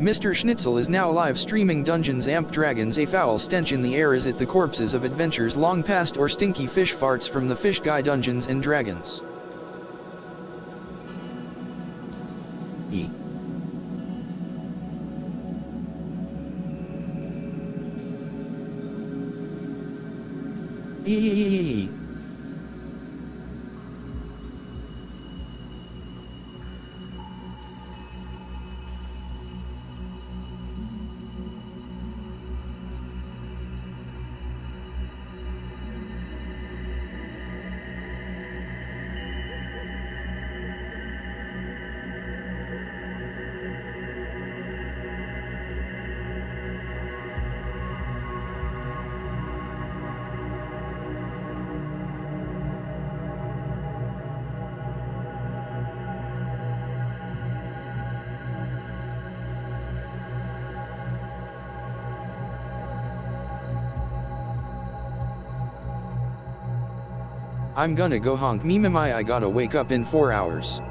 MisterShnitzel is now live streaming Dungeons & Dragons. A foul stench in the air is it the corpses of adventures long past or stinky fish farts from the fish guy Dungeons & Dragons. E. I'm gonna go honk me my I gotta wake up in 4 hours.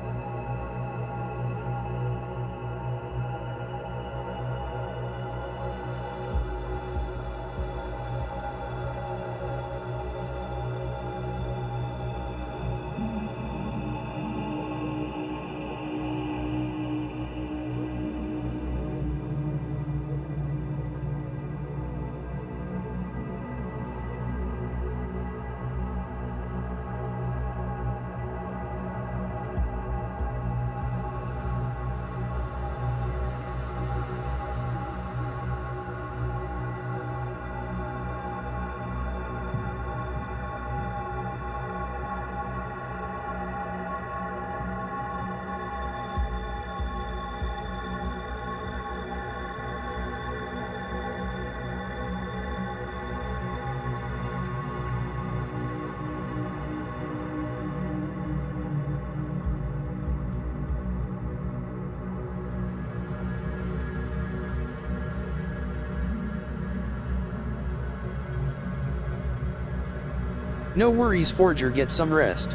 No worries, Forger, get some rest.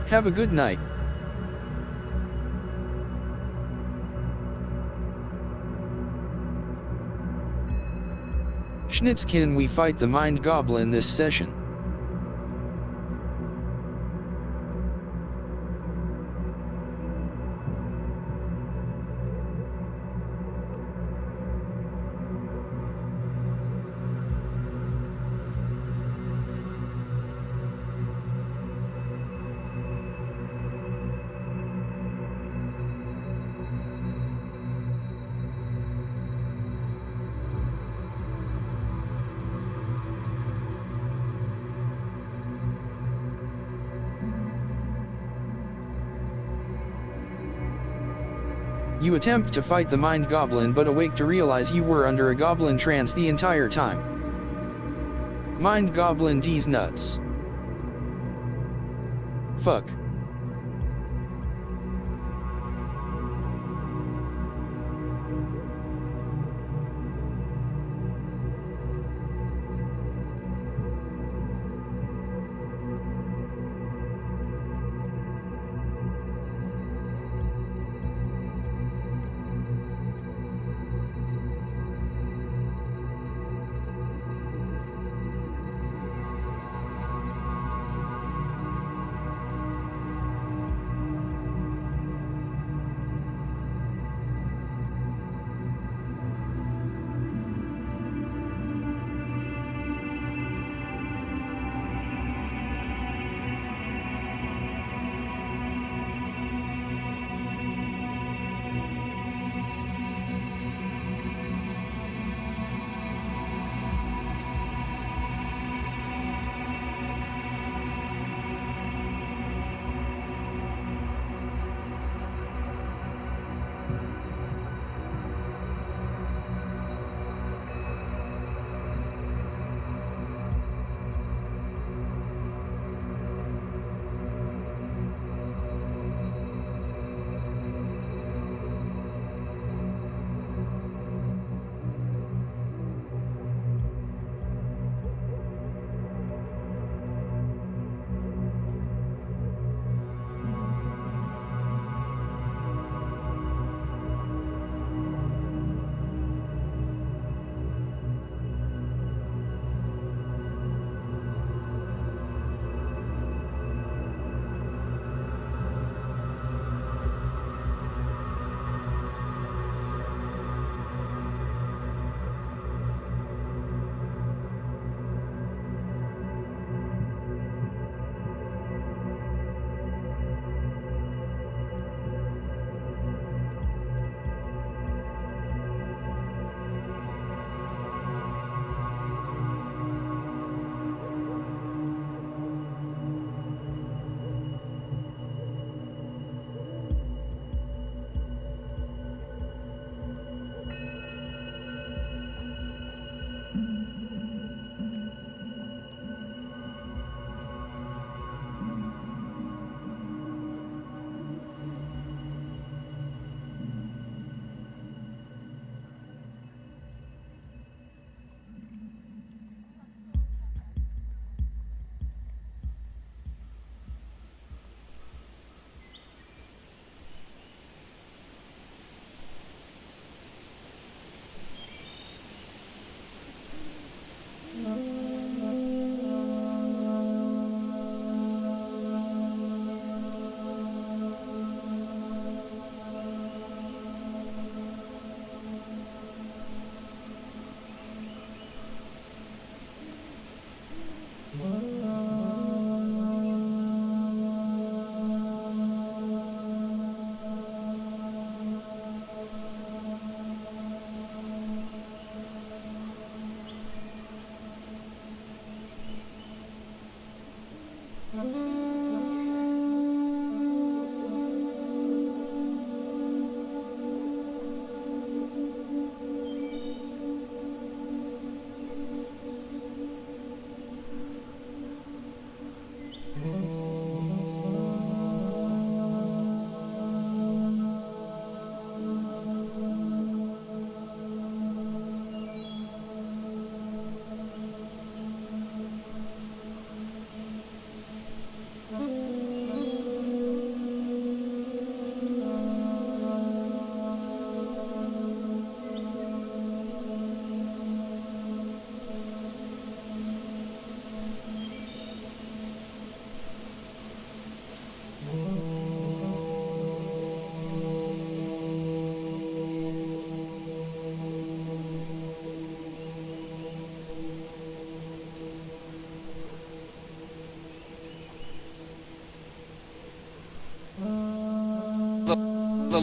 Have a good night. Schnitz, can we fight the Mind Goblin this session? You attempt to fight the Mind Goblin but awake to realize you were under a goblin trance the entire time. Mind Goblin D's nuts. Fuck.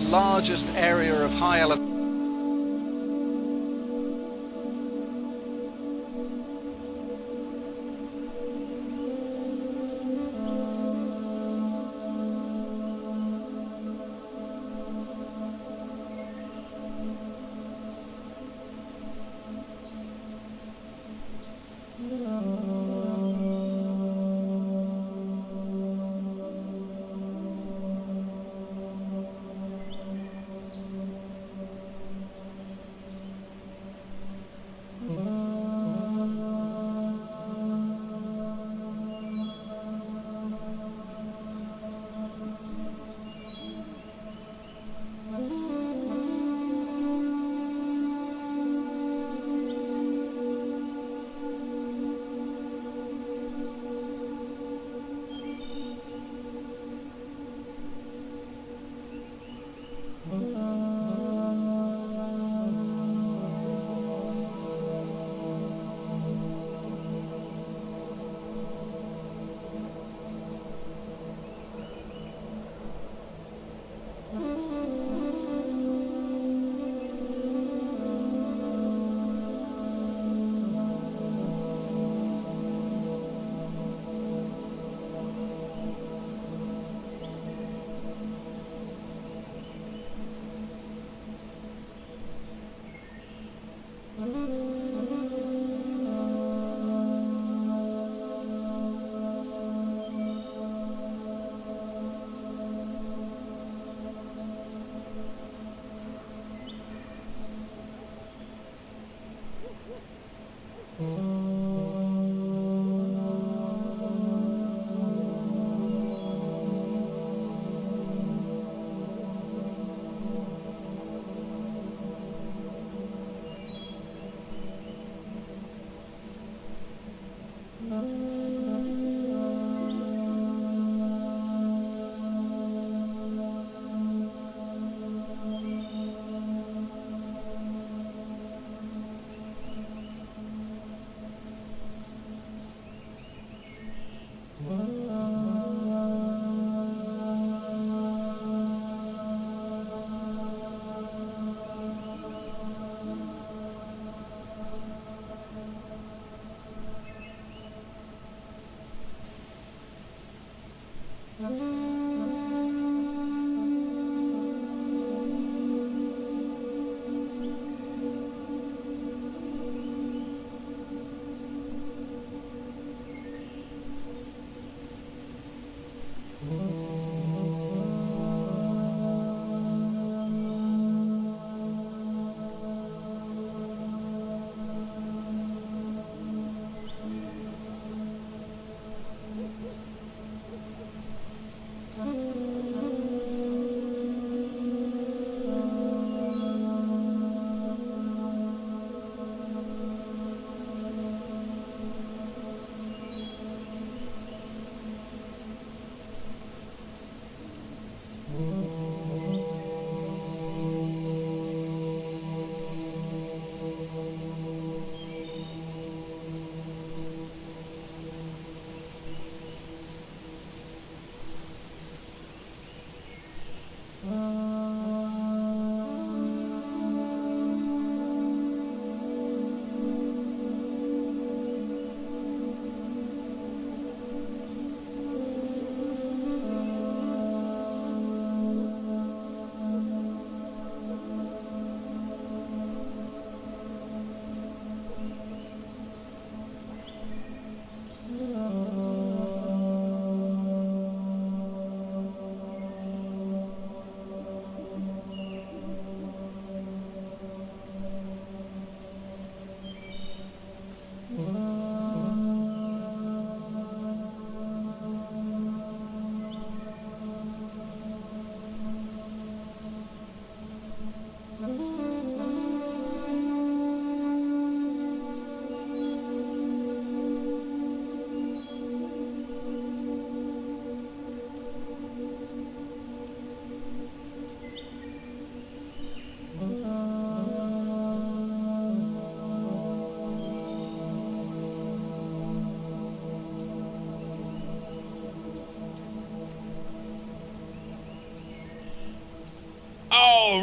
largest area of high elevation.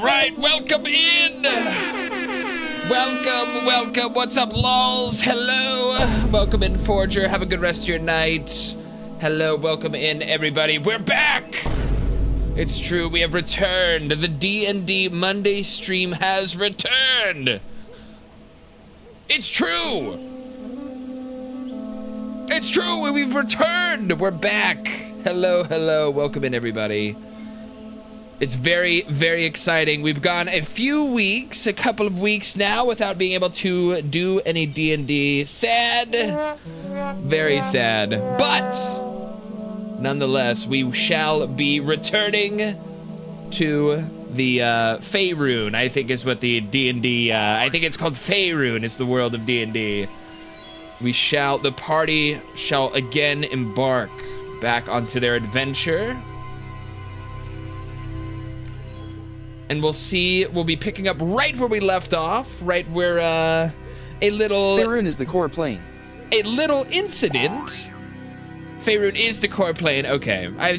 right, welcome in. Welcome. What's up, lols? Hello. Welcome in, Forger. Have a good rest of your night. Hello, welcome in, everybody. We're back. It's true, we have returned. The D&D Monday stream has returned. It's true. It's true, we've returned. We're back. Hello. Welcome in, everybody. It's very, very exciting. We've gone a couple of weeks now without being able to do any D&D. Sad. Very sad. But nonetheless, we shall be returning to the Faerun, I think is what the D&D, I think it's called Faerun, is the world of D&D. The party shall again embark back onto their adventure. And we'll be picking up right where we left off, right where a little... Faerun is the core plane. A little incident. Faerun is the core plane, okay. I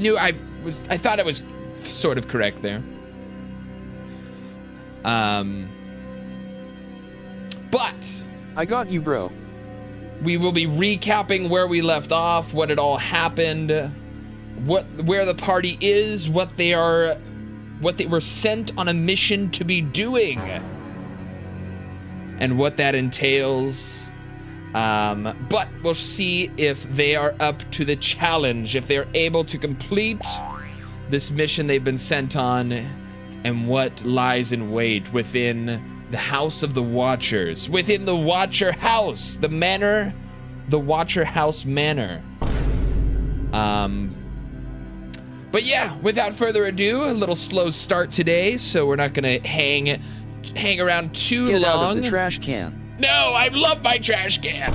thought I was sort of correct there. But... I got you, bro. We will be recapping where we left off, what had all happened, where the party is, what they were sent on a mission to be doing, and what that entails. But we'll see if they are up to the challenge, if they're able to complete this mission they've been sent on, and what lies in wait within the House of the Watchers, within the Watcher House, the manor, the Watcher House Manor. But yeah, without further ado, a little slow start today, so we're not gonna hang around too long. Get out of the trash can. No, I love my trash can.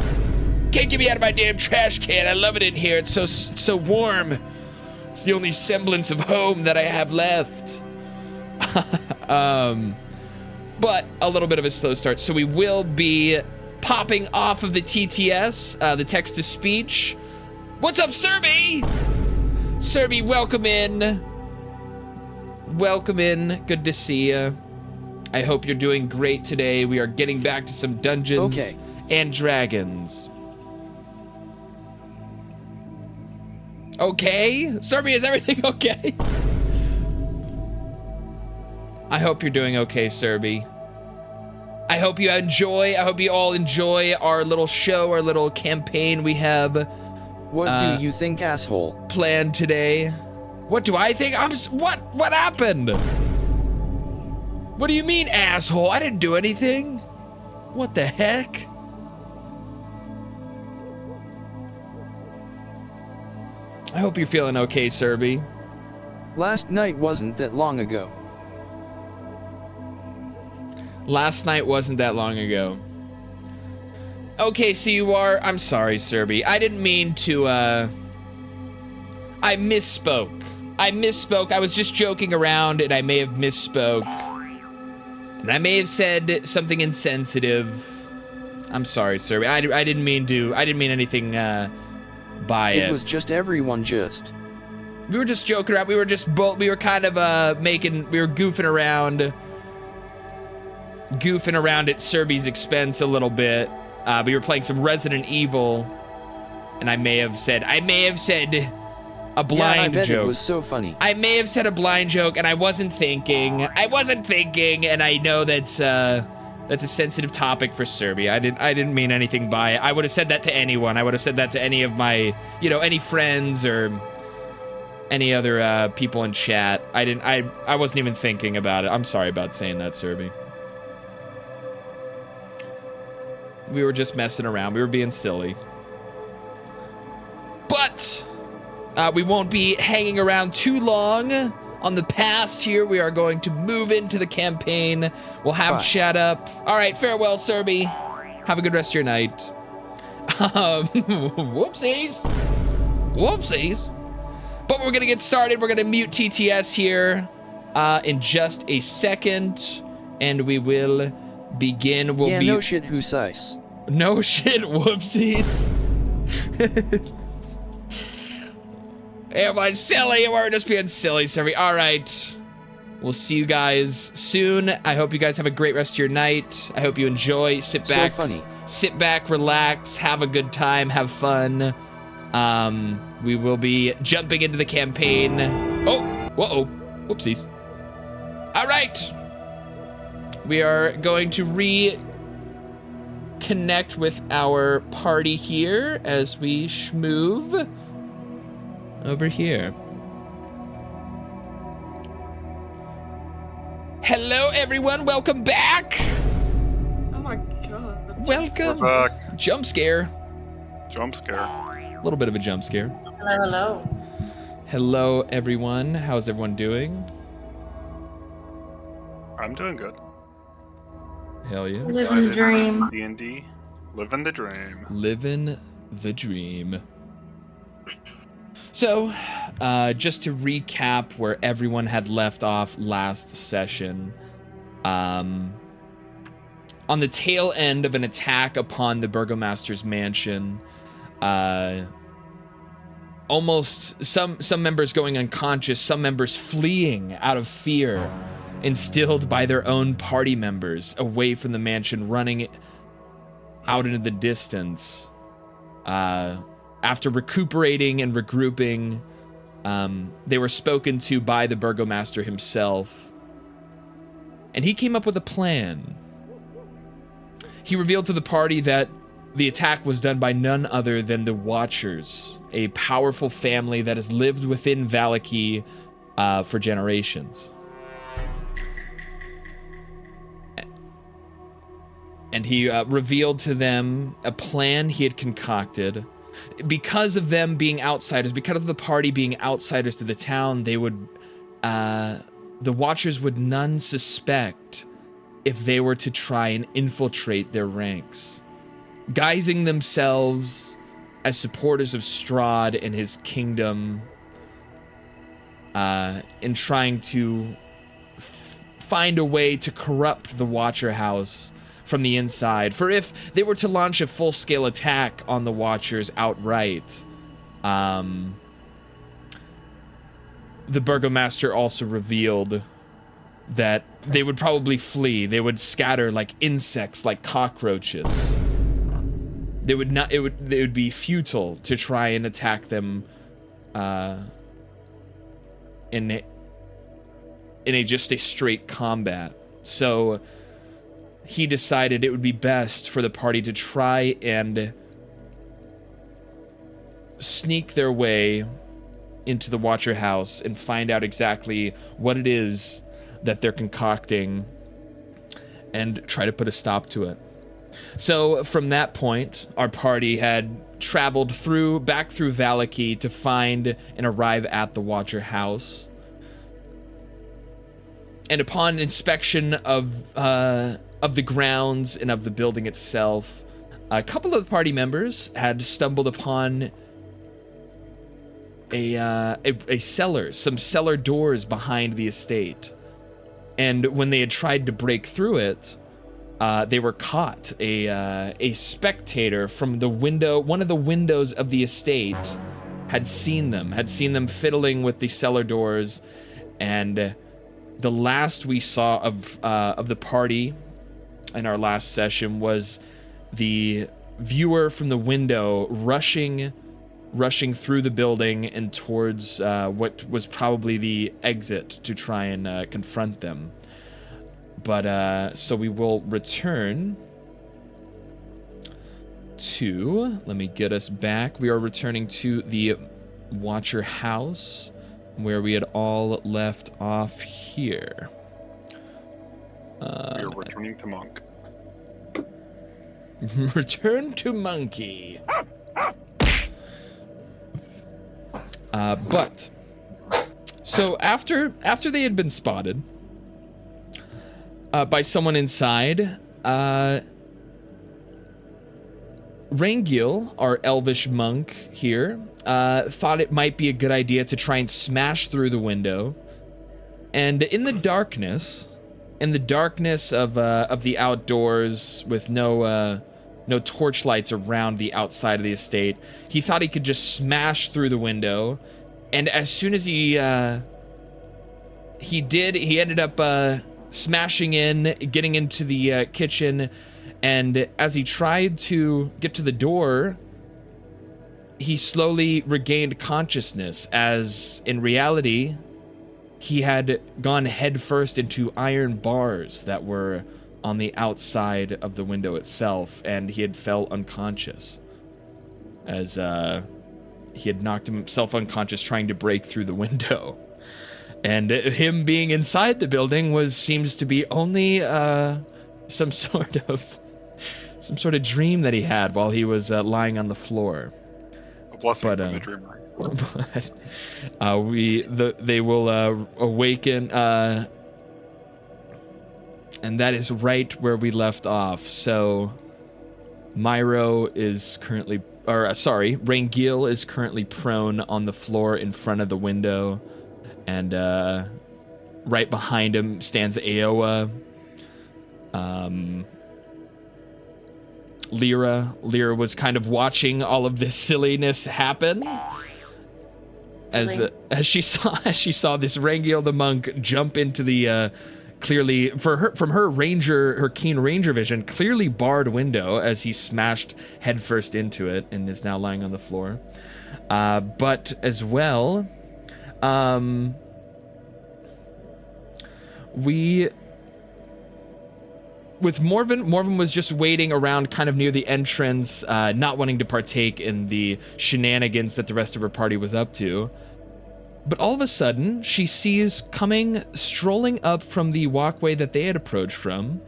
Can't get me out of my damn trash can. I love it in here. It's so warm. It's the only semblance of home that I have left. But a little bit of a slow start. So we will be popping off of the TTS, the text-to-speech. What's up, Serby? Serby, welcome in. Welcome in. Good to see you. I hope you're doing great today. We are getting back to some Dungeons and Dragons. Okay? Serby, is everything okay? I hope you're doing okay, Serby. I hope you all enjoy our little show, our little campaign we have. What do you think, asshole? Planned today. What do I think? What happened? What do you mean, asshole? I didn't do anything. What the heck? I hope you're feeling okay, Serby. Last night wasn't that long ago. Last night wasn't that long ago. Okay, so you are... I'm sorry, Serby. I didn't mean to, I misspoke. I was just joking around, and I may have misspoke. And I may have said something insensitive. I'm sorry, Serby. I didn't mean anything, by it. It was just everyone just... We were just joking around. We were kind of, we were goofing around at Serby's expense a little bit. We were playing some Resident Evil, and I may have said a blind joke. It was so funny. I may have said a blind joke, and I wasn't thinking, and I know that's a sensitive topic for Serby. I didn't mean anything by it. I would have said that to anyone. I would have said that to any of my, any friends or any other people in chat. I wasn't even thinking about it. I'm sorry about saying that, Serby. We were just messing around. We were being silly. But we won't be hanging around too long on the past here. We are going to move into the campaign. We'll have chat up. All right, farewell, Serby. Have a good rest of your night. Whoopsies. But we're going to get started. We're going to mute TTS here in just a second. And we will begin. No shit, who size? No shit, whoopsies. Am I silly? We're just being silly, Serby. All right. We'll see you guys soon. I hope you guys have a great rest of your night. I hope you enjoy. Sit back. So funny. Sit back, relax, have a good time, have fun. We will be jumping into the campaign. Oh, whoa, whoopsies. All right. We are going to reconnect with our party here as we schmoove over here. Hello, everyone. Welcome back. Oh my god. Welcome. We're back. Jump scare. Jump scare. A little bit of a jump scare. Hello. Hello, everyone. How's everyone doing? I'm doing good. Hell yeah. Living the dream. D&D. Living the dream. Living the dream. So, just to recap where everyone had left off last session, on the tail end of an attack upon the Burgomaster's mansion, almost some members going unconscious, some members fleeing out of fear, instilled by their own party members away from the mansion, running out into the distance. After recuperating and regrouping, they were spoken to by the Burgomaster himself, and he came up with a plan. He revealed to the party that the attack was done by none other than the Watchers, a powerful family that has lived within Valaki for generations. And he revealed to them a plan he had concocted. Because of them being outsiders, because of the party being outsiders to the town, they would, the Watchers would none suspect if they were to try and infiltrate their ranks, guising themselves as supporters of Strahd and his kingdom, in trying to find a way to corrupt the Watcher House from the inside. For if they were to launch a full-scale attack on the Watchers outright, the Burgomaster also revealed that they would probably flee. They would scatter like insects, like cockroaches. They would not. It would be futile to try and attack them in just a straight combat. So he decided it would be best for the party to try and sneak their way into the Watcher House and find out exactly what it is that they're concocting and try to put a stop to it. So from that point, our party had traveled back through Valaki to find and arrive at the Watcher House. And upon inspection of the grounds and of the building itself, a couple of the party members had stumbled upon a cellar, some cellar doors behind the estate. And when they had tried to break through it, they were caught. A spectator from the window, one of the windows of the estate, had seen them fiddling with the cellar doors, and the last we saw of the party in our last session was the viewer from the window rushing through the building and towards what was probably the exit to try and confront them. But so we will return to, let me get us back. We are returning to the Watcher House, where we had all left off here. We are returning to Monk. Return to Monkey. But so after they had been spotted by someone inside, Rangil, our elvish monk here, thought it might be a good idea to try and smash through the window. And in the darkness of the outdoors, with no torchlights around the outside of the estate, he thought he could just smash through the window. And as soon as he he ended up smashing in, getting into the kitchen, and as he tried to get to the door, he slowly regained consciousness, as in reality, he had gone headfirst into iron bars that were on the outside of the window itself, and he had fell unconscious as he had knocked himself unconscious trying to break through the window. And him being inside the building seems to be only some sort of dream that he had while he was lying on the floor. A blessing from the dreamer. But they will awaken, and that is right where we left off. So Myro is currently, Rangil is currently prone on the floor in front of the window, and right behind him stands Aoa. Lyra was kind of watching all of this silliness happen. As she saw this Rangil the monk jump into the clearly from her keen ranger vision, clearly barred window, as he smashed headfirst into it and is now lying on the floor. But as well, with Morven was just waiting around kind of near the entrance, not wanting to partake in the shenanigans that the rest of her party was up to. But all of a sudden, she sees strolling up from the walkway that they had approached from,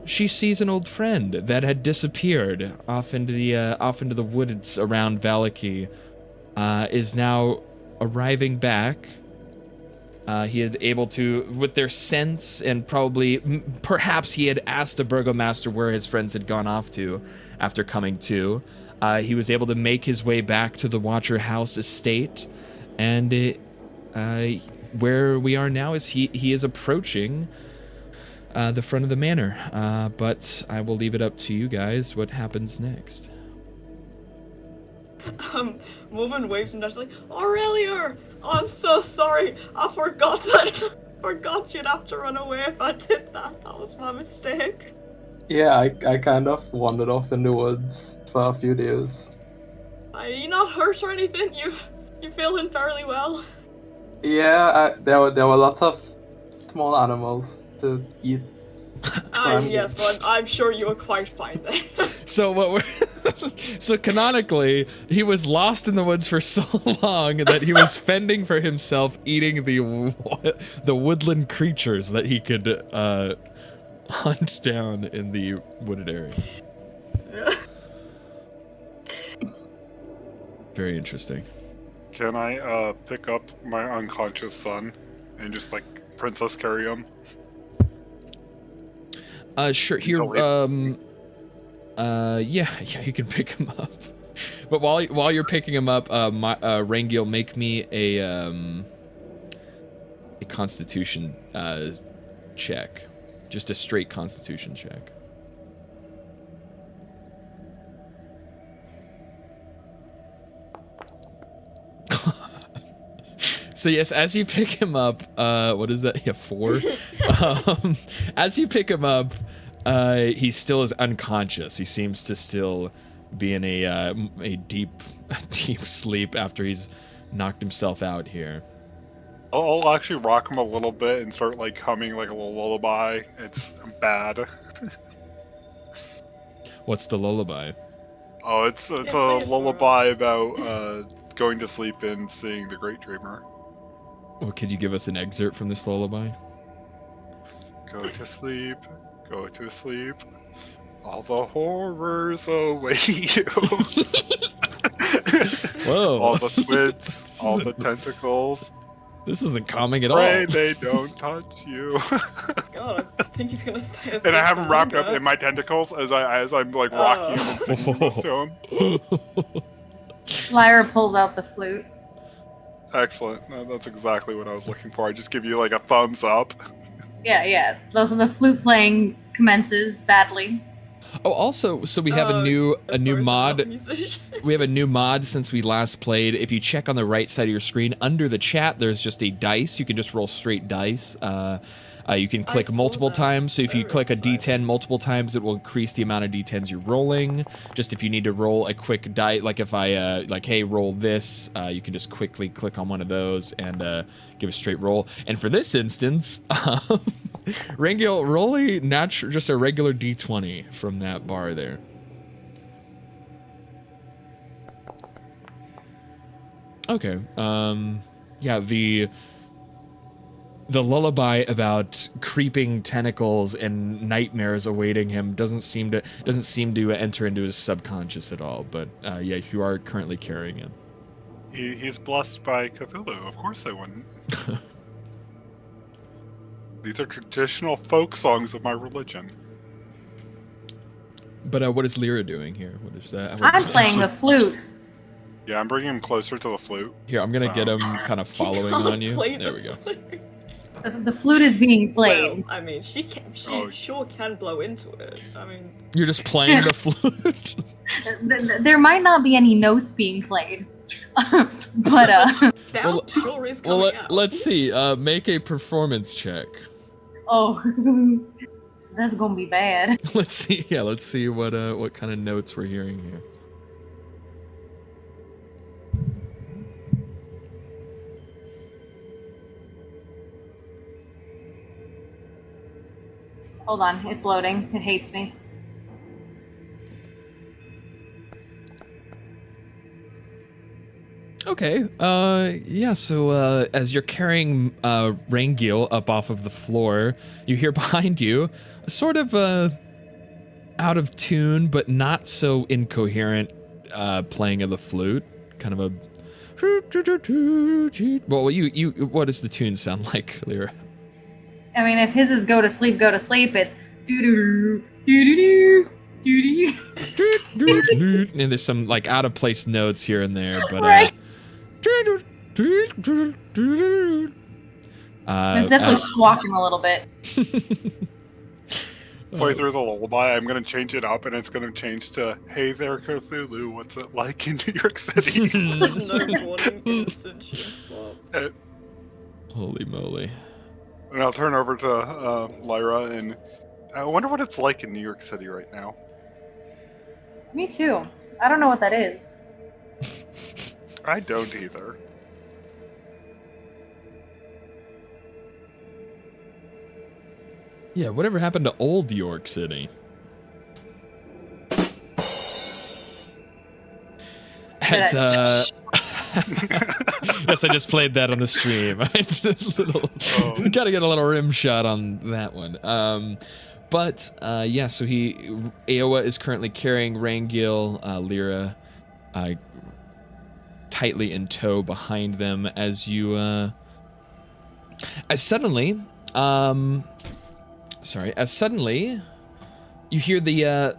she sees an old friend that had disappeared off into the woods around Valaki, is now arriving back. He had able to, with their sense, and perhaps he had asked the burgomaster where his friends had gone off to after coming to. He was able to make his way back to the Watcher House estate, and where we are now is he is approaching the front of the manor. But I will leave it up to you guys what happens next. Morven waves and just like, Aurelia! I'm so sorry. I forgot you'd have to run away if I did that. That was my mistake. Yeah, I kind of wandered off in the woods for a few days. Are you not hurt or anything? You feeling fairly well? Yeah, there were lots of small animals to eat. I'm sure you were quite fine then. So so canonically, he was lost in the woods for so long that he was fending for himself, eating the woodland creatures that he could hunt down in the wooded area. Very interesting. Can I pick up my unconscious son and just princess carry him? Sure. Here, yeah, you can pick him up. But while you're picking him up, Rangil, make me a Constitution check, just a straight Constitution check. So yes, as you pick him up, what is that? Yeah, 4. As you pick him up, he still is unconscious. He seems to still be in a deep sleep after he's knocked himself out here. I'll actually rock him a little bit and start humming a little lullaby. It's bad. What's the lullaby? Oh, it's a lullaby about going to sleep and seeing the Great Dreamer. Well, could you give us an excerpt from this lullaby? Go to sleep, all the horrors await you. Whoa. All the squids, all the tentacles. This isn't calming at Pray all. they don't touch you. God, I think he's gonna stay asleep. And I have him wrapped up in my tentacles as I'm rocking him and singing this to him. Lyra pulls out the flute. Excellent. No, that's exactly what I was looking for. I just give you a thumbs up. Yeah. The flute playing commences badly. Oh, also, so we have a new mod. Musician. We have a new mod since we last played. If you check on the right side of your screen, under the chat, there's just a dice. You can just roll straight dice. You can click multiple times. So if you click a D10 multiple times, it will increase the amount of D10s you're rolling. Just if you need to roll a quick die, like if I like, hey, roll this, you can just quickly click on one of those and give a straight roll. And for this instance, Rangil, roll just a regular D20 from that bar there. Okay. Yeah, the lullaby about creeping tentacles and nightmares awaiting him doesn't seem to enter into his subconscious at all. But yes, you are currently carrying him. He's blessed by Cthulhu. Of course I wouldn't. These are traditional folk songs of my religion. But what is Lyra doing here? What is that? I'm playing the flute. Yeah, I'm bringing him closer to the flute. Here, I'm gonna get him kind of following on you. There we go. The flute is being played. Well, I mean, she sure can blow into it. I mean, You're just playing the flute. There might not be any notes being played, but doubt sure is coming out. Let's see. Make a performance check. oh, that's gonna be bad. Let's see. Yeah, let's see what kind of notes we're hearing here. Hold on, it's loading. It hates me. Okay. Yeah. So as you're carrying Rangil up off of the floor, you hear behind you a sort of out of tune but not so incoherent playing of the flute. Kind of a. Well, you. What does the tune sound like, Lyra? I mean, if his is go to sleep, it's doo doo doo doo doo. And there's some like out of place notes here and there, but Right. It's definitely squawking a little bit. Play through the lullaby, I'm going to change it up, and it's going to change to, hey there, Cthulhu, what's it like in New York City? There's no warning instant swap. Holy moly. And I'll turn over to Lyra, and I wonder what it's like in New York City right now. Me too. I don't know what that is. I don't either. Yeah, whatever happened to old York City? As, yes, I just played that on the stream. Gotta get a little rim shot on that one. Yeah, so Aowa is currently carrying Rangil, Lyra, tightly in tow behind them as you, as suddenly you hear the,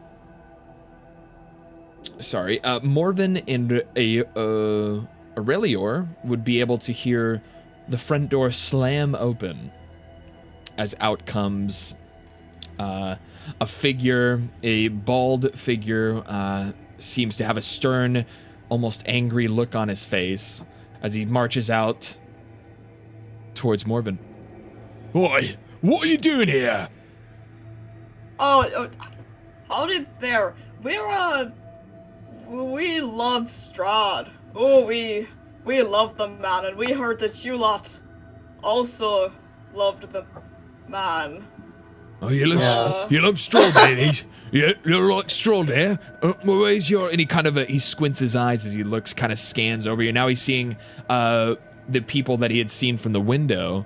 Morven and Aurelior would be able to hear the front door slam open as out comes a figure, a bald figure, seems to have a stern, almost angry look on his face as he marches out towards Morven. Oi, what are you doing here? Oh, how did there? We love Strahd. Oh, we love the man, and we heard that you lot also loved the man. Oh, you love strawberries? You like strawberry? Where's your? And he squints his eyes as he looks, kind of scans over you. Now he's seeing the people that he had seen from the window,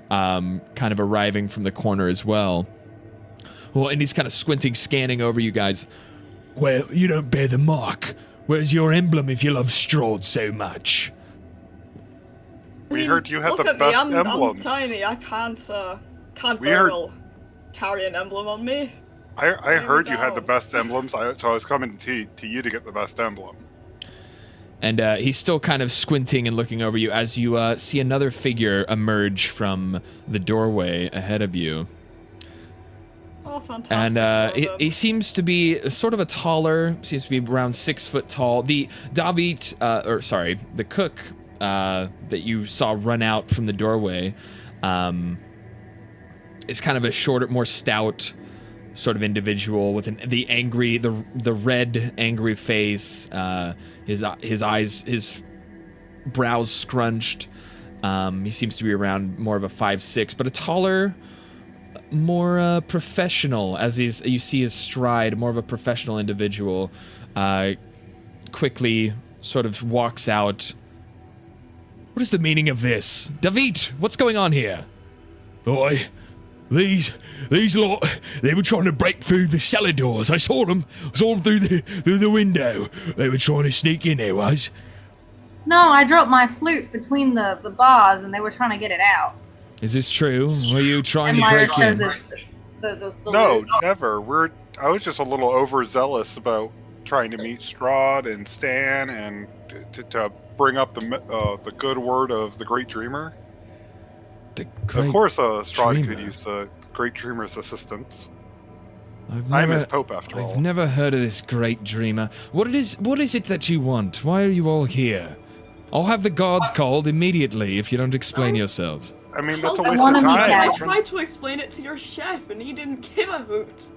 kind of arriving from the corner as well. Well, and he's kind of squinting, scanning over you guys. Well, you don't bear the mark. Where's your emblem if you love Strahd so much? We heard you had the Look best at me, I'm emblems. tiny. I can't We very heard- well carry an emblem on me. I heard you had down. the best emblems, so I was coming to you to get the best emblem. And he's still kind of squinting and looking over you as you see another figure emerge from the doorway ahead of you. Oh, Fantastic. And he seems to be sort of a taller, seems to be around 6 foot tall. The the cook that you saw run out from the doorway is kind of a shorter, more stout sort of individual with the red angry face, his eyes, his brows scrunched. He seems to be around more of a 5'6", but a taller, more professional, you see his stride, more of a professional individual, quickly sort of walks out. What is the meaning of this? David, what's going on here? Boy, these lot, they were trying to break through the cellar doors. I saw them through the window. They were trying to sneak in there, was. No, I dropped my flute between the bars and they were trying to get it out. Is this true? Were you trying And to Lyra break shows in? the No, lute. never. I was just a little overzealous about trying to meet Strahd and Stan and to bring up the good word of the Great Dreamer. Of course, Strahd could use the Great Dreamer's assistance. I'm his Pope, after all. I've never heard of this Great Dreamer. What is it that you want? Why are you all here? I'll have the guards called immediately if you don't explain yourselves. I mean, that's a I waste of time. I tried to explain it to your chef, and he didn't give a hoot.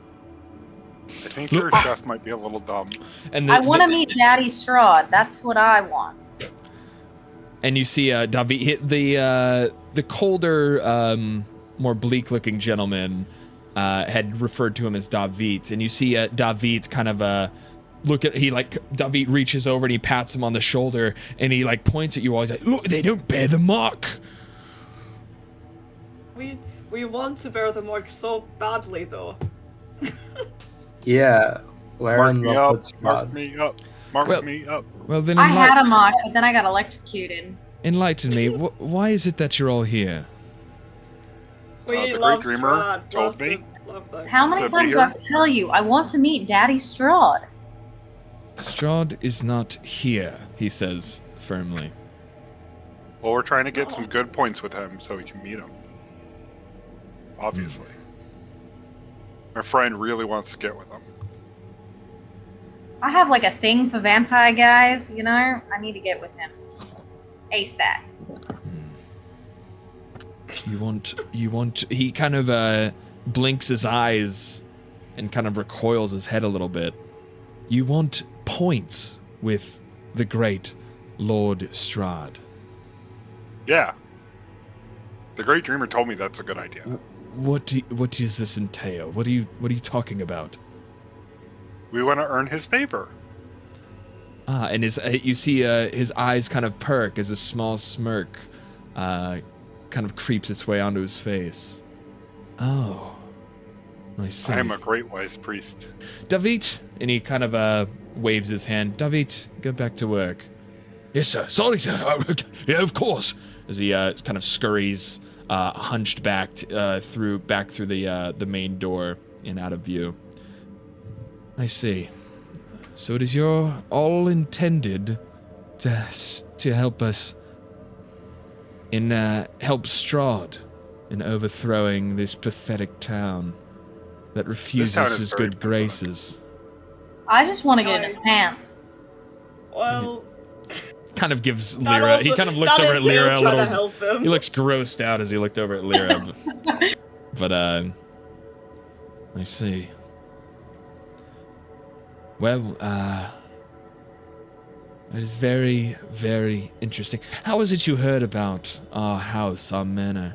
I think your chef might be a little dumb. And I want to meet Daddy Strahd. That's what I want. And you see David, the colder, more bleak-looking gentleman had referred to him as David, and you see David kind of David reaches over and he pats him on the shoulder, and he points at you all. He's like, "Look, they don't bear the mark." We want to bear the mark so badly, though. Yeah, we're in love with Mark Strahd. me up. Mark me up. Well, then I had a mark, but then I got electrocuted. enlighten me. Why is it that you're all here? We the love Great Dreamer Strahd. told Bless me. him. Love that. How many To be times do I have to tell you? I want to meet Daddy Strahd. Strahd is not here, he says firmly. Well, we're trying to get some good points with him so we can meet him. Obviously. My friend really wants to get with him. I have a thing for vampire guys, you know? I need to get with him. Ace that. You want, he kind of blinks his eyes and kind of recoils his head a little bit. You want points with the great Lord Strahd. Yeah. The Great Dreamer told me that's a good idea. What does this entail? What are you talking about? We want to earn his favor. And you see his eyes kind of perk as a small smirk kind of creeps its way onto his face. Oh, I see. I am a great wise priest. David, and he kind of waves his hand. David, go back to work. Yes, sir. Sorry, sir. Yeah, of course. As he kind of scurries, hunched back through the main door and out of view. I see. So it is your all intended to help us in help Strahd in overthrowing this pathetic town that refuses his good graces. I just want to get in his pants. Well, Kind of gives that Lyra. also- He kind of looks that over at Lyra a entails trying to little. help him. He looks grossed out as he looked over at Lyra. But I see. Well, it is very, very interesting. How is it you heard about our house, our manor,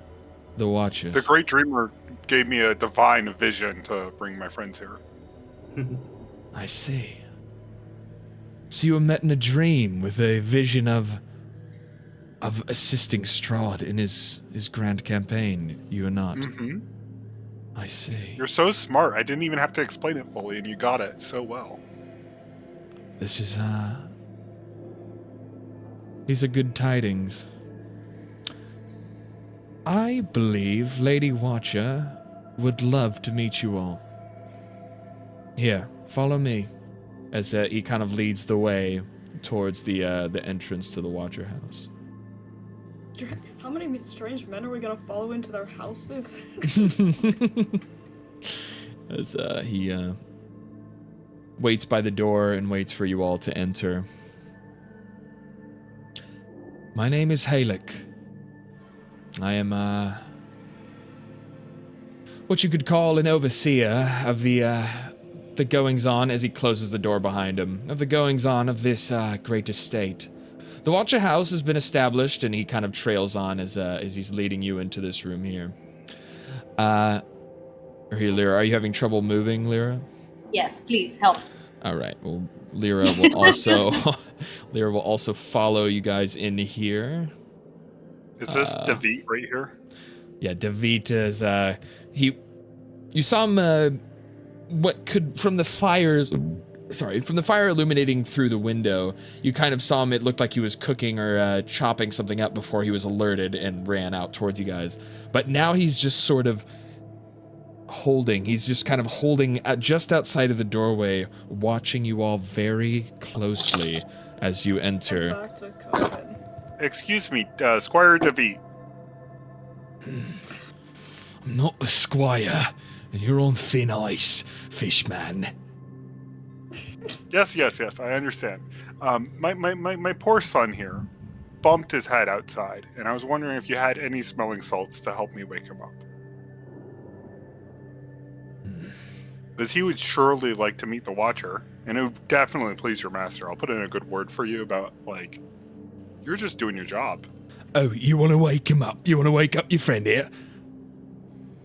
the Watchers? The Great Dreamer gave me a divine vision to bring my friends here. I see. So you were met in a dream with a vision of assisting Strahd in his grand campaign, you are not. Mm-hmm. I see. You're so smart. I didn't even have to explain it fully, and you got it so well. This is, these are good tidings. I believe Lady Watcher would love to meet you all. Here, follow me. As he kind of leads the way towards the entrance to the Watcher house. How many strange men are we gonna follow into their houses? As he waits by the door and waits for you all to enter. My name is Halik. I am what you could call an overseer of the goings-on, as he closes the door behind him, of the goings-on of this great estate. The Watcher House has been established, and he kind of trails on as he's leading you into this room here. Here, Lyra, are you having trouble moving, Lyra? Yes, please help. All right. Well, Lyra will also Lyra will also follow you guys in here. Is this David right here? Yeah, David is you saw him from the fire illuminating through the window. You kind of saw him. It looked like he was cooking or chopping something up before he was alerted and ran out towards you guys. But now he's just sort of holding just outside of the doorway, watching you all very closely as you enter. Back to Coven. Excuse me, Squire David. I'm not a squire, and you're on thin ice, fishman. Yes, I understand. My poor son here bumped his head outside, and I was wondering if you had any smelling salts to help me wake him up. Because he would surely like to meet the Watcher, and it would definitely please your master. I'll put in a good word for you about, like, you're just doing your job. Oh, you want to wake him up? You want to wake up your friend here?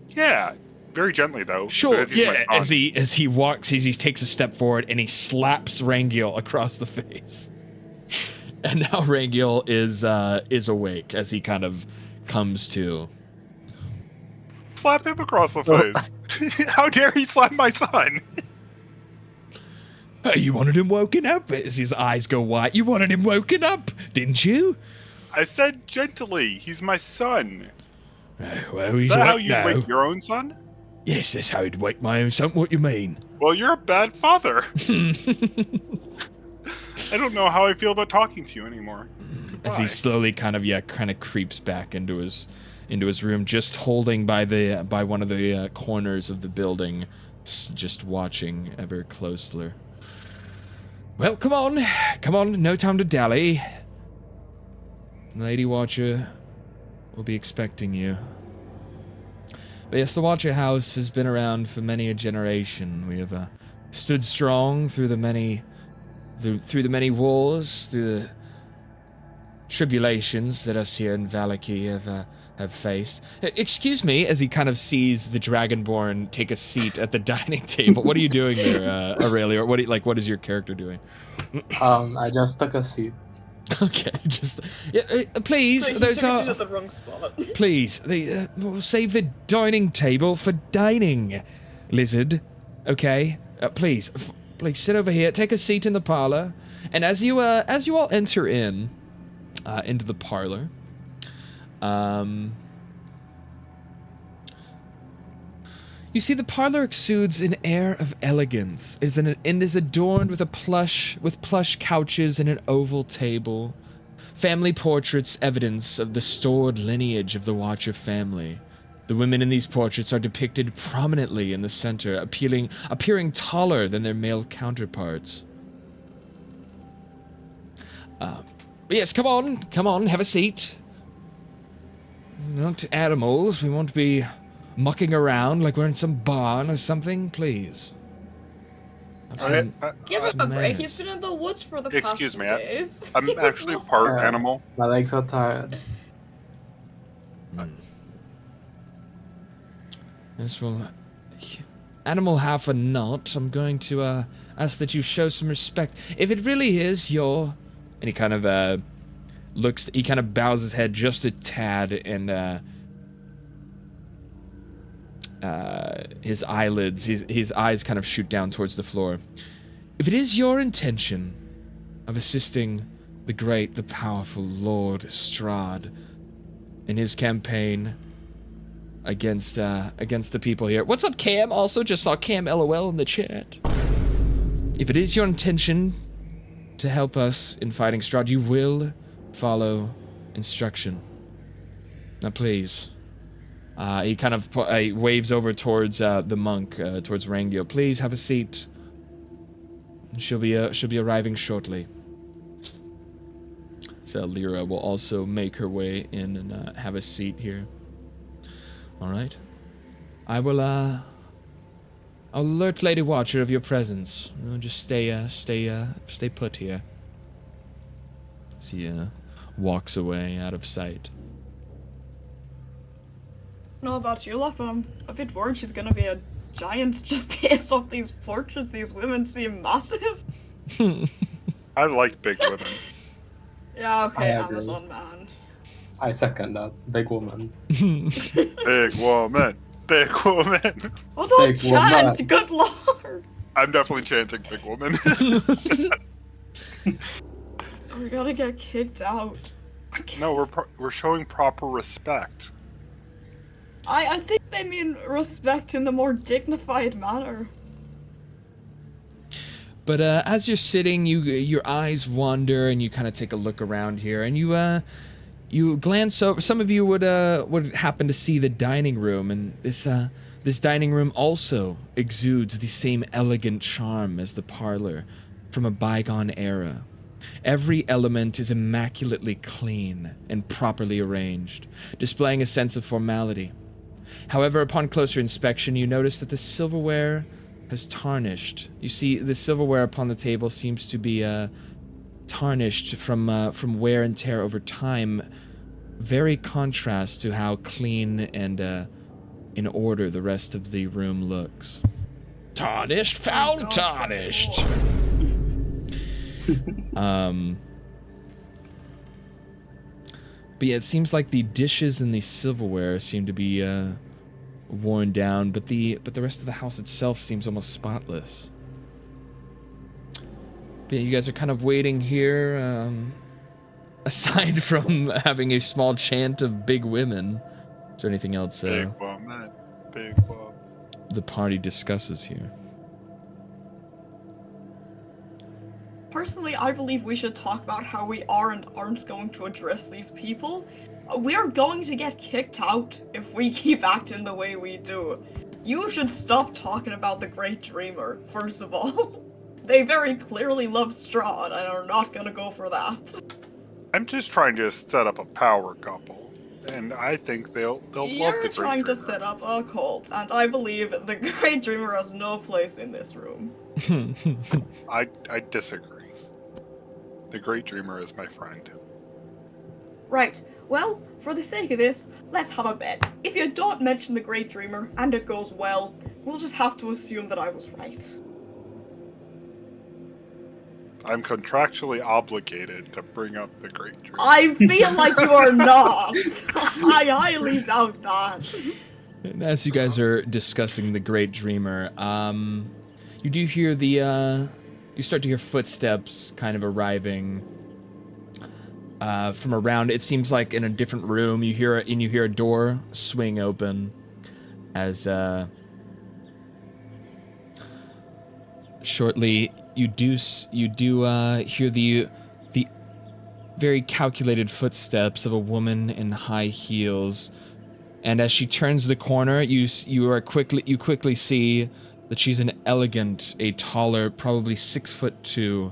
Yeah, very gently though. Sure. because he's my Yeah. son. As he walks, he takes a step forward and he slaps Rangiel across the face. And now Rangiel is awake as he kind of comes to. Slap him across the face. How dare he slap my son? Oh, you wanted him woken up? As his eyes go wide. You wanted him woken up, didn't you? I said gently. He's my son. Well, Is he's that how awake you now. wake your own son? Yes, that's how he'd wake my own son. What you mean? Well, you're a bad father. I don't know how I feel about talking to you anymore. As he slowly kind of creeps back into his room, just holding by one of the corners of the building, just watching ever closer. Well, come on, no time to dally. Lady Watcher will be expecting you. But yes, the Watcher House has been around for many a generation. We have stood strong through the many wars, through the tribulations that us here in Valaki have faced. Excuse me, as he kind of sees the Dragonborn take a seat at the dining table. What are you doing there, Aurelia? What is your character doing? I just took a seat. Okay, just please. So he Those took a are seat at the wrong spot. please. We'll save the dining table for dining, lizard. Okay, please sit over here. Take a seat in the parlor. And as you all enter into the parlor, you see the parlor exudes an air of elegance, and is adorned with plush couches and an oval table. Family portraits evidence of the stored lineage of the Watcher family. The women in these portraits are depicted prominently in the center, appearing taller than their male counterparts. But yes, come on, have a seat. Not animals, we won't be mucking around like we're in some barn or something, please. Give him a break. He's been in the woods for the past Excuse me, few days. I'm He was actually lost. part animal. My legs are tired. Yes, well, animal half or not, I'm going to ask that you show some respect. If it really is your... And he kind of he kind of bows his head just a tad, and his eyelids, his eyes kind of shoot down towards the floor. If it is your intention of assisting the powerful Lord Strahd in his campaign against the people here. What's up, Cam? Also just saw Cam LOL in the chat. If it is your intention to help us in fighting Strahd, you will follow instruction. Now please, He kind of waves over towards the monk, towards Rangio. Please have a seat. She'll be arriving shortly. So Lyra will also make her way in and have a seat here. All right. I'll alert Lady Watcher of your presence. Just stay put here. She walks away out of sight. I don't know about you, lot, but I'm a bit worried she's gonna be a giant just based off these portraits. These women seem massive. I like big women. Yeah, okay, I agree. Amazon man. I second that. Big woman. Big woman. Big woman. Oh, don't Big chant! woman. Good lord! I'm definitely chanting big woman. We're gonna get kicked out. No, we're showing proper respect. I think they mean respect in the more dignified manner. But as you're sitting, your eyes wander and you kind of take a look around here, and you glance over. Some of you would happen to see the dining room, and this dining room also exudes the same elegant charm as the parlor from a bygone era. Every element is immaculately clean and properly arranged, displaying a sense of formality. However, upon closer inspection, you notice that the silverware has tarnished. You see, the silverware upon the table seems to be tarnished from wear and tear over time. Very contrast to how clean and in order the rest of the room looks. Tarnished, foul tarnished. But yeah, it seems like the dishes and the silverware seem to be worn down, but the rest of the house itself seems almost spotless. But yeah, you guys are kind of waiting here. Aside from having a small chant of big women, is there anything else Big woman. Big woman. the party discusses here? Personally, I believe we should talk about how we are and aren't going to address these people. We're going to get kicked out if we keep acting the way we do. You should stop talking about the Great Dreamer, first of all. They very clearly love Strahd and are not gonna go for that. I'm just trying to set up a power couple, and I think they'll love the You're Great trying to Dreamer. set up a cult, and I believe the Great Dreamer has no place in this room. I disagree. The Great Dreamer is my friend. Right, well, for the sake of this, let's have a bet. If you don't mention the Great Dreamer, and it goes well, we'll just have to assume that I was right. I'm contractually obligated to bring up the Great Dreamer. I feel like you are not! I highly doubt that. And as you guys are discussing the Great Dreamer, you do hear you start to hear footsteps kind of arriving from around. It seems like in a different room. You hear a door swing open as shortly you do hear the very calculated footsteps of a woman in high heels. And as she turns the corner, you quickly see that she's an elegant, a taller, probably 6'2",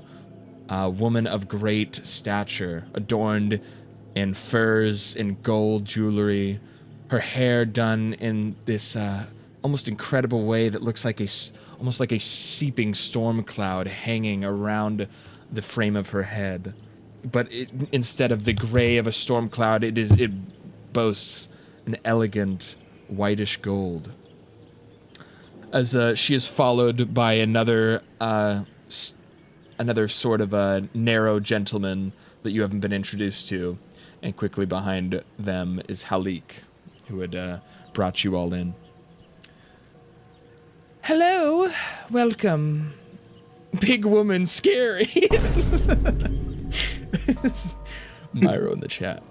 woman of great stature, adorned in furs and gold jewelry, her hair done in this almost incredible way that looks like almost like a seeping storm cloud hanging around the frame of her head. But instead of the gray of a storm cloud, it boasts an elegant whitish gold. As she is followed by another sort of a narrow gentleman that you haven't been introduced to, and quickly behind them is Halik, who had brought you all in. Hello, welcome. Big woman, scary. Myro in the chat.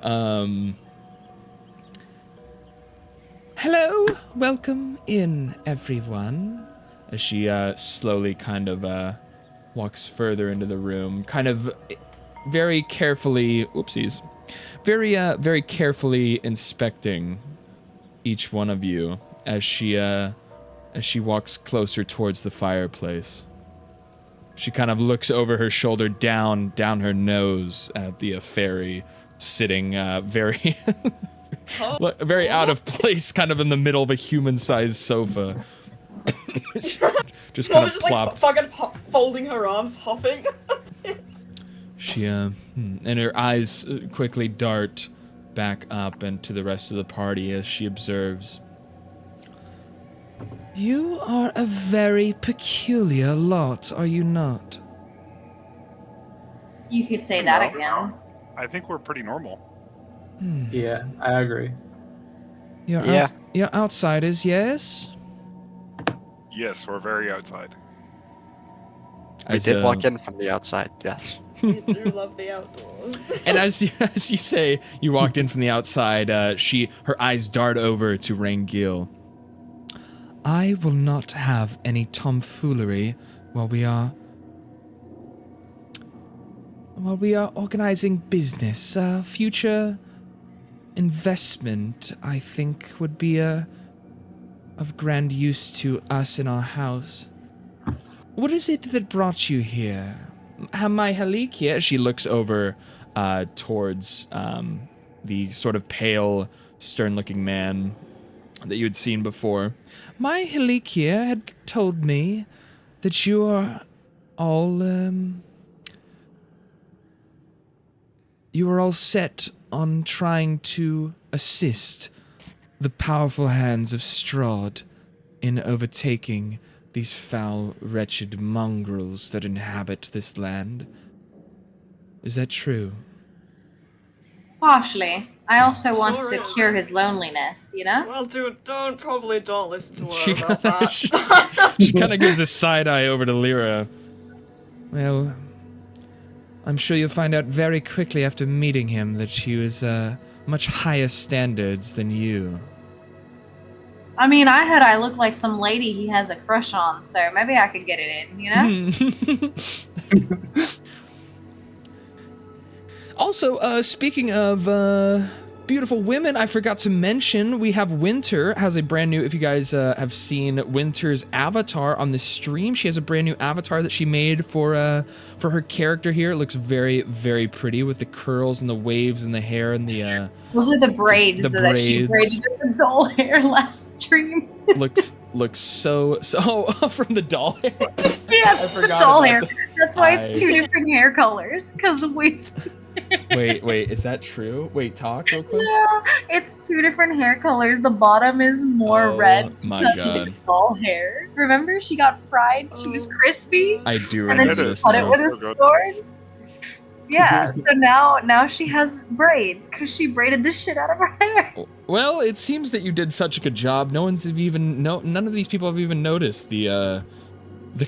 Hello, welcome in, everyone. As she slowly kind of walks further into the room, kind of very carefully, very carefully inspecting each one of you as she walks closer towards the fireplace. She kind of looks over her shoulder down her nose at the fairy sitting very very out of place, kind of in the middle of a human-sized sofa. just kind of plopped. Like fucking folding her arms, huffing. She and her eyes quickly dart back up and to the rest of the party as she observes. You are a very peculiar lot, are you not? You could say that again. I think we're pretty normal. Yeah, I agree. You're outsiders, yes? Yes, we're very outside. We did walk in from the outside, yes. We do love the outdoors. And as you say, you walked in from the outside, her eyes dart over to Rangil. I will not have any tomfoolery while we are organizing business. Future investment, I think, would be of grand use to us in our house. What is it that brought you here? My Halikia, she looks over towards the sort of pale, stern-looking man that you had seen before. My Halikia had told me that you are all set on trying to assist the powerful hands of Strahd in overtaking these foul, wretched mongrels that inhabit this land. Is that true? Partially. I also want Sure to is. cure his loneliness, you know? Well, dude, don't listen to her She about kinda- that. She kind of gives a side eye over to Lyra. Well, I'm sure you'll find out very quickly after meeting him that she was much higher standards than you. I mean, I look like some lady he has a crush on, so maybe I could get it in, you know? Also, speaking of beautiful women, I forgot to mention we have Winter has a brand new. If you guys have seen Winter's avatar on the stream, she has a brand new avatar that she made for her character here. It looks very, very pretty with the curls and the waves and the hair and the. Those are the braids that she braids. braided with the doll hair last stream. looks so from the doll hair. Yeah, it's the forgot doll about hair. that. That's why it's two different hair colors. Because Wait, is that true? Wait, talk real quick. yeah, it's two different hair colors. The bottom is more red. My than God. the doll hair. Remember, she got fried. She was crispy. I do And remember then she this cut it now. with a So good. sword. Yeah, so now she has braids because she braided the shit out of her hair. Well, it seems that you did such a good job. None of these people have even noticed the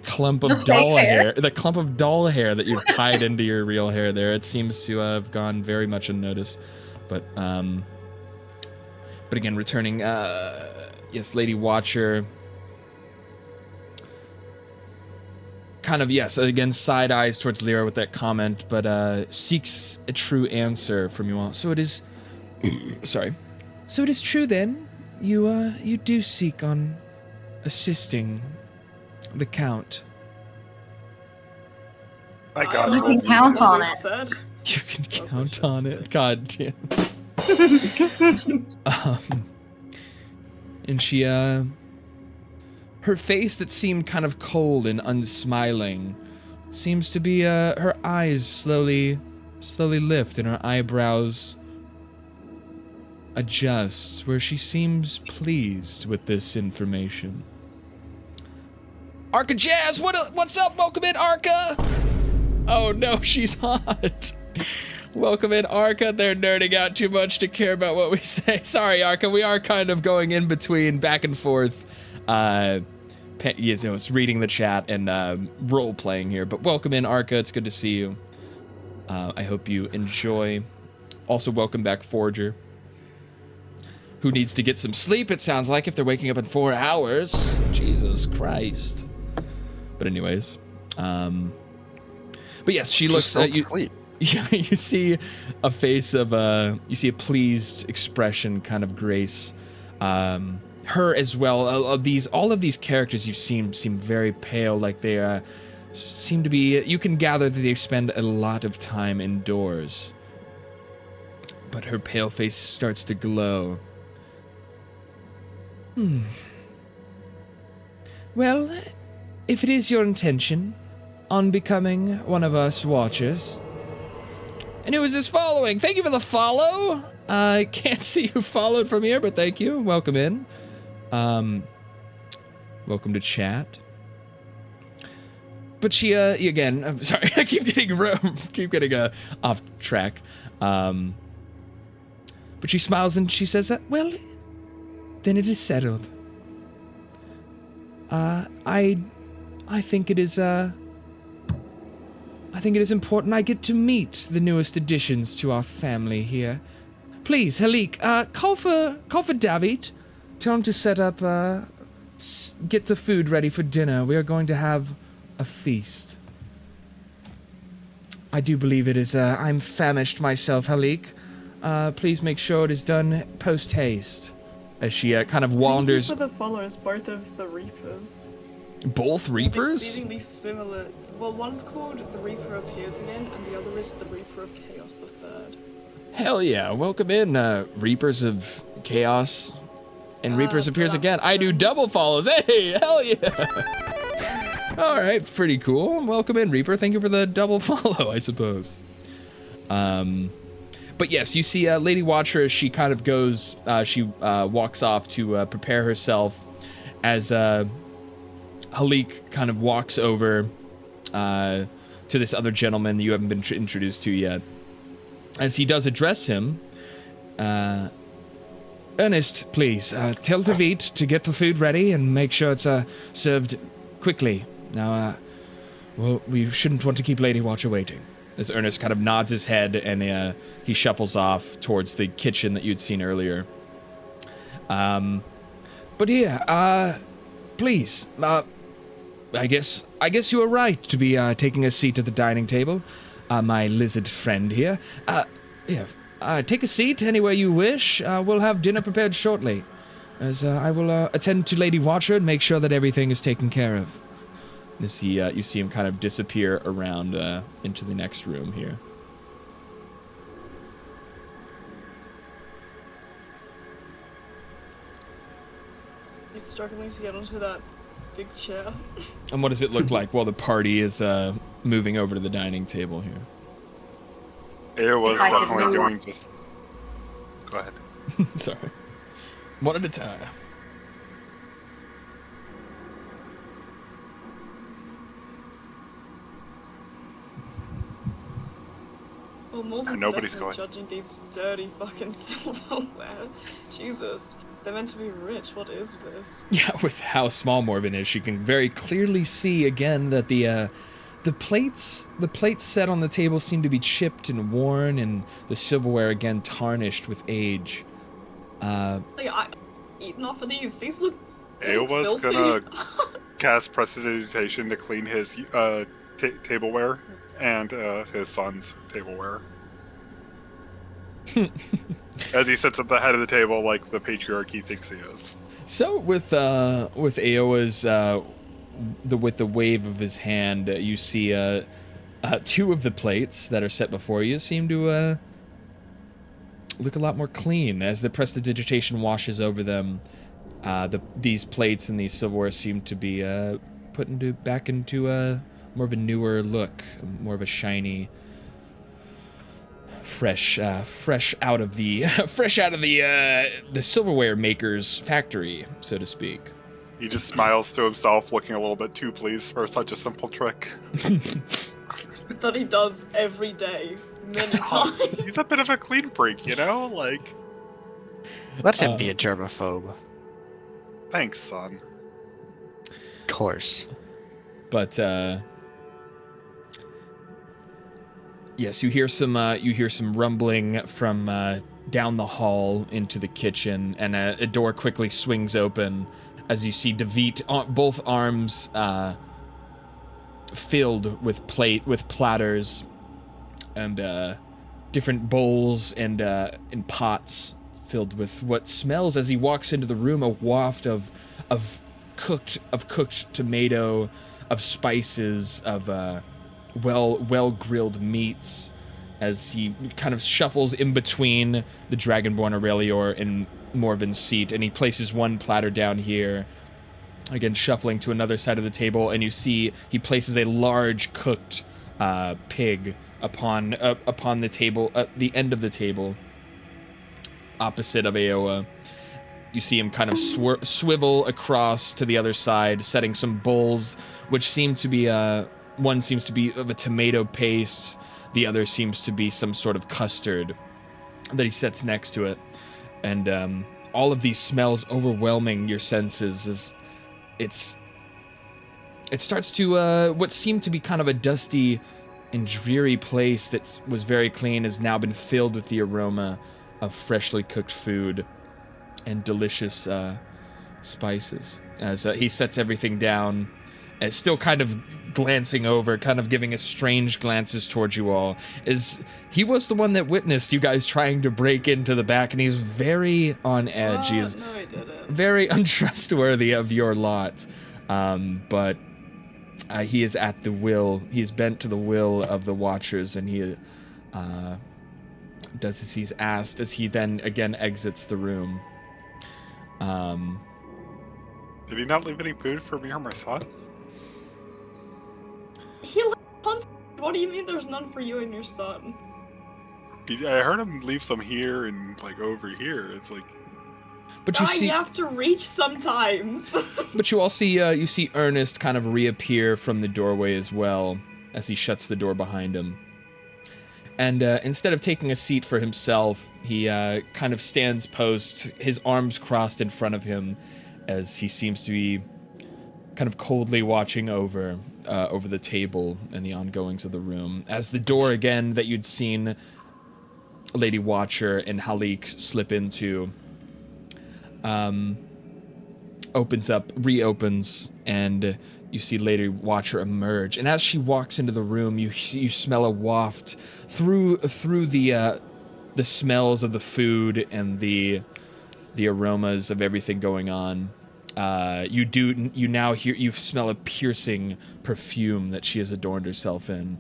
clump of The fake doll hair. hair, the clump of doll hair that you've tied into your real hair there. It seems to have gone very much unnoticed. But again, returning, yes, Lady Watcher. Kind of, yes, again, side eyes towards Lyra with that comment, but seeks a true answer from you all. So it is, sorry. So it is true then, you do seek on assisting the Count. I got You it. can count What on we've it. said. You can That's what count she on said. it. God damn. And she, her face that seemed kind of cold and unsmiling seems to be, her eyes slowly lift and her eyebrows adjust, where she seems pleased with this information. Arca Jazz, what's up? Welcome in, Arca! Oh no, she's hot. Welcome in, Arca. They're nerding out too much to care about what we say. Sorry, Arca, we are kind of going in between, back and forth. It's reading the chat and role-playing here. But welcome in, Arca. It's good to see you. I hope you enjoy. Also, welcome back, Forger. Who needs to get some sleep, it sounds like, if they're waking up in 4 hours. Jesus Christ. But anyways. But yes, she looks... Just don't sleep. Yeah, you see a face of you see a pleased expression kind of grace Her as well. All of these characters you've seen seem very pale, like they seem to be. You can gather that they spend a lot of time indoors. But her pale face starts to glow. Well, if it is your intention on becoming one of us watchers. And who is this following? Thank you for the follow. I can't see who followed from here, but thank you. Welcome in. Welcome to chat. But she, again, I'm sorry, I keep getting off track. But she smiles and she says, well, then it is settled. I think it is, I think it is important I get to meet the newest additions to our family here. Please, Halik, call for David. Tell him to set up, get the food ready for dinner. We are going to have a feast. I do believe it is, I'm famished myself, Halik. Please make sure it is done post-haste. As she kind of wanders. Thank you for the followers, both of the Reapers. Both Reapers? Exceedingly similar. Well, one's called The Reaper Appears Again, and the other is The Reaper of Chaos the Third. Hell yeah, welcome in, Reapers of Chaos and Reapers Appears Again. I do double follows, hey, hell yeah! Alright, pretty cool. Welcome in, Reaper. Thank you for the double follow, I suppose. But yes, you see Lady Watcher as she kind of goes, she walks off to prepare herself as Halik kind of walks over to this other gentleman that you haven't been introduced to yet. As he does address him, Ernest, please, tell David to get the food ready and make sure it's served quickly. Now, well, we shouldn't want to keep Lady Watcher waiting. As Ernest kind of nods his head and he shuffles off towards the kitchen that you'd seen earlier. But yeah, please, I guess you are right to be taking a seat at the dining table, my lizard friend here. Take a seat anywhere you wish. We'll have dinner prepared shortly, as I will attend to Lady Watcher and make sure that everything is taken care of. As you see him kind of disappear around into the next room here. He's struggling to get onto that big chair. And what does it look like while the party is moving over to the dining table here? It was definitely doing just... Go ahead. Sorry. One at a time. Well, Morphin's nobody's definitely going. judging these dirty fucking silverware. Jesus, they're meant to be rich. What is this? Yeah, with how small Morbin is, she can very clearly see again that the plates set on the table seem to be chipped and worn, and the silverware again tarnished with age. I eaten off of these. These look. Aowa's gonna cast Prestidigitation to clean his tableware and his son's tableware. As he sits at the head of the table like the patriarchy thinks he is. So with Aowa's with the wave of his hand, you see two of the plates that are set before you seem to look a lot more clean. As the prestidigitation washes over them, these plates and these silverware seem to be put back into more of a newer look, more of a shiny, fresh out of the silverware maker's factory, so to speak. He just smiles to himself, looking a little bit too pleased for such a simple trick. That he does every day, many times. He's a bit of a clean freak, you know? Like... Let him be a germaphobe. Thanks, son. Of course. But, yes, you hear some rumbling from down the hall into the kitchen, and a door quickly swings open as you see David, both arms filled with platters and different bowls and pots filled with what smells as he walks into the room, a waft of cooked tomato, of spices, of well grilled meats, as he kind of shuffles in between the Dragonborn Aurelior and Morven's seat, and he places one platter down here, again shuffling to another side of the table, and you see he places a large cooked pig upon the table, at the end of the table, opposite of Aoa. You see him kind of swivel across to the other side, setting some bowls, which seem to be one seems to be of a tomato paste, the other seems to be some sort of custard that he sets next to it, and all of these smells overwhelming your senses as it starts to what seemed to be kind of a dusty and dreary place that was very clean has now been filled with the aroma of freshly cooked food and delicious spices. As he sets everything down, and still kind of glancing over, kind of giving a strange glances towards you all, is he was the one that witnessed you guys trying to break into the back, and he's very on edge. He is very untrustworthy of your lot, but he is at the will. He is bent to the will of the Watchers, and he does as he's asked, as he then again exits the room. Did he not leave any food for me or my son? He left tons. What do you mean there's none for you and your son? I heard him leave some here and like over here. It's like, but you see, you have to reach sometimes. But you all see, you see Ernest kind of reappear from the doorway as well, as he shuts the door behind him. And instead of taking a seat for himself, he kind of stands post, his arms crossed in front of him, as he seems to be kind of coldly watching over the table and the ongoings of the room. As the door again that you'd seen Lady Watcher and Halik slip into reopens, and you see Lady Watcher emerge. And as she walks into the room, you smell a waft through the smells of the food and the aromas of everything going on. You smell a piercing perfume that she has adorned herself in,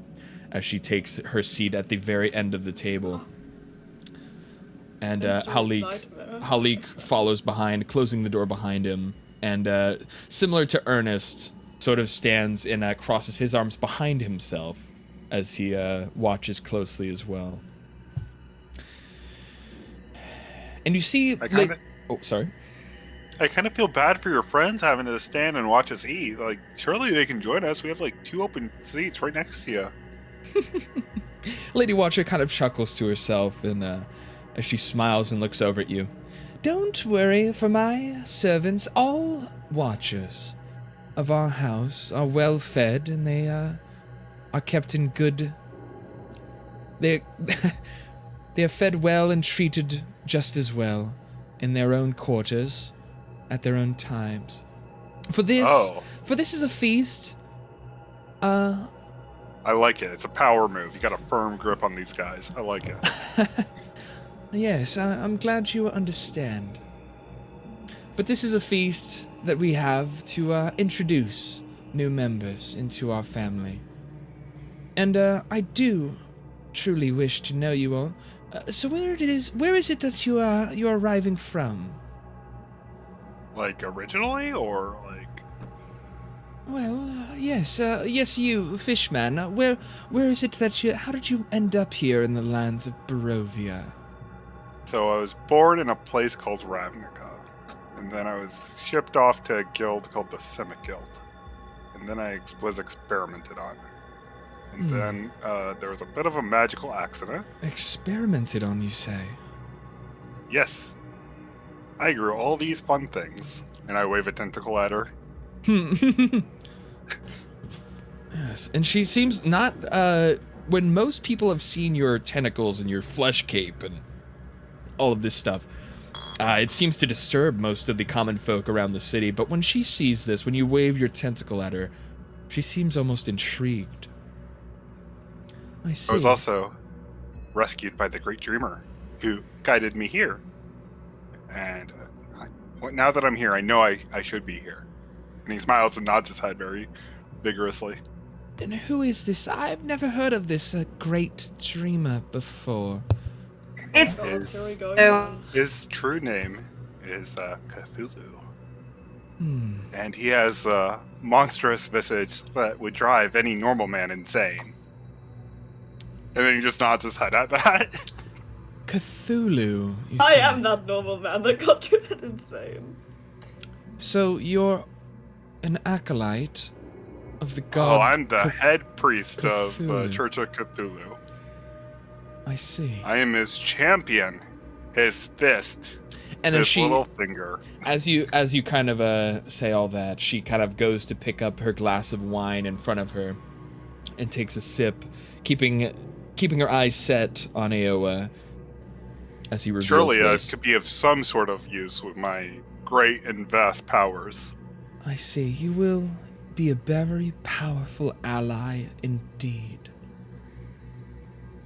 as she takes her seat at the very end of the table. And Halik follows behind, closing the door behind him, and similar to Ernest, sort of stands and crosses his arms behind himself as he watches closely as well. And you see, sorry. I kind of feel bad for your friends having to stand and watch us eat. Like, surely they can join us. We have like 2 open seats right next to you. Lady Watcher kind of chuckles to herself, and as she smiles and looks over at you. Don't worry, for my servants, all Watchers of our house, are well fed, and they are kept in good... They are fed well and treated just as well in their own quarters at their own times. For this is a feast. I like it. It's a power move. You got a firm grip on these guys. I like it. Yes, I'm glad you understand. But this is a feast that we have to introduce new members into our family. And I do truly wish to know you all. So where is it that you're arriving from? Like originally, or like? Well, yes, you, Fishman. Where is it that how did you end up here in the lands of Barovia? So I was born in a place called Ravnica, and then I was shipped off to a guild called the Simic Guild, and then I was experimented on. And then there was a bit of a magical accident. Experimented on, you say? Yes. I grew all these fun things, and I wave a tentacle at her. Yes, and she seems not, when most people have seen your tentacles and your flesh cape and all of this stuff, it seems to disturb most of the common folk around the city, but when she sees this, when you wave your tentacle at her, she seems almost intrigued. I see. I was also rescued by the Great Dreamer, who guided me here. And now that I'm here, I know I should be here. And he smiles and nods his head very vigorously. And who is this? I've never heard of this great dreamer before. It's His true name is Cthulhu. Hmm. And he has a monstrous visage that would drive any normal man insane. And then he just nods his head at that. Cthulhu. I am that normal man that got driven insane. So you're an acolyte of the god. Oh, I'm the head priest of the Church of Cthulhu. I see. I am his champion, his fist, and his little finger. As you kind of say all that, she kind of goes to pick up her glass of wine in front of her, and takes a sip, keeping her eyes set on Aowa as he reveals Surely this. I could be of some sort of use with my great and vast powers. I see. You will be a very powerful ally indeed.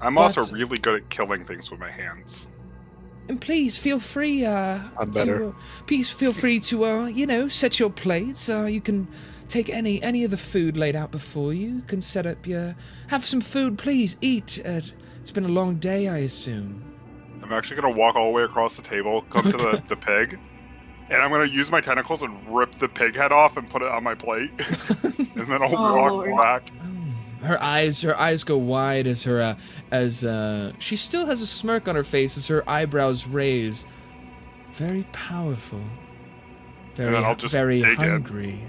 I'm also really good at killing things with my hands. And please feel free. I'm better. Please feel free to set your plates. You can take any of the food laid out before you. You can set up have some food. Please eat. It's been a long day, I assume. I'm actually gonna walk all the way across the table, come to the pig, and I'm gonna use my tentacles and rip the pig head off and put it on my plate, and then I'll walk back. Her eyes go wide as she still has a smirk on her face as her eyebrows raise. Very powerful. Very hungry.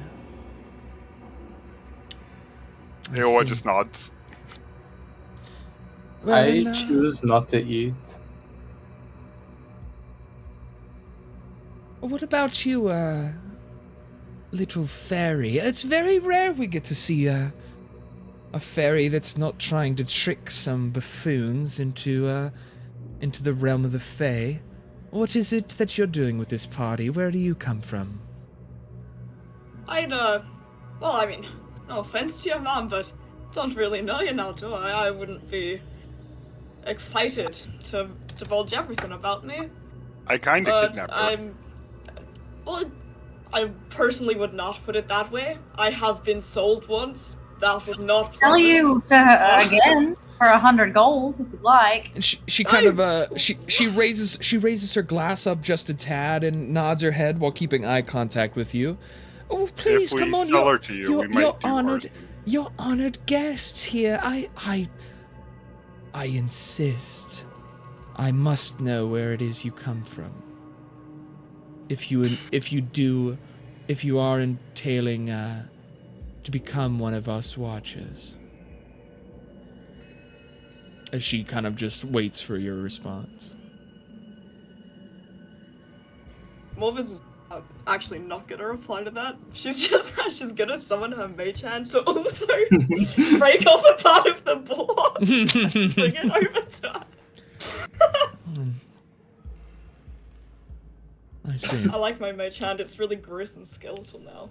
Aowa just nods. I choose not to eat. What about you, little fairy? It's very rare we get to see a fairy that's not trying to trick some buffoons into the realm of the Fae. What is it that you're doing with this party? Where do you come from? No offense to your mom, but don't really know you now, do I? I wouldn't be excited to divulge everything about me. I kind of kidnapped her. I personally would not put it that way. I have been sold once. That was not pleasant. Tell you to her again for 100 gold if you'd like. And she kind of she raises her glass up just a tad and nods her head while keeping eye contact with you. Oh, please come on! You're honored guests here. I insist. I must know where it is you come from. If you are entailing to become one of us watchers. As she kind of just waits for your response. Morven's actually not gonna reply to that. She's gonna summon her mage hand to also break off a part of the board and bring it over to her. I see. I like my mage hand, it's really gross and skeletal now.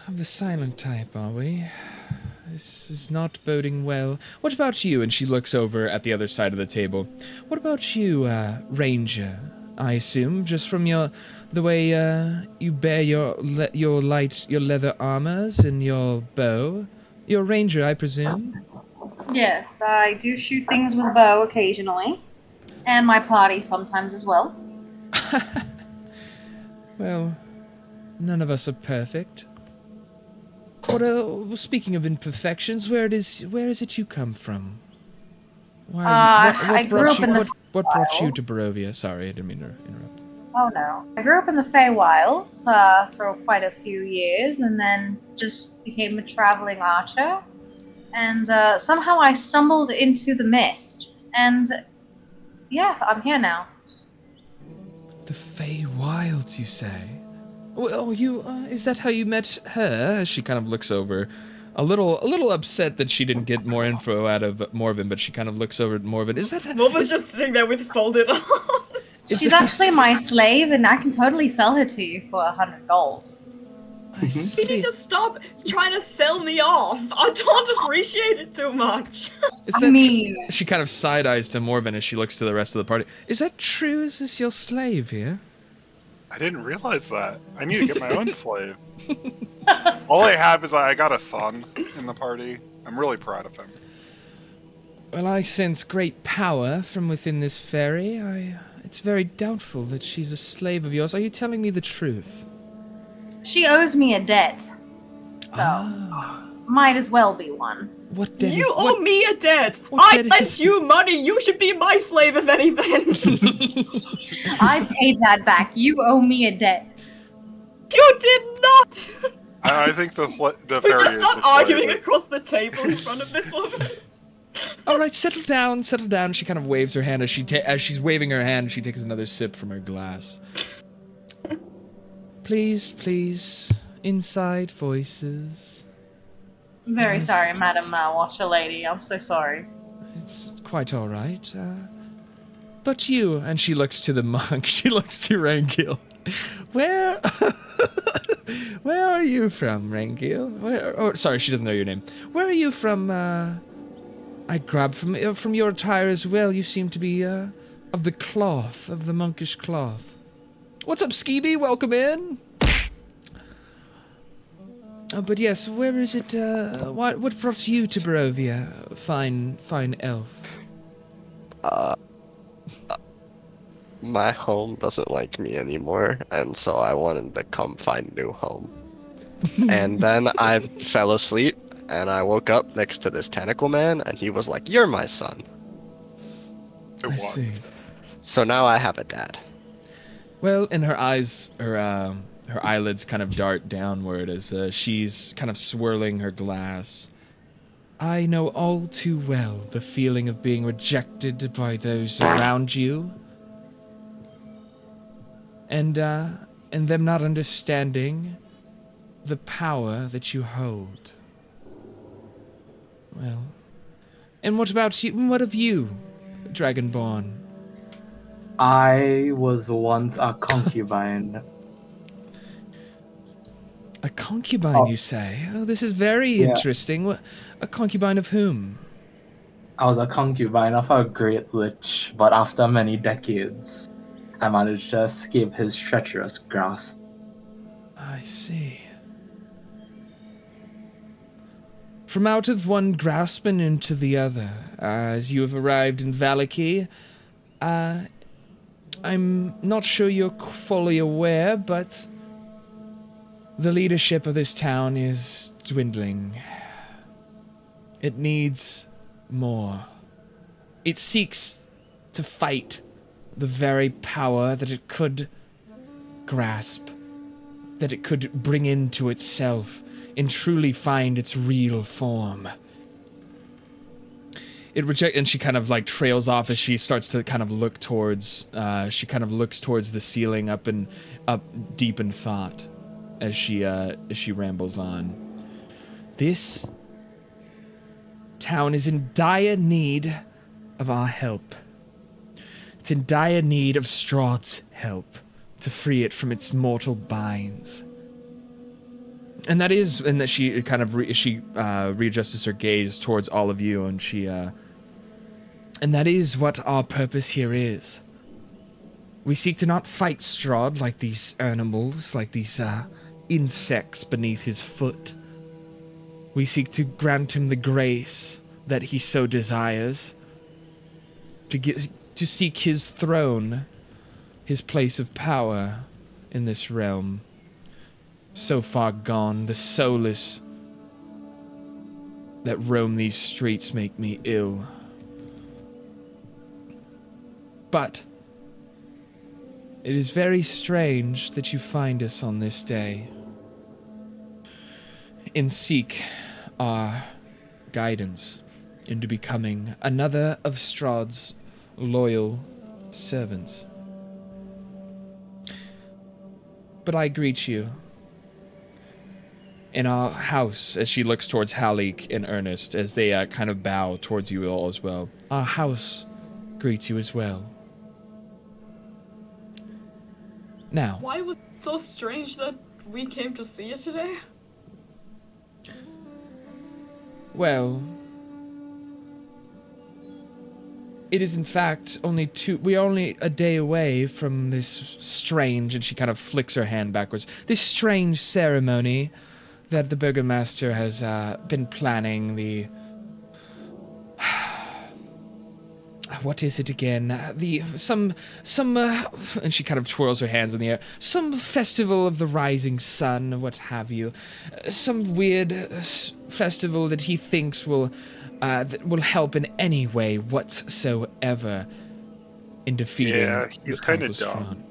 Of the silent type, are we? This is not boding well. What about you? And she looks over at the other side of the table. What about you, Ranger? I assume, just from the way you bear your leather armors and your bow. You're a ranger, I presume? Yes, I do shoot things with a bow occasionally. And my party sometimes as well. Well, none of us are perfect. Speaking of imperfections, where is it you come from? I grew up in the What brought you to Barovia? Sorry, I didn't mean to interrupt. Oh no. I grew up in the Feywilds for quite a few years and then just became a traveling archer. And somehow I stumbled into the mist. And yeah, I'm here now. The Feywilds, you say? Well, is that how you met her? She kind of looks over, a little upset that she didn't get more info out of Morven, but she kind of looks over at Morven. Is that... Morven's just sitting there with folded arms. She's actually my slave, and I can totally sell her to you for 100 gold. You need to stop trying to sell me off. I don't appreciate it too much. She kind of side-eyes to Morbin as she looks to the rest of the party. Is that true? Is this your slave here? I didn't realize that. I need to get my own slave. All I have is I got a son in the party. I'm really proud of him. Well, I sense great power from within this fairy. It's very doubtful that she's a slave of yours. Are you telling me the truth? She owes me a debt, so might as well be one. What debt? You owe me a debt. I lent you money. You should be my slave, if anything. I paid that back. You owe me a debt. You did not. I think the We fairy just is start the slave. arguing across the table in front of this woman. All right, settle down, settle down. She kind of waves her hand as she's waving her hand. She takes another sip from her glass. Please, please, inside voices. I'm very sorry, Madam Watcher Lady. I'm so sorry. It's quite all right. But you, and she looks to the monk. She looks to Rangil. Where are you from, Rangil? Sorry, she doesn't know your name. Where are you from? I grabbed from your attire as well. You seem to be of the cloth, of the monkish cloth. What's up, Skeeby? Welcome in. But yes, where is it? What brought you to Barovia, fine elf? My home doesn't like me anymore, and so I wanted to come find a new home. And then I fell asleep, and I woke up next to this tentacle man, and he was like, "You're my son." I see. So now I have a dad. Well, in her eyes, her eyelids kind of dart downward as she's kind of swirling her glass. I know all too well the feeling of being rejected by those around you. And them not understanding the power that you hold. Well, and what about you? What of you, Dragonborn? I was once a concubine. A concubine, you say? Oh, this is very interesting. A concubine of whom? I was a concubine of a great lich, but after many decades, I managed to escape his treacherous grasp. I see. From out of one grasp and into the other, as you have arrived in Valaki, I'm not sure you're fully aware, but the leadership of this town is dwindling. It needs more. It seeks to fight the very power that it could grasp, that it could bring into itself and truly find its real form. And she kind of like trails off as she starts to kind of look towards, she kind of looks towards the ceiling up deep in thought as she rambles on. This town is in dire need of our help. It's in dire need of Strahd's help to free it from its mortal binds. And that she kind of readjusts her gaze towards all of you, and and that is what our purpose here is. We seek to not fight Strahd like these animals, like these insects beneath his foot. We seek to grant him the grace that he so desires, to seek his throne, his place of power in this realm. So far gone, the soulless that roam these streets make me ill. But it is very strange that you find us on this day and seek our guidance into becoming another of Strahd's loyal servants. But I greet you in our house, as she looks towards Halik and Ernest as they kind of bow towards you all as well. Our house greets you as well. Now, Why was it so strange that we came to see you today? Well, it is in fact we are only a day away from this strange, and she kind of flicks her hand backwards, this strange ceremony that the Burgomaster has been planning. What is it again? And she kind of twirls her hands in the air. Some festival of the rising sun, what have you. Some weird festival that he thinks that will help in any way whatsoever in defeating. Yeah, he's kind of dumb.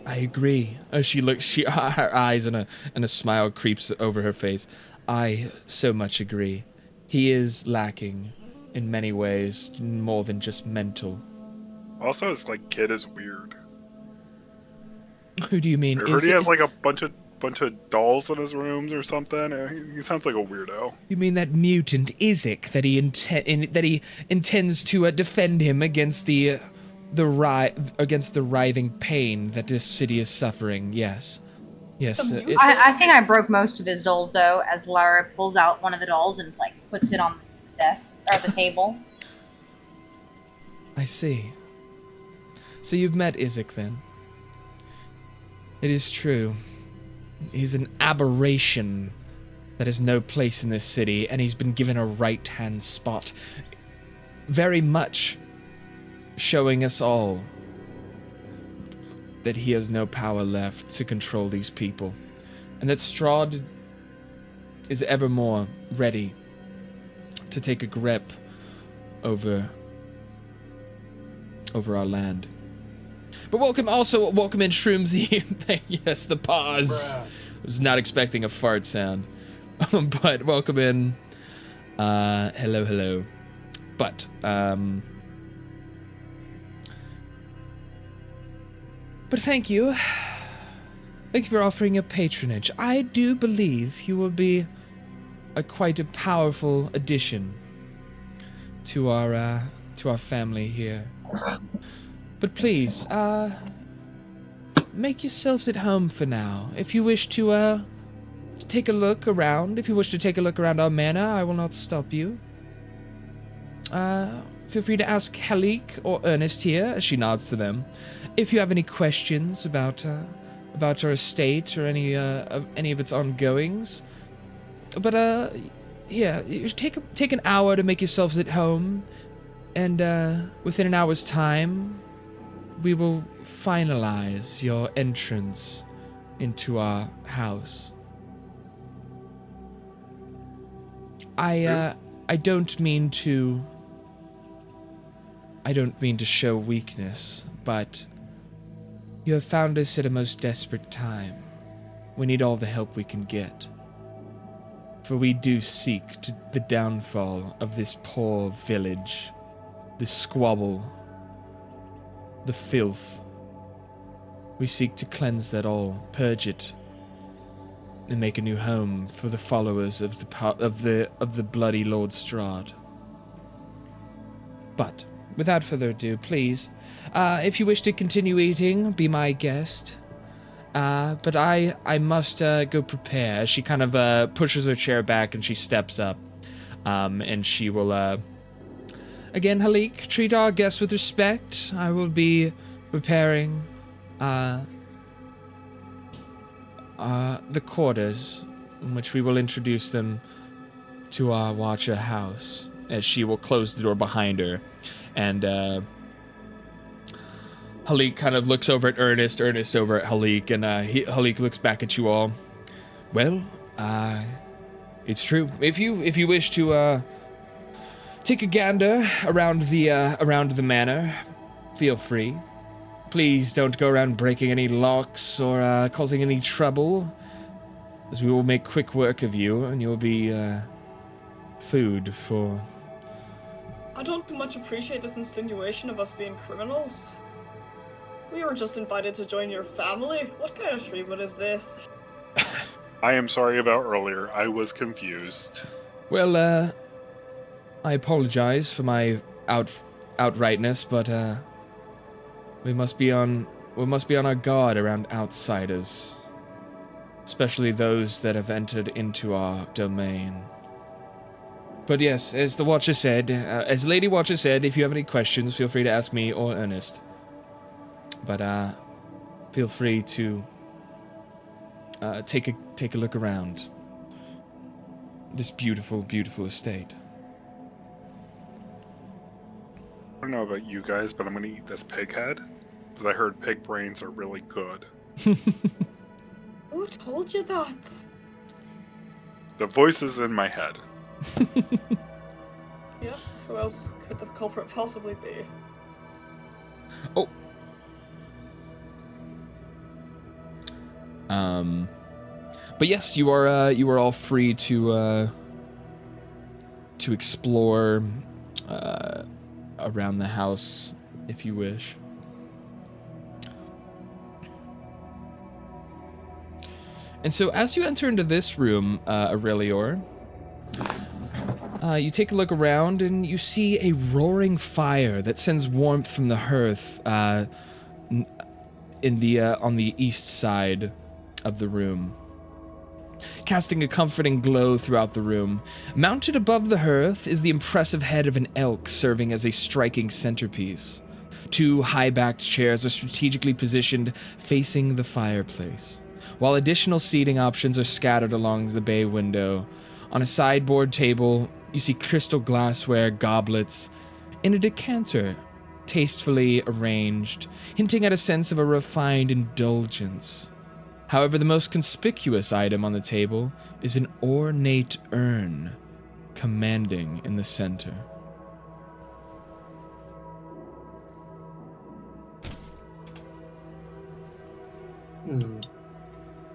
I agree. As her eyes and a smile creeps over her face. I so much agree. He is lacking in many ways, more than just mental. Also, his kid is weird. Who do you mean? I heard he has a bunch of dolls in his rooms or something. He sounds like a weirdo. You mean that mutant Isaac that he intends to defend him against the writhing pain that this city is suffering? Yes. I think I broke most of his dolls though, as Lara pulls out one of the dolls and puts it on the desk or the table. I see. So you've met Isaac then? It is true. He's an aberration that has no place in this city, and he's been given a right-hand spot. Very much showing us all that he has no power left to control these people, and that Strahd is ever more ready to take a grip over our land. But welcome in Shroomsy. Yes, the pause. I was not expecting a fart sound. But welcome in. Hello. But thank you. Thank you for offering your patronage. I do believe you will be quite a powerful addition to our family here. But please, make yourselves at home for now. If you wish to take a look around, our manor, I will not stop you. Feel free to ask Halik or Ernest here, as she nods to them, if you have any questions about our estate or any of its ongoings. But yeah, take an hour to make yourselves at home, and within an hour's time, we will finalize your entrance into our house. I don't mean to show weakness, but you have found us at a most desperate time. We need all the help we can get. For we do seek the downfall of this poor village, the squabble, the filth. We seek to cleanse that all, purge it, and make a new home for the followers of the bloody Lord Strahd. But without further ado, please, if you wish to continue eating, be my guest. But I must go prepare. She kind of pushes her chair back and she steps up, and she will. Again, Halik, treat our guests with respect. I will be preparing the quarters in which we will introduce them to our Watcher house, as she will close the door behind her. And Halik kind of looks over at Ernest over at Halik, and Halik looks back at you all. Well, it's true. If you wish to take a gander around the manor, feel free. Please don't go around breaking any locks or causing any trouble, as we will make quick work of you, and you'll be food for... I don't much appreciate this insinuation of us being criminals. We were just invited to join your family. What kind of treatment is this? I am sorry about earlier. I was confused. Well, I apologize for my outrightness, but we must be on our guard around outsiders. especially those that have entered into our domain. But yes, as the Watcher said, as Lady Watcher said, if you have any questions, feel free to ask me or Ernest. But feel free to take a look around this beautiful, beautiful estate. I don't know about you guys, but I'm gonna eat this pig head because I heard pig brains are really good. Who told you that? The voices in my head. Yep, who else could the culprit possibly be? Oh. But yes, you are all free to explore around the house if you wish. And so as you enter into this room, Aurelior, you take a look around and you see a roaring fire that sends warmth from the hearth in the on the east side of the room, casting a comforting glow throughout the room. Mounted above the hearth is the impressive head of an elk serving as a striking centerpiece. Two high-backed chairs are strategically positioned facing the fireplace, while additional seating options are scattered along the bay window. On a sideboard table, you see crystal glassware, goblets, and a decanter tastefully arranged, hinting at a sense of a refined indulgence. However, the most conspicuous item on the table is an ornate urn, commanding in the center.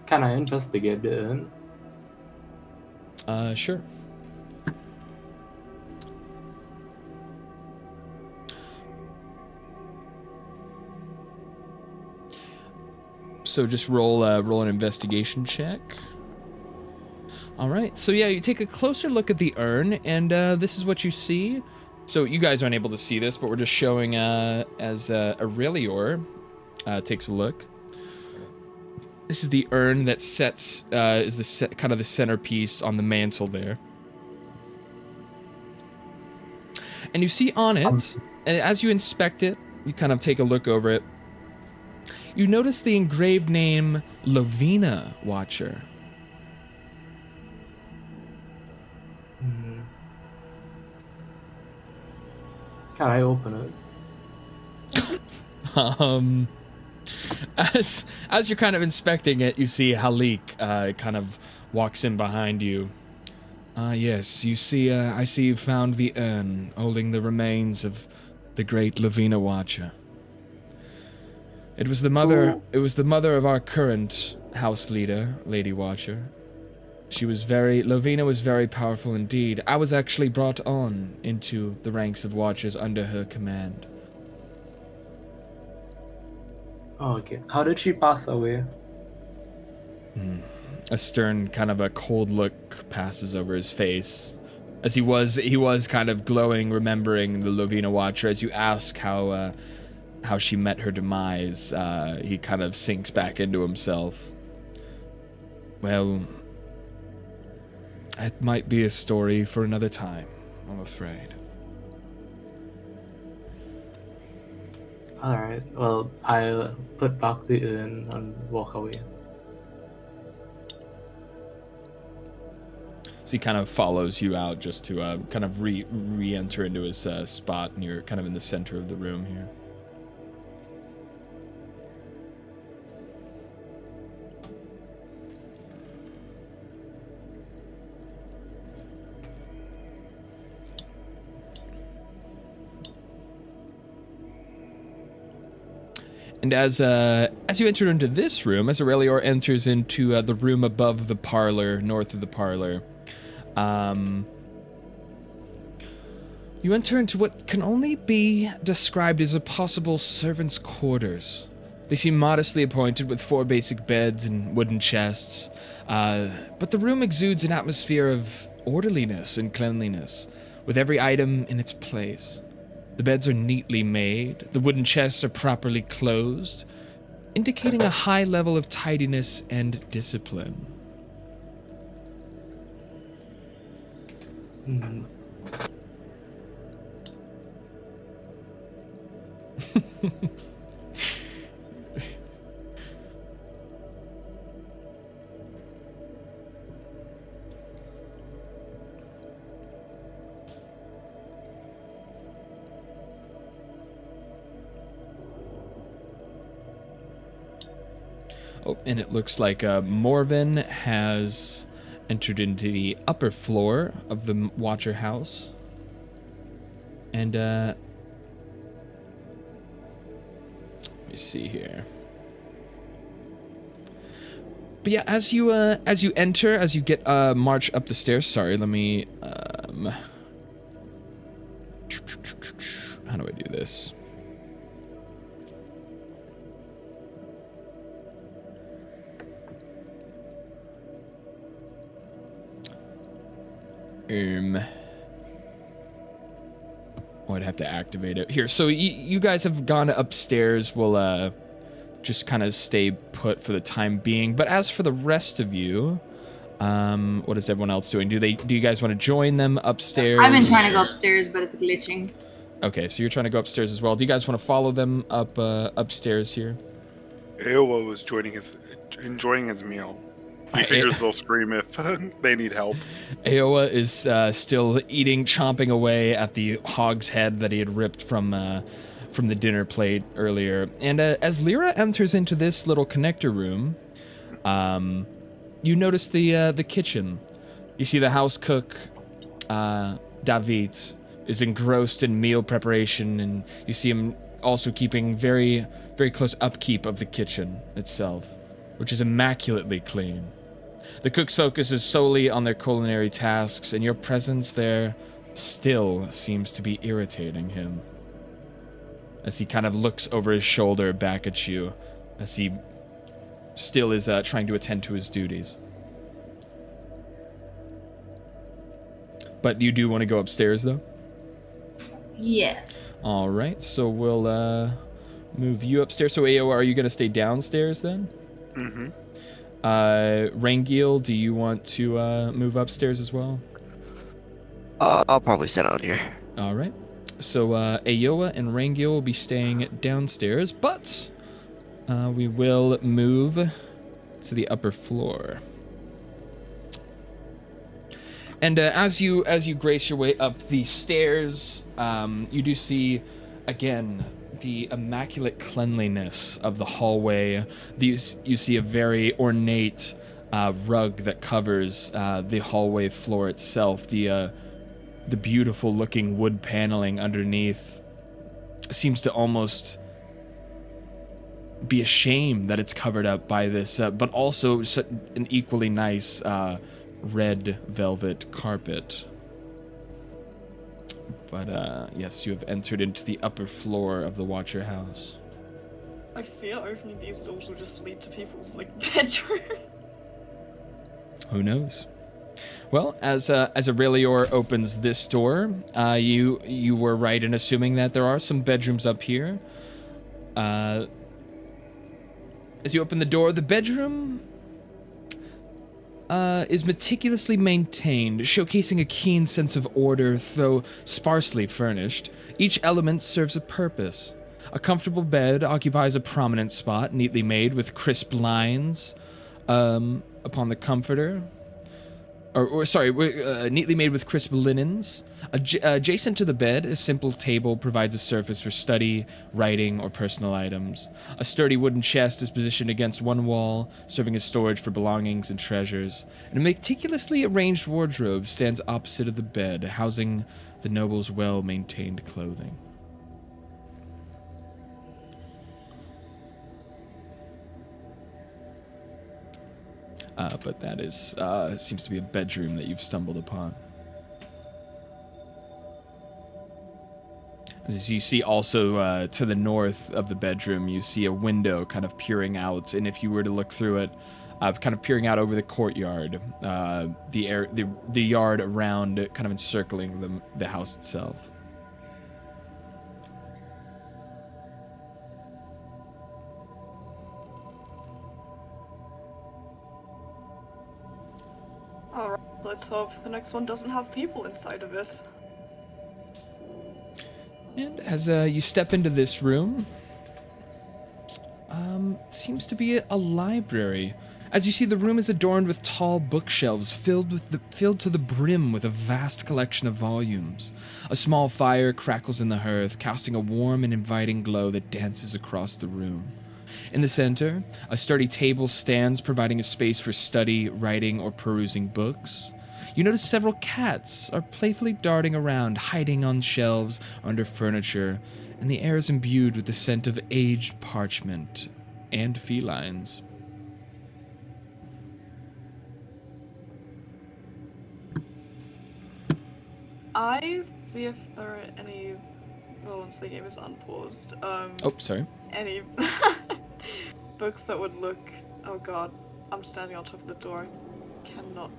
Can I investigate the urn? Sure. So just roll an investigation check. All right. So yeah, you take a closer look at the urn, and this is what you see. So you guys aren't able to see this, but we're just showing as Aurelior takes a look. This is the urn that sets is the kind of the centerpiece on the mantle there. And you see on it, and as you inspect it, you kind of take a look over it. You notice the engraved name Lovina Watcher. Can I open it? As you're kind of inspecting it, you see Halik kind of walks in behind you. Yes, you see, I see you found the urn holding the remains of the great Lovina Watcher. It was the mother. Ooh. It was the mother of our current house leader, Lady Watcher. Lovina was very powerful indeed. I was actually brought on into the ranks of Watchers under her command. Oh, okay. How did she pass away? A stern, kind of a cold look passes over his face, as he was kind of glowing, remembering the Lovina Watcher. As you ask how she met her demise, he kind of sinks back into himself. Well, it might be a story for another time, I'm afraid. Alright, well, I'll put back the urn and walk away. So he kind of follows you out just to kind of re-enter into his spot, and you're kind of in the center of the room here. And as you enter into this room, as Aurelior enters into the room above the parlor, north of the parlor, you enter into what can only be described as a possible servant's quarters. They seem modestly appointed with 4 basic beds and wooden chests, but the room exudes an atmosphere of orderliness and cleanliness, with every item in its place. The beds are neatly made, the wooden chests are properly closed, indicating a high level of tidiness and discipline. Hmm. Oh, and it looks like Morven has entered into the upper floor of the Watcher house. And, let me see here. But yeah, as you enter, as you get, march up the stairs, sorry, let me, how do I do this? Oh, I'd have to activate it. Here, so you guys have gone upstairs. We'll, just kind of stay put for the time being. But as for the rest of you, what is everyone else doing? Do you guys want to join them upstairs? I've been trying to go upstairs, but it's glitching. Okay, so you're trying to go upstairs as well. Do you guys want to follow them up, upstairs here? Aowa was enjoying his meal. He figures they'll scream if they need help. Aowa is still chomping away at the hog's head that he had ripped from the dinner plate earlier. And as Lyra enters into this little connector room, you notice the kitchen. You see the house cook, David, is engrossed in meal preparation, and you see him also keeping very, very close upkeep of the kitchen itself, which is immaculately clean. The cook's focus is solely on their culinary tasks, and your presence there still seems to be irritating him. As he kind of looks over his shoulder back at you, as he still is trying to attend to his duties. But you do want to go upstairs, though? Yes. All right, so we'll move you upstairs. So, Aowa, are you going to stay downstairs then? Mm-hmm. Rangil, do you want to move upstairs as well? I'll probably sit out here. All right. So Aowa and Rangil will be staying downstairs, but we will move to the upper floor. And as you grace your way up the stairs, you do see again the immaculate cleanliness of the hallway. You see a very ornate rug that covers the hallway floor itself. The beautiful looking wood paneling underneath seems to almost be a shame that it's covered up by this, but also an equally nice red velvet carpet. But yes, you have entered into the upper floor of the Watcher house. I fear opening these doors will just lead to people's bedroom. Who knows? Well, as Aurelior opens this door, you were right in assuming that there are some bedrooms up here. As you open the door, the bedroom is meticulously maintained, showcasing a keen sense of order, though sparsely furnished. Each element serves a purpose. A comfortable bed occupies a prominent spot, neatly made with crisp lines upon the comforter. Neatly made with crisp linens. Adjacent to the bed, a simple table provides a surface for study, writing, or personal items. A sturdy wooden chest is positioned against one wall, serving as storage for belongings and treasures. And a meticulously arranged wardrobe stands opposite of the bed, housing the noble's well-maintained clothing. But that is seems to be a bedroom that you've stumbled upon. As you see also to the north of the bedroom, you see a window kind of peering out, and if you were to look through it, kind of peering out over the courtyard, the yard around, kind of encircling the house itself. Let's hope the next one doesn't have people inside of it. And as you step into this room, seems to be a library. As you see, the room is adorned with tall bookshelves filled to the brim with a vast collection of volumes. A small fire crackles in the hearth, casting a warm and inviting glow that dances across the room. In the center, a sturdy table stands, providing a space for study, writing, or perusing books. You notice several cats are playfully darting around, hiding on shelves or under furniture, and the air is imbued with the scent of aged parchment and felines. I see if there are any. Well, once the game is unpaused. Oh, sorry. Any books that would look. Oh god, I'm standing on top of the door. Cannot.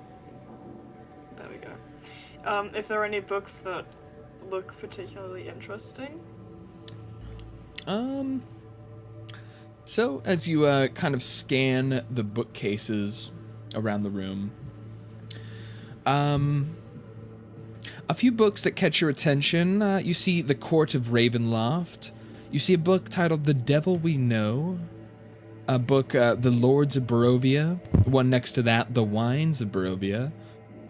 There we go. If there are any books that look particularly interesting. So as you kind of scan the bookcases around the room, a few books that catch your attention. You see The Court of Ravenloft. You see a book titled The Devil We Know. A book, The Lords of Barovia. One next to that, The Wines of Barovia.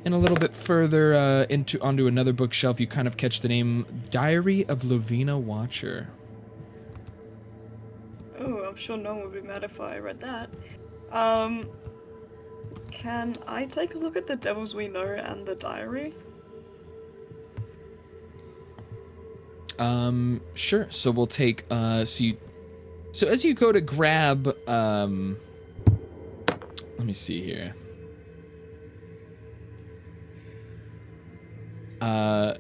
And a little bit further onto another bookshelf, you kind of catch the name Diary of Lovina Watcher. Oh, I'm sure no one would be mad if I read that. Can I take a look at The Devils We Know and the Diary? Sure. So we'll take, so as you go to grab, let me see here. But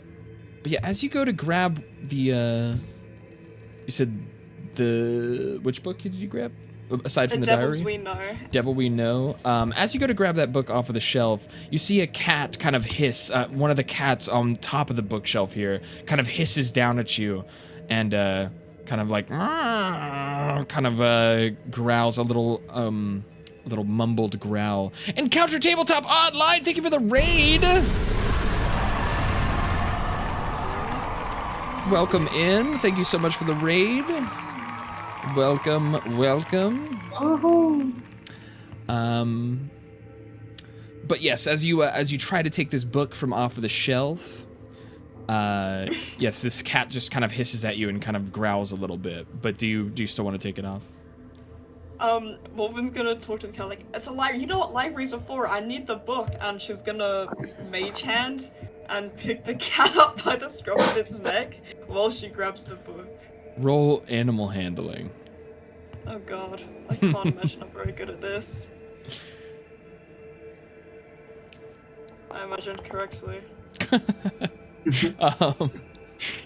yeah, as you go to grab the, you said which book did you grab? Aside from the Devils diary? We Know. Devil We Know. As you go to grab that book off of the shelf, you see a cat kind of hiss. One of the cats on top of the bookshelf here kind of hisses down at you, and kind of like growls a little mumbled growl. Encounter Tabletop Online. Thank you for the raid. Welcome in. Thank you so much for the raid. Welcome. Woohoo! But yes, as you try to take this book from off of the shelf, yes, this cat just kind of hisses at you and kind of growls a little bit. But do you still want to take it off? Wolven's gonna talk to the cat like, it's a library. You know what libraries are for? I need the book, and she's gonna mage hand and pick the cat up by the scruff of its neck while she grabs the book. Roll animal handling. Oh god, I can't imagine I'm very good at this. I imagined correctly.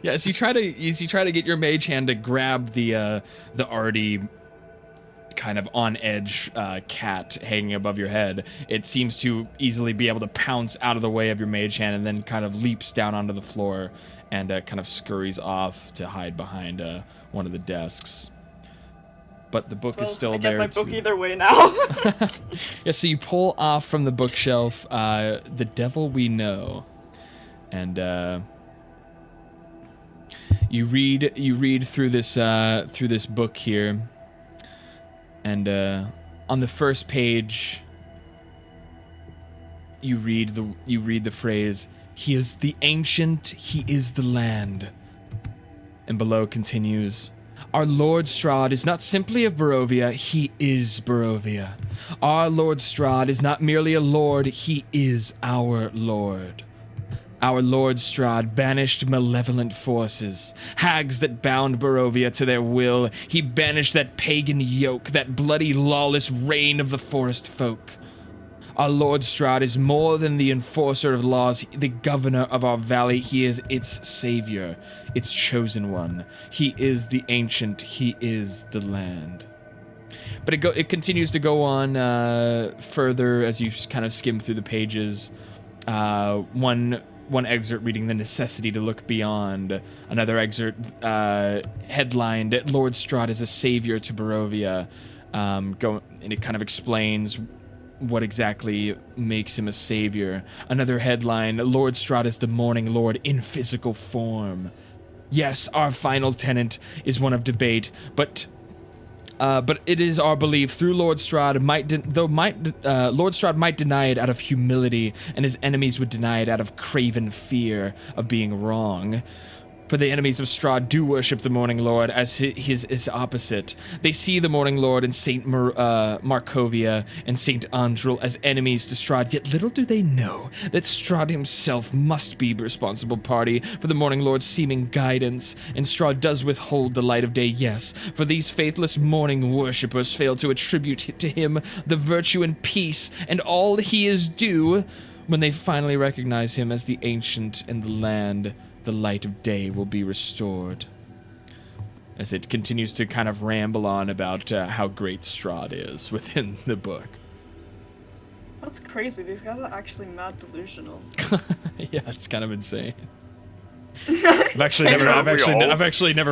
Yeah, as you try to get your mage hand to grab the already kind of on edge cat hanging above your head, it seems to easily be able to pounce out of the way of your mage hand and then kind of leaps down onto the floor and kind of scurries off to hide behind one of the desks. But the book is still there. I get my book either way now. Yeah, so you pull off from the bookshelf The Devil We Know, and you read through this book here, and on the first page you read the phrase, "He is the ancient, he is the land," and below continues, "Our Lord Strahd is not simply of Barovia, he is Barovia. Our Lord Strahd is not merely a lord, he is our Lord. Our Lord Strahd banished malevolent forces, hags that bound Barovia to their will. He banished that pagan yoke, that bloody lawless reign of the forest folk. Our Lord Strahd is more than the enforcer of laws, the governor of our valley. He is its savior, its chosen one. He is the ancient, he is the land." But it continues to go on further as you kind of skim through the pages. One excerpt reading the necessity to look beyond. Another excerpt headlined, "Lord Strahd is a savior to Barovia." And it kind of explains what exactly makes him a savior. Another headline, Lord Strahd is the Morning Lord in physical form. Yes, our final tenet is one of debate, but it is our belief through Lord Strahd Lord Strahd might deny it out of humility, and his enemies would deny it out of craven fear of being wrong. For the enemies of Strahd do worship the Morning Lord as his opposite. They see the Morning Lord and Saint Markovia and Saint Andril as enemies to Strahd, yet little do they know that Strahd himself must be the responsible party for the Morning Lord's seeming guidance, and Strahd does withhold the light of day, yes, for these faithless morning worshippers fail to attribute to him the virtue and peace and all he is due. When they finally recognize him as the ancient in the land, the light of day will be restored. As it continues to kind of ramble on about how great Strahd is within the book. That's crazy. These guys are actually mad delusional. Yeah, it's kind of insane. I've actually never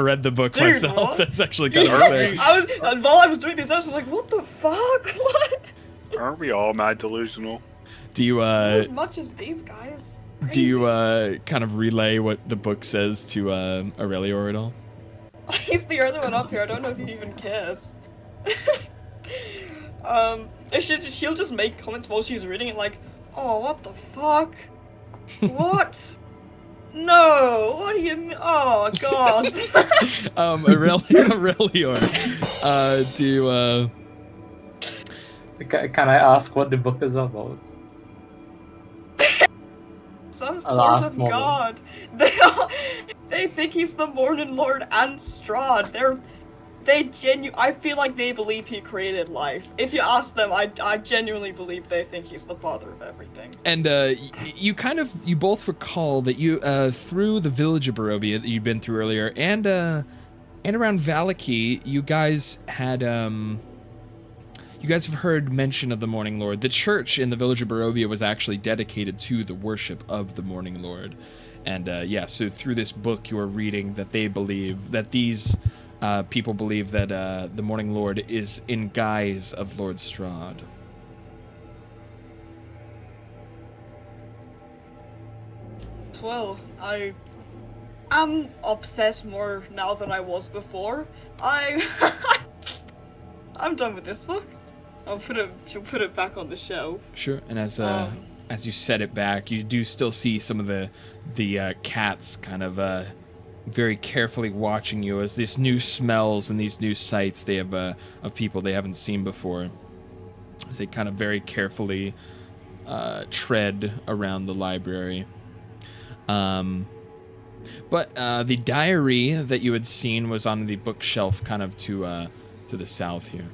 read the book myself. What? That's actually kind of insane. While I was doing this, I was like, what the fuck? What? Aren't we all mad delusional? Do you As much as these guys. do you kind of relay what the book says to Aurelior at all? He's the only one up here. I don't know if he even cares. She'll just make comments while she's reading it, like, "Oh, what the fuck? What? No, what do you mean? Oh God." Aurelior, Can I ask what the book is about? Some sort of god. They think he's the Morning Lord and Strahd. I feel like they believe he created life. If you ask them, I genuinely believe they think he's the father of everything. And you both recall that you through the village of Barovia that you'd been through earlier, and around Valaki, you guys have heard mention of the Morning Lord. The church in the village of Barovia was actually dedicated to the worship of the Morning Lord. And so through this book you are reading that they believe, that these people believe that the Morning Lord is in guise of Lord Strahd. Well, I am upset more now than I was before. I'm done with this book. She'll put it back on the shelf. Sure. And as you set it back, you do still see some of the cats kind of very carefully watching you as these new smells and these new sights they have of people they haven't seen before. As they kind of very carefully tread around the library. But the diary that you had seen was on the bookshelf kind of to the south here.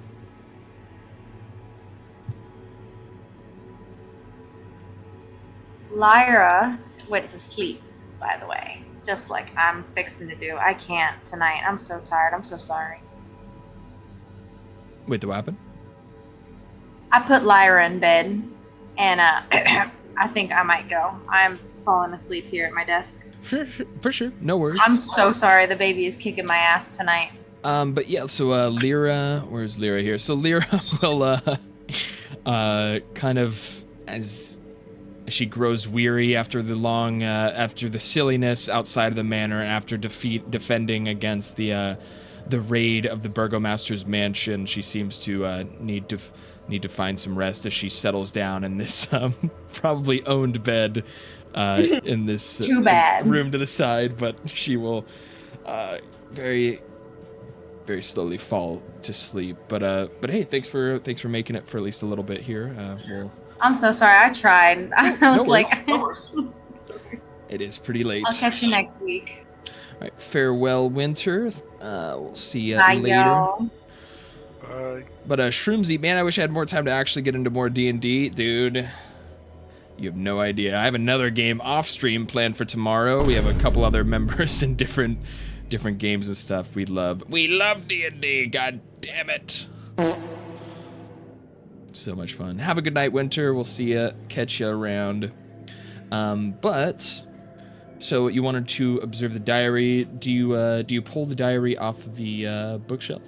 Lyra went to sleep, by the way. Just like I'm fixing to do. I can't tonight. I'm so tired. I'm so sorry. Wait, what happened? I put Lyra in bed, and I think I might go. I'm falling asleep here at my desk. For sure. No worries. I'm so sorry. The baby is kicking my ass tonight. But yeah, so Lyra, where's Lyra here? So Lyra will kind of as she grows weary after the long after the silliness outside of the manor, after defending against the raid of the burgomaster's mansion, she seems to need to find some rest as she settles down in this probably owned bed in this Too bad. room to the side, but she will very very slowly fall to sleep. But hey, thanks for making it for at least a little bit here. I'm so sorry. I tried. I was No like, worries. I'm so sorry. It is pretty late. I'll catch you next week. All right, farewell, Winter. We'll see you Bye, later. y'all. Bye. But Shroomsy, man, I wish I had more time to actually get into more D&D, dude. You have no idea. I have another game off stream planned for tomorrow. We have a couple other members in different games and stuff. We love D&D. God damn it. So much fun. Have a good night, Winter. We'll see ya. Catch you around. So you wanted to observe the diary. Do you pull the diary off the bookshelf?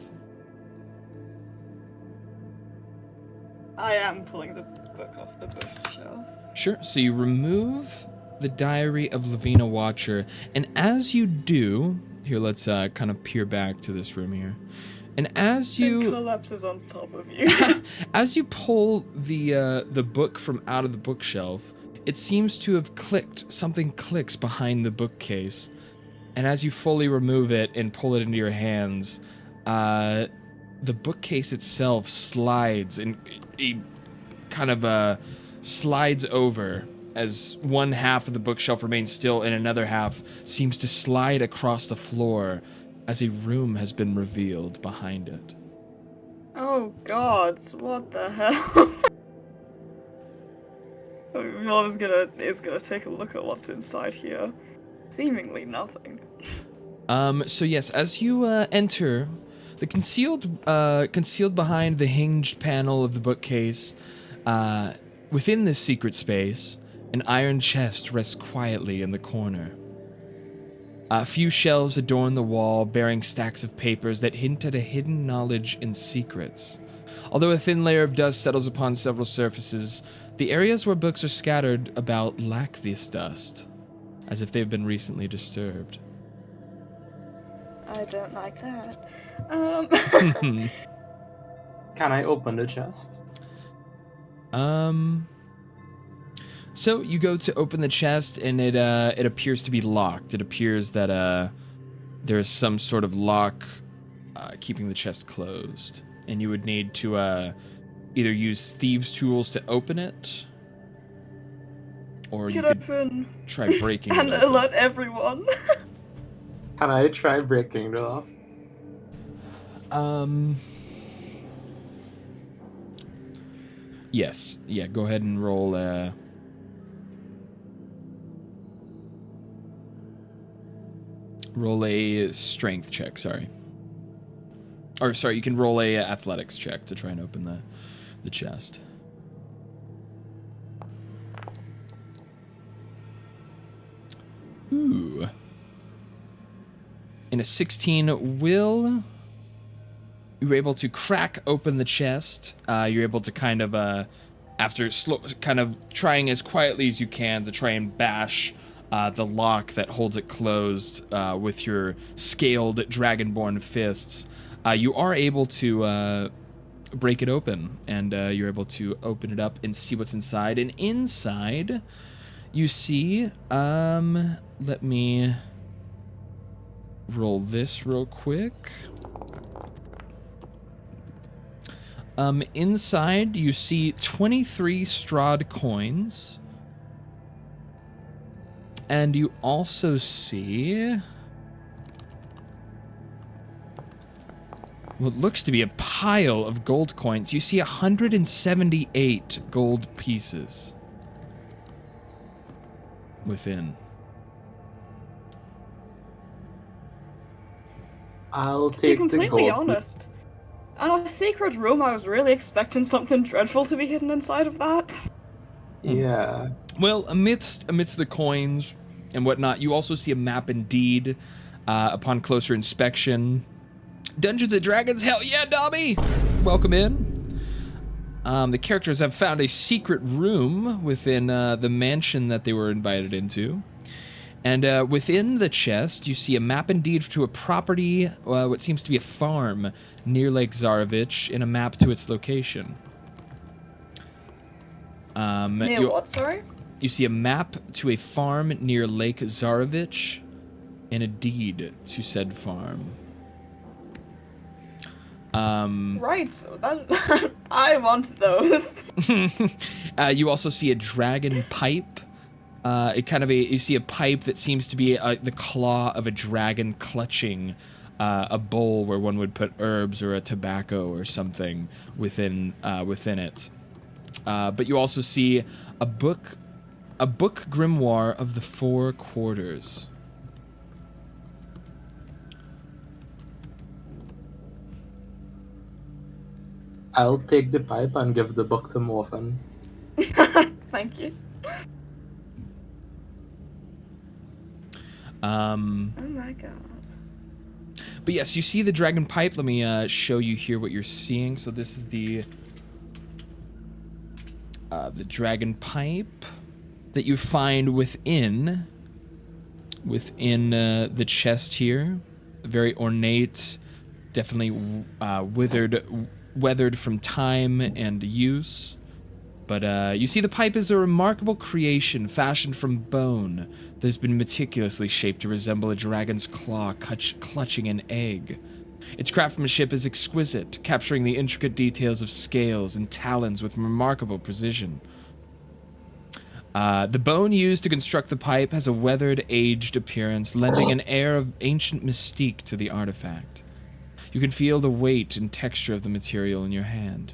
I am pulling the book off the bookshelf. Sure. So you remove the Diary of Lavina Watcher, and as you do, here, let's kind of peer back to this room here. And as you It collapses on top of you. as you pull the book from out of the bookshelf, it seems to have clicked. Something clicks behind the bookcase, and as you fully remove it and pull it into your hands, the bookcase itself slides and it kind of slides over as one half of the bookshelf remains still and another half seems to slide across the floor as a room has been revealed behind it. Oh god, what the hell? Will is gonna take a look at what's inside here. Seemingly nothing. So yes, as you enter, the concealed behind the hinged panel of the bookcase, within this secret space, an iron chest rests quietly in the corner. A few shelves adorn the wall, bearing stacks of papers that hint at a hidden knowledge and secrets. Although a thin layer of dust settles upon several surfaces, the areas where books are scattered about lack this dust, as if they've been recently disturbed. I don't like that. Can I open the chest? So you go to open the chest, and it appears to be locked. It appears that there's some sort of lock keeping the chest closed, and you would need to either use thieves' tools to open it, or you could try breaking and it open. alert everyone. Can I try breaking the lock? Yes. Yeah, go ahead and roll a strength check, sorry. Or sorry, you can roll a athletics check to try and open the chest. Ooh. In a 16, Will, you're able to crack open the chest. You're able to kind of, after kind of trying as quietly as you can to try and bash the lock that holds it closed with your scaled dragonborn fists, you are able to break it open, and you're able to open it up and see what's inside. And inside, you see, let me roll this real quick. Inside, you see 23 Strahd coins. And you also see what looks to be a pile of gold coins. You see 178 gold pieces within. I'll To be take the completely gold. honest, in a secret room, I was really expecting something dreadful to be hidden inside of that. Yeah. Well, amidst the coins and whatnot, you also see a map indeed. Upon closer inspection, Dungeons and Dragons, hell yeah, Dobby! Welcome in. The characters have found a secret room within the mansion that they were invited into. And within the chest, you see a map indeed to a property, what seems to be a farm near Lake Zarovich, and a map to its location. Near what, sorry? You see a map to a farm near Lake Zarovich, and a deed to said farm. Right, so that I want those. You also see a dragon pipe. You see a pipe that seems to be the claw of a dragon clutching a bowl where one would put herbs or a tobacco or something within it. But you also see a book grimoire of the Four Quarters. I'll take the pipe and give the book to Morphin. Thank you. Oh my god. But yes, you see the dragon pipe. Let me show you here what you're seeing. So this is the dragon pipe that you find within the chest here. Very ornate, definitely weathered from time and use. But you see the pipe is a remarkable creation fashioned from bone that has been meticulously shaped to resemble a dragon's claw clutching an egg. Its craftsmanship is exquisite, capturing the intricate details of scales and talons with remarkable precision. The bone used to construct the pipe has a weathered, aged appearance, lending an air of ancient mystique to the artifact. You can feel the weight and texture of the material in your hand.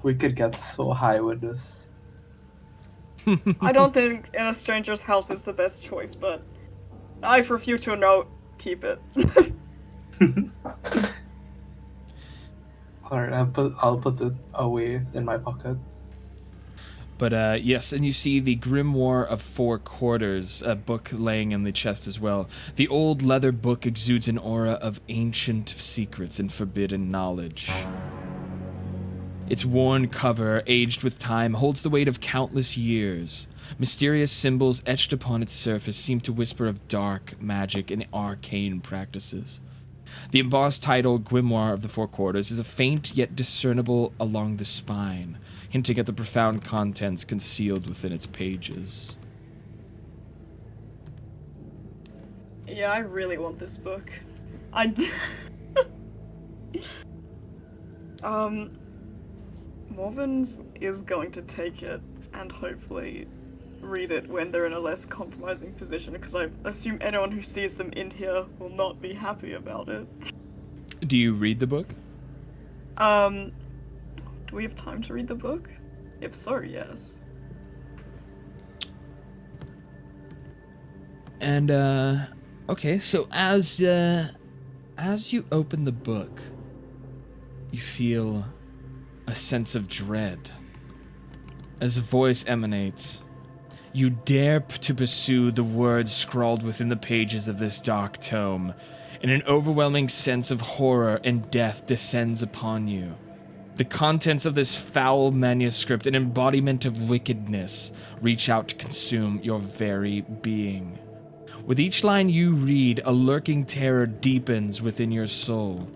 We could get so high with this. I don't think in a stranger's house is the best choice, but for future note, keep it. Alright, I'll put it away in my pocket. But yes, and you see the Grimoire of Four Quarters, a book laying in the chest as well. The old leather book exudes an aura of ancient secrets and forbidden knowledge. Its worn cover, aged with time, holds the weight of countless years. Mysterious symbols etched upon its surface seem to whisper of dark magic and arcane practices. The embossed title, Grimoire of the Four Quarters, is a faint yet discernible along the spine, hinting at the profound contents concealed within its pages. Yeah, I really want this book. Morvins is going to take it and hopefully read it when they're in a less compromising position, because I assume anyone who sees them in here will not be happy about it. Do you read the book? Do we have time to read the book? If so, yes. And, okay, so as you open the book, you feel a sense of dread. As a voice emanates, you dare to pursue the words scrawled within the pages of this dark tome, and an overwhelming sense of horror and death descends upon you. The contents of this foul manuscript, an embodiment of wickedness, reach out to consume your very being. With each line you read, a lurking terror deepens within your soul.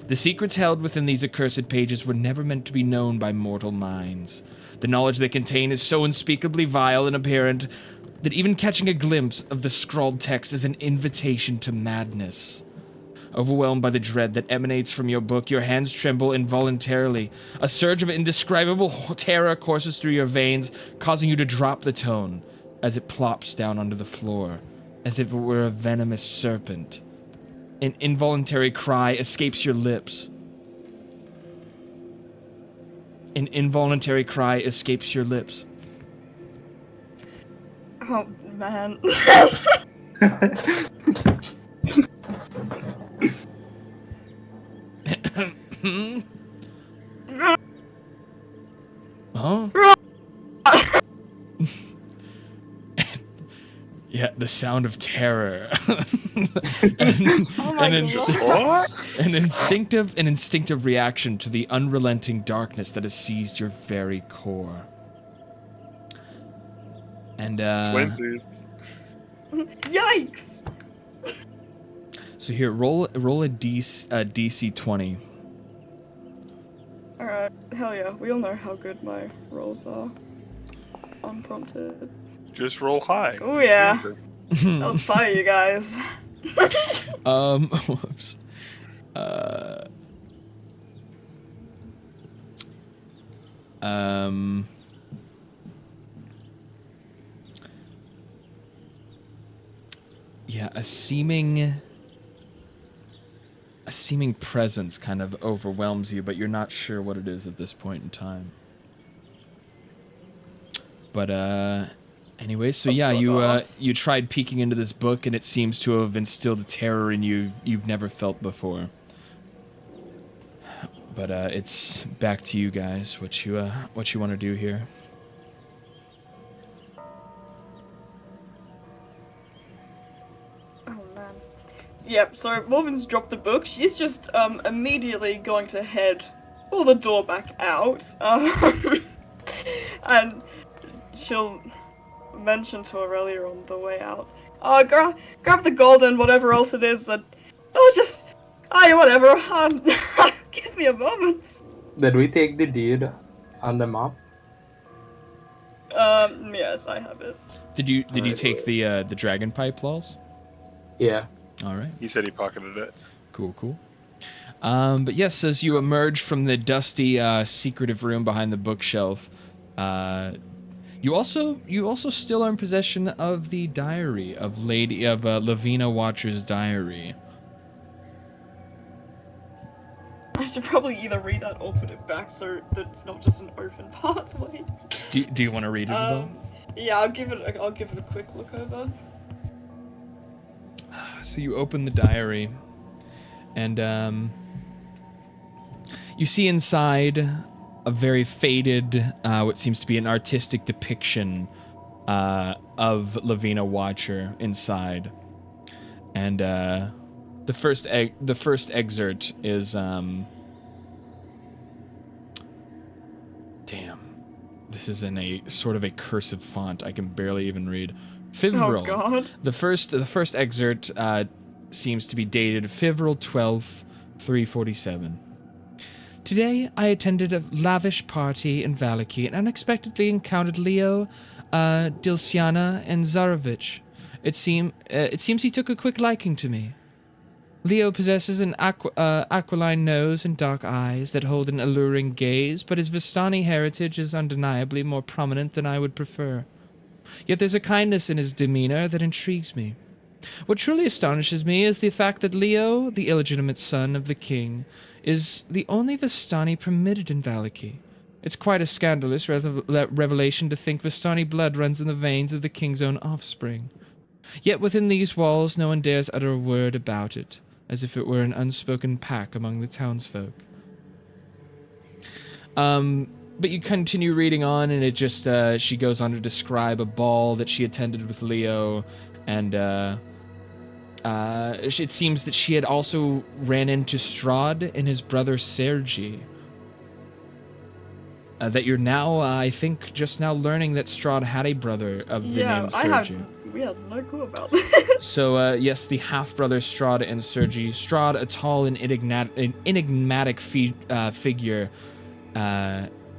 The secrets held within these accursed pages were never meant to be known by mortal minds. The knowledge they contain is so unspeakably vile and apparent that even catching a glimpse of the scrawled text is an invitation to madness. Overwhelmed by the dread that emanates from your book, your hands tremble involuntarily. A surge of indescribable terror courses through your veins, causing you to drop the tome as it plops down onto the floor, as if it were a venomous serpent. An involuntary cry escapes your lips. An involuntary cry escapes your lips. Oh, man. Huh? Yeah, the sound of terror. An instinctive reaction to the unrelenting darkness that has seized your very core. And Twinsies. Yikes! So here, roll a DC 20. Alright, hell yeah, we all know how good my rolls are. Unprompted. Just roll high. Oh yeah. That was fire, you guys. Whoops. Yeah, a seeming presence kind of overwhelms you, but you're not sure what it is at this point in time. But anyway, so yeah, you tried peeking into this book, and it seems to have instilled a terror in you you've never felt before. But it's back to you guys. What you want to do here? Yep, so Morven's dropped the book. She's just immediately going to pull the door back out. And she'll mention to Aurelia on the way out. Grab the gold and whatever else it is that. Whatever. Give me a moment. Did we take the deed on the map? Yes, I have it. Did you take the dragon pipe, Laws? Yeah. All right. He said he pocketed it. Cool. But yes, as you emerge from the dusty, secretive room behind the bookshelf, you also still are in possession of the diary of Lavina Watcher's diary. I should probably either read that or put it back so that it's not just an open pathway. Do you want to read it though? Yeah, I'll give it a quick look over. So you open the diary, and you see inside a very faded, what seems to be an artistic depiction of Lavina Watcher inside, and the first excerpt is damn. This is in a sort of a cursive font. I can barely even read. Fivril. Oh God. The first excerpt seems to be dated Fivril 12th, 347. Today, I attended a lavish party in Valaki and unexpectedly encountered Leo, Dilciana, and Zarovich. It seems he took a quick liking to me. Leo possesses an aquiline nose and dark eyes that hold an alluring gaze, but his Vistani heritage is undeniably more prominent than I would prefer. Yet there's a kindness in his demeanor that intrigues me. What truly astonishes me is the fact that Leo, the illegitimate son of the king, is the only Vistani permitted in Valaki. It's quite a scandalous revelation to think Vistani blood runs in the veins of the king's own offspring. Yet within these walls no one dares utter a word about it, as if it were an unspoken pact among the townsfolk. But you continue reading on, and it just, she goes on to describe a ball that she attended with Leo, and, it seems that she had also ran into Strahd and his brother Sergi. That you're now, I think, just now learning that Strahd had a brother of the name Sergi. We had no clue about this. So, yes, the half-brothers Strahd and Sergi. Strahd, a tall and enigmatic figure,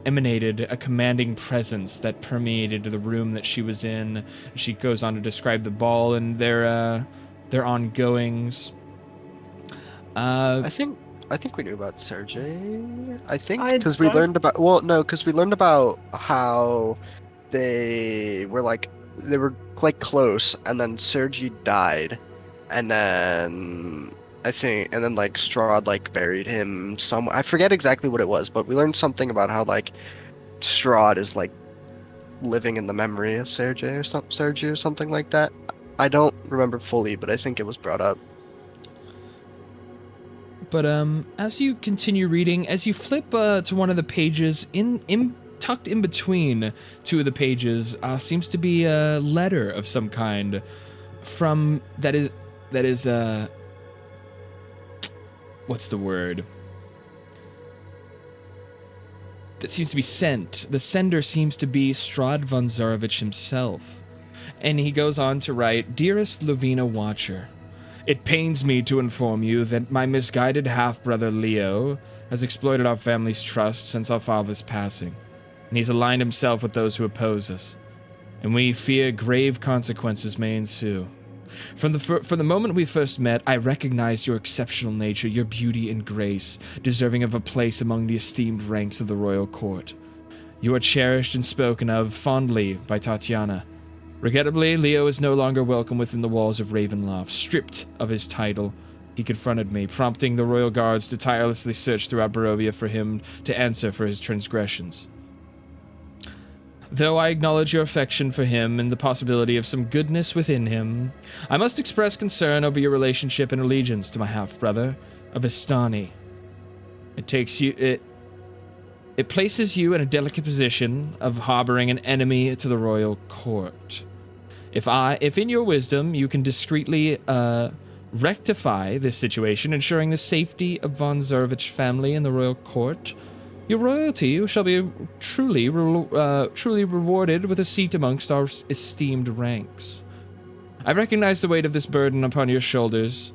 emanated a commanding presence that permeated the room that she was in. She goes on to describe the ball and their ongoings. I think we knew about Sergei. I think because we learned about how they were like close, and then Sergei died, and then like Strahd like buried him somewhere. I forget exactly what it was, but we learned something about how like Strahd is like living in the memory of Sergei or something like that. I don't remember fully, but I think it was brought up. But as you continue reading, as you flip to one of the pages, tucked in between two of the pages, seems to be a letter of some kind from that is what's the word? That seems to be sent. The sender seems to be Strahd von Zarovich himself. And he goes on to write, "Dearest Lavina Watcher, it pains me to inform you that my misguided half-brother Leo has exploited our family's trust since our father's passing, and he's aligned himself with those who oppose us, and we fear grave consequences may ensue. From the moment we first met, I recognized your exceptional nature, your beauty and grace, deserving of a place among the esteemed ranks of the royal court. You are cherished and spoken of fondly by Tatiana. Regrettably, Leo is no longer welcome within the walls of Ravenloft. Stripped of his title, he confronted me, prompting the royal guards to tirelessly search throughout Barovia for him to answer for his transgressions. Though I acknowledge your affection for him and the possibility of some goodness within him, I must express concern over your relationship and allegiance to my half-brother, a Vistani. It places you in a delicate position of harboring an enemy to the royal court. If in your wisdom you can discreetly rectify this situation, ensuring the safety of von Zarovich family in the royal court, your royalty shall be truly rewarded with a seat amongst our esteemed ranks. I recognize the weight of this burden upon your shoulders,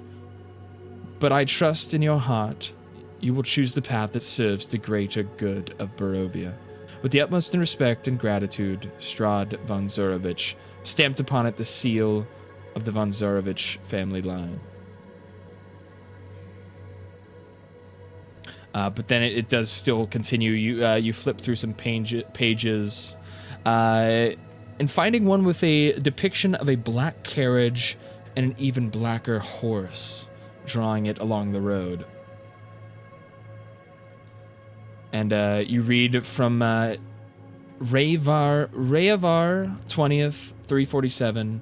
but I trust in your heart you will choose the path that serves the greater good of Barovia. With the utmost in respect and gratitude, Strahd von Zarovich, stamped upon it the seal of the von Zarovich family line. But then it does still continue. You flip through some pages, and finding one with a depiction of a black carriage and an even blacker horse drawing it along the road. And you read from Rayavar 20th, 347,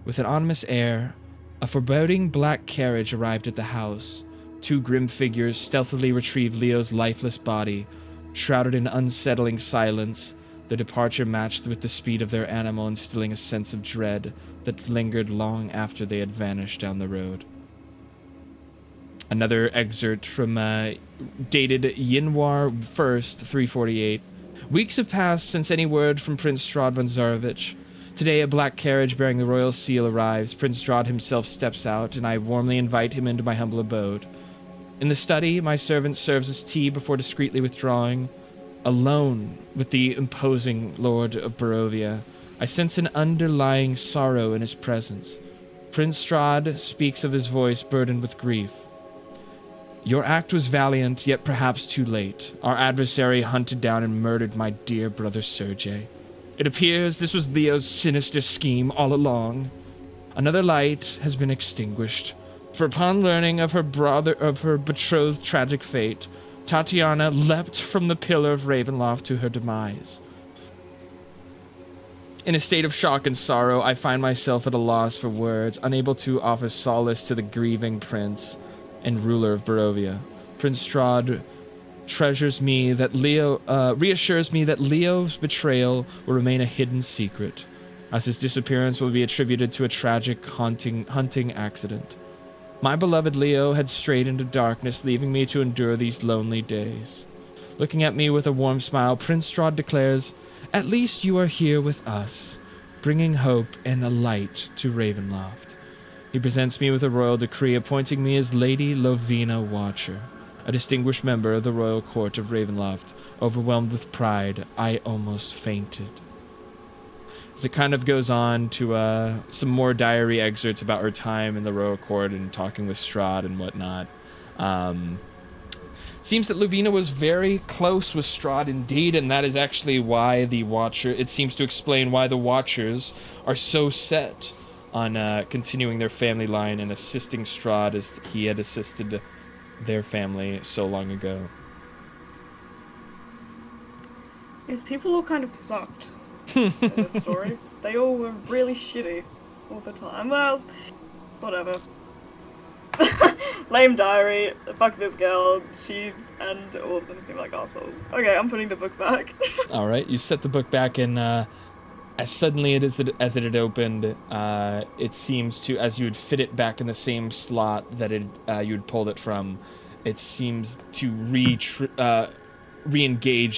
with an ominous air, a foreboding black carriage arrived at the house. Two grim figures stealthily retrieved Leo's lifeless body. Shrouded in unsettling silence, their departure matched with the speed of their animal, instilling a sense of dread that lingered long after they had vanished down the road. Another excerpt from dated Yinwar 1st, 348. Weeks have passed since any word from Prince Strahd von Zarovich. Today, a black carriage bearing the royal seal arrives. Prince Strahd himself steps out, and I warmly invite him into my humble abode. In the study, my servant serves us tea before discreetly withdrawing. Alone with the imposing Lord of Barovia, I sense an underlying sorrow in his presence. Prince Strahd speaks of his voice burdened with grief. Your act was valiant, yet perhaps too late. Our adversary hunted down and murdered my dear brother Sergei. It appears this was Leo's sinister scheme all along. Another light has been extinguished, for upon learning of her betrothed's tragic fate, Tatiana leapt from the pillar of Ravenloft to her demise. In a state of shock and sorrow, I find myself at a loss for words, unable to offer solace to the grieving prince and ruler of Barovia. Prince Strahd reassures me that Leo's betrayal will remain a hidden secret, as his disappearance will be attributed to a tragic hunting accident. My beloved Leo had strayed into darkness, leaving me to endure these lonely days. Looking at me with a warm smile, Prince Strahd declares, "At least you are here with us, bringing hope and a light to Ravenloft." He presents me with a royal decree appointing me as Lady Lovina Watcher, a distinguished member of the royal court of Ravenloft. Overwhelmed with pride, I almost fainted. As it kind of goes on to some more diary excerpts about her time in the royal court and talking with Strahd and whatnot. Seems that Lovina was very close with Strahd indeed, and that is actually why the Watcher, it seems to explain why the Watchers are so set on continuing their family line and assisting Strahd as he had assisted their family so long ago. These people all kind of sucked in this story. They all were really shitty all the time. Well, whatever. Lame diary. Fuck this girl. She and all of them seem like assholes. Okay, I'm putting the book back. All right, you set the book back, and as suddenly as it had opened, it seems to, as you would fit it back in the same slot that you had pulled it from, it seems to re-engage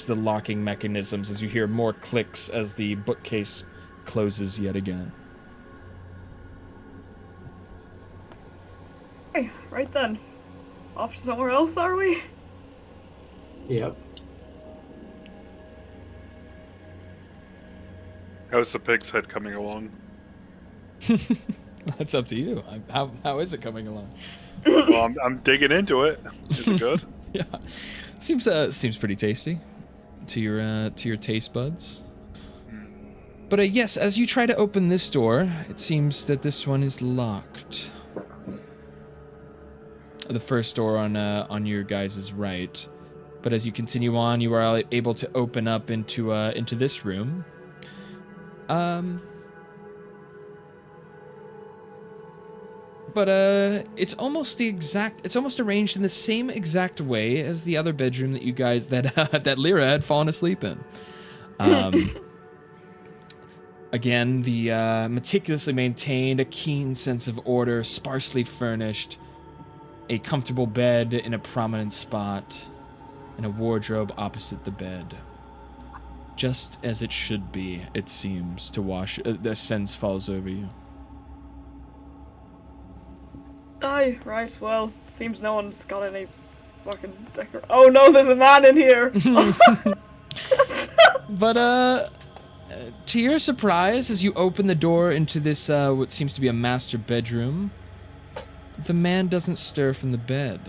the locking mechanisms as you hear more clicks as the bookcase closes yet again. Okay, right then. Off to somewhere else, are we? Yep. How's the pig's head coming along? That's up to you. How is it coming along? Well, I'm digging into it. Is it good? Yeah, seems pretty tasty to your taste buds. But yes, as you try to open this door, it seems that this one is locked. The first door on your guys' right. But as you continue on, you are able to open up into this room. But it's almost arranged in the same exact way as the other bedroom that you guys that Lyra had fallen asleep in. Again, the meticulously maintained, a keen sense of order, sparsely furnished, a comfortable bed in a prominent spot, and a wardrobe opposite the bed. Just as it should be, it seems, to wash. The sense falls over you. Aye, right, well, seems no one's got any fucking Oh no, there's a man in here! But, to your surprise, as you open the door into this, what seems to be a master bedroom, the man doesn't stir from the bed.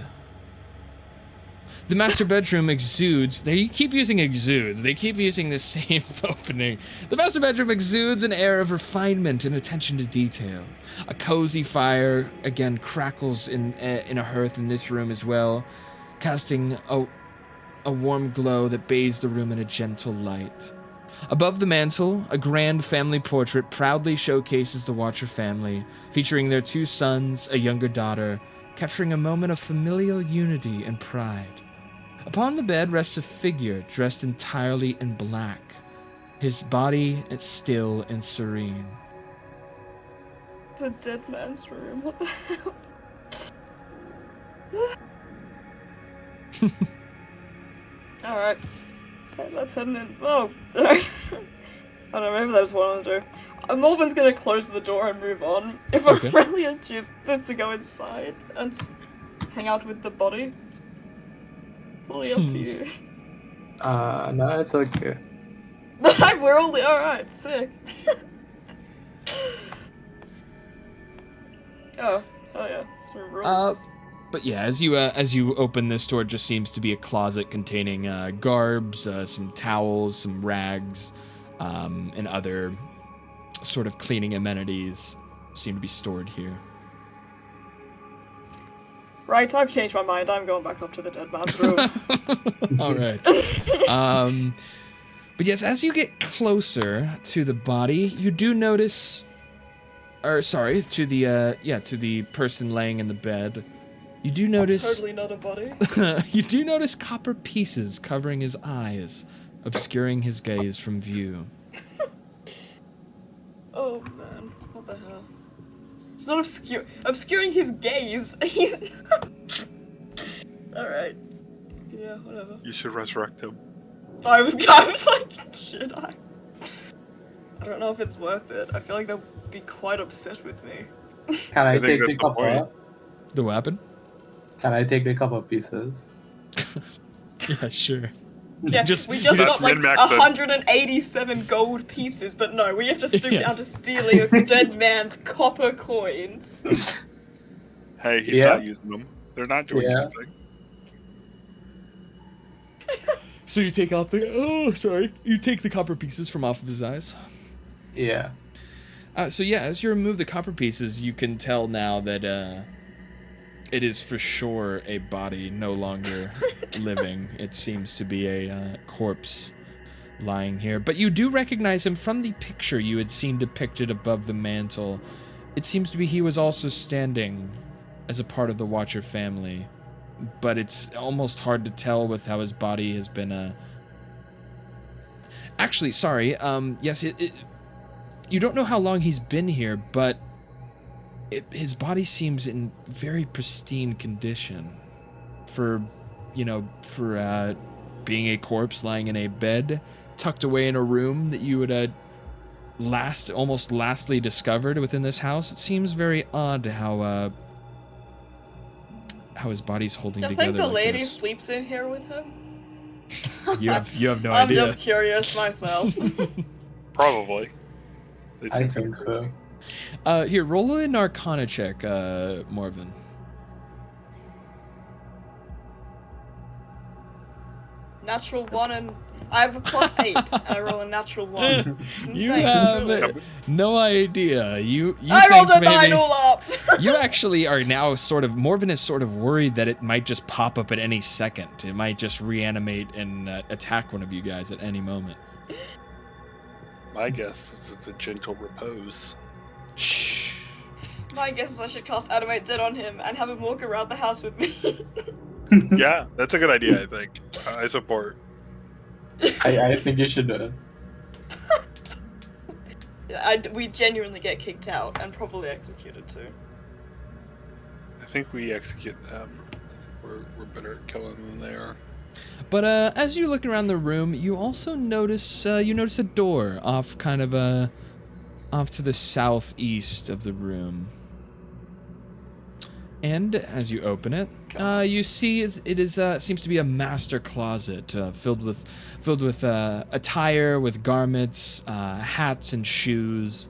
The master bedroom exudes. They keep using exudes. They keep using the same opening. The master bedroom exudes an air of refinement and attention to detail. A cozy fire, again, crackles in a hearth in this room as well, casting a warm glow that bathes the room in a gentle light. Above the mantel, a grand family portrait proudly showcases the Watcher family, featuring their 2 sons, a younger daughter, capturing a moment of familial unity and pride. Upon the bed rests a figure dressed entirely in black, his body still and serene. It's a dead man's room, what the hell? Alright. Okay, let's head in. Oh, I don't know, maybe that's what I want to do. Morven's gonna close the door and move on. If Aurelia chooses to go inside and hang out with the body, it's fully up to you. No, it's okay. We're only alright, sick. Oh yeah, some rooms. But yeah, as you open this door, it just seems to be a closet containing garbs, some towels, some rags, and other sort of cleaning amenities seem to be stored here. Right, I've changed my mind. I'm going back up to the dead man's room. All right. But yes, as you get closer to the body, you do notice, or sorry, to the person laying in the bed. You do notice... Totally not a body. You do notice copper pieces covering his eyes, obscuring his gaze from view. Oh man, what the hell? It's not obscuring his gaze. He's... Alright. Yeah, whatever. You should resurrect him. I was like, should I? I don't know if it's worth it. I feel like they'll be quite upset with me. Can I take the copper? The weapon? Can I take the couple pieces? Yeah, sure. Yeah, we just got like 187 gold pieces, but no, we have to stoop down to stealing a dead man's copper coins. Hey, he's not using them. They're not doing anything. So you take off you take the copper pieces from off of his eyes? Yeah. So yeah, as you remove the copper pieces, you can tell now that it is for sure a body no longer living. It seems to be a corpse lying here. But you do recognize him from the picture you had seen depicted above the mantle. It seems to be he was also standing as a part of the Watcher family. But it's almost hard to tell with how his body has been... Actually, sorry. Yes, you don't know how long he's been here, but... his body seems in very pristine condition for being a corpse lying in a bed tucked away in a room that you would almost lastly discovered within this house. It seems very odd how his body's holding together. I think the like lady this. sleeps in here with him. You have no I'm idea. just curious myself. Probably. I think so. Here, roll an Arcana check, Morven. Natural 1 and I have a +8 and I roll a natural 1. It's insane, You have truly. no idea. You I rolled a think 9 maybe all up! you actually are now Morven is sort of worried that it might just pop up at any second. It might just reanimate and attack one of you guys at any moment. My guess is it's a gentle repose. Shh. My guess is I should cast Animate Dead on him and have him walk around the house with me. Yeah, that's a good idea, I think. I support. I think you should do it. we genuinely get kicked out and probably executed too. I think we execute them. I think we're better at killing than they are. But as you look around the room, you also notice a door off off to the southeast of the room. And as you open it, you see it seems to be a master closet filled with attire, with garments, hats, and shoes.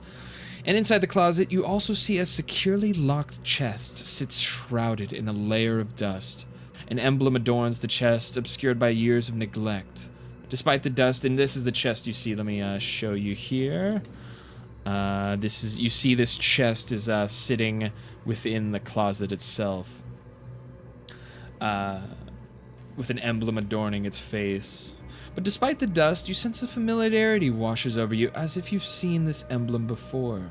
And inside the closet, you also see a securely locked chest sits shrouded in a layer of dust. An emblem adorns the chest, obscured by years of neglect. Despite the dust, and this is the chest you see. Let me show you here. You see this chest is sitting within the closet itself, with an emblem adorning its face. But despite the dust, you sense a familiarity washes over you, as if you've seen this emblem before.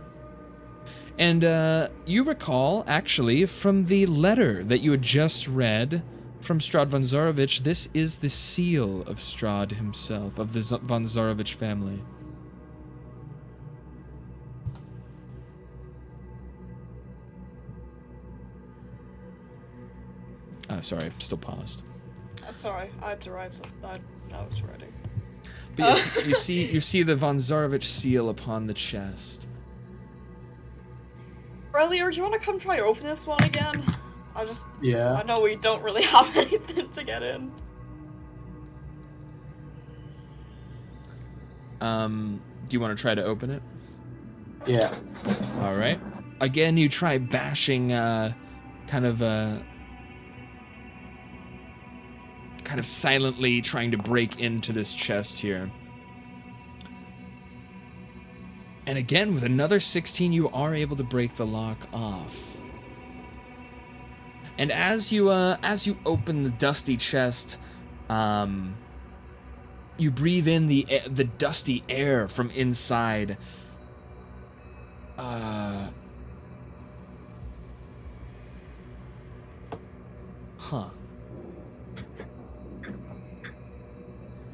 And you recall, actually, from the letter that you had just read from Strahd von Zarovich, this is the seal of Strahd himself, of the von Zarovich family. Sorry, still paused. Sorry, I had to write something. I was writing. But yes, you see the von Zarovich seal upon the chest. Relier, do you want to come try open this one again? Yeah. I know we don't really have anything to get in. Do you want to try to open it? Yeah. All right. Again, you try bashing, kind of silently trying to break into this chest here. And again, with another 16, you are able to break the lock off. And as you open the dusty chest, you breathe in the dusty air from inside.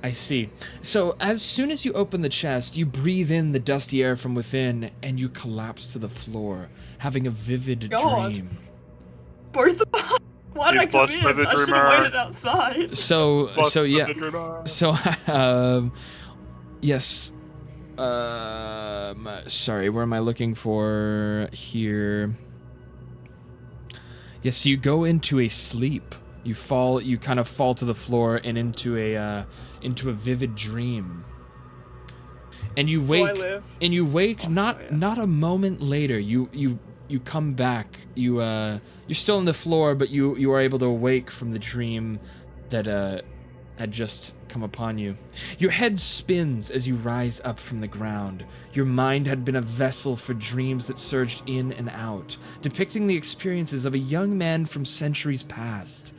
I see. So as soon as you open the chest, you breathe in the dusty air from within, and you collapse to the floor, having a vivid dream. Both of us? Why did I come in? I should have waited outside. Yes. Sorry, where am I looking for here? Yes, you go into a sleep. You kind of fall to the floor and into a vivid dream. And you wake not a moment later. You come back. You're still on the floor, but you are able to awake from the dream that had just come upon you. Your head spins as you rise up from the ground. Your mind had been a vessel for dreams that surged in and out, depicting the experiences of a young man from centuries past.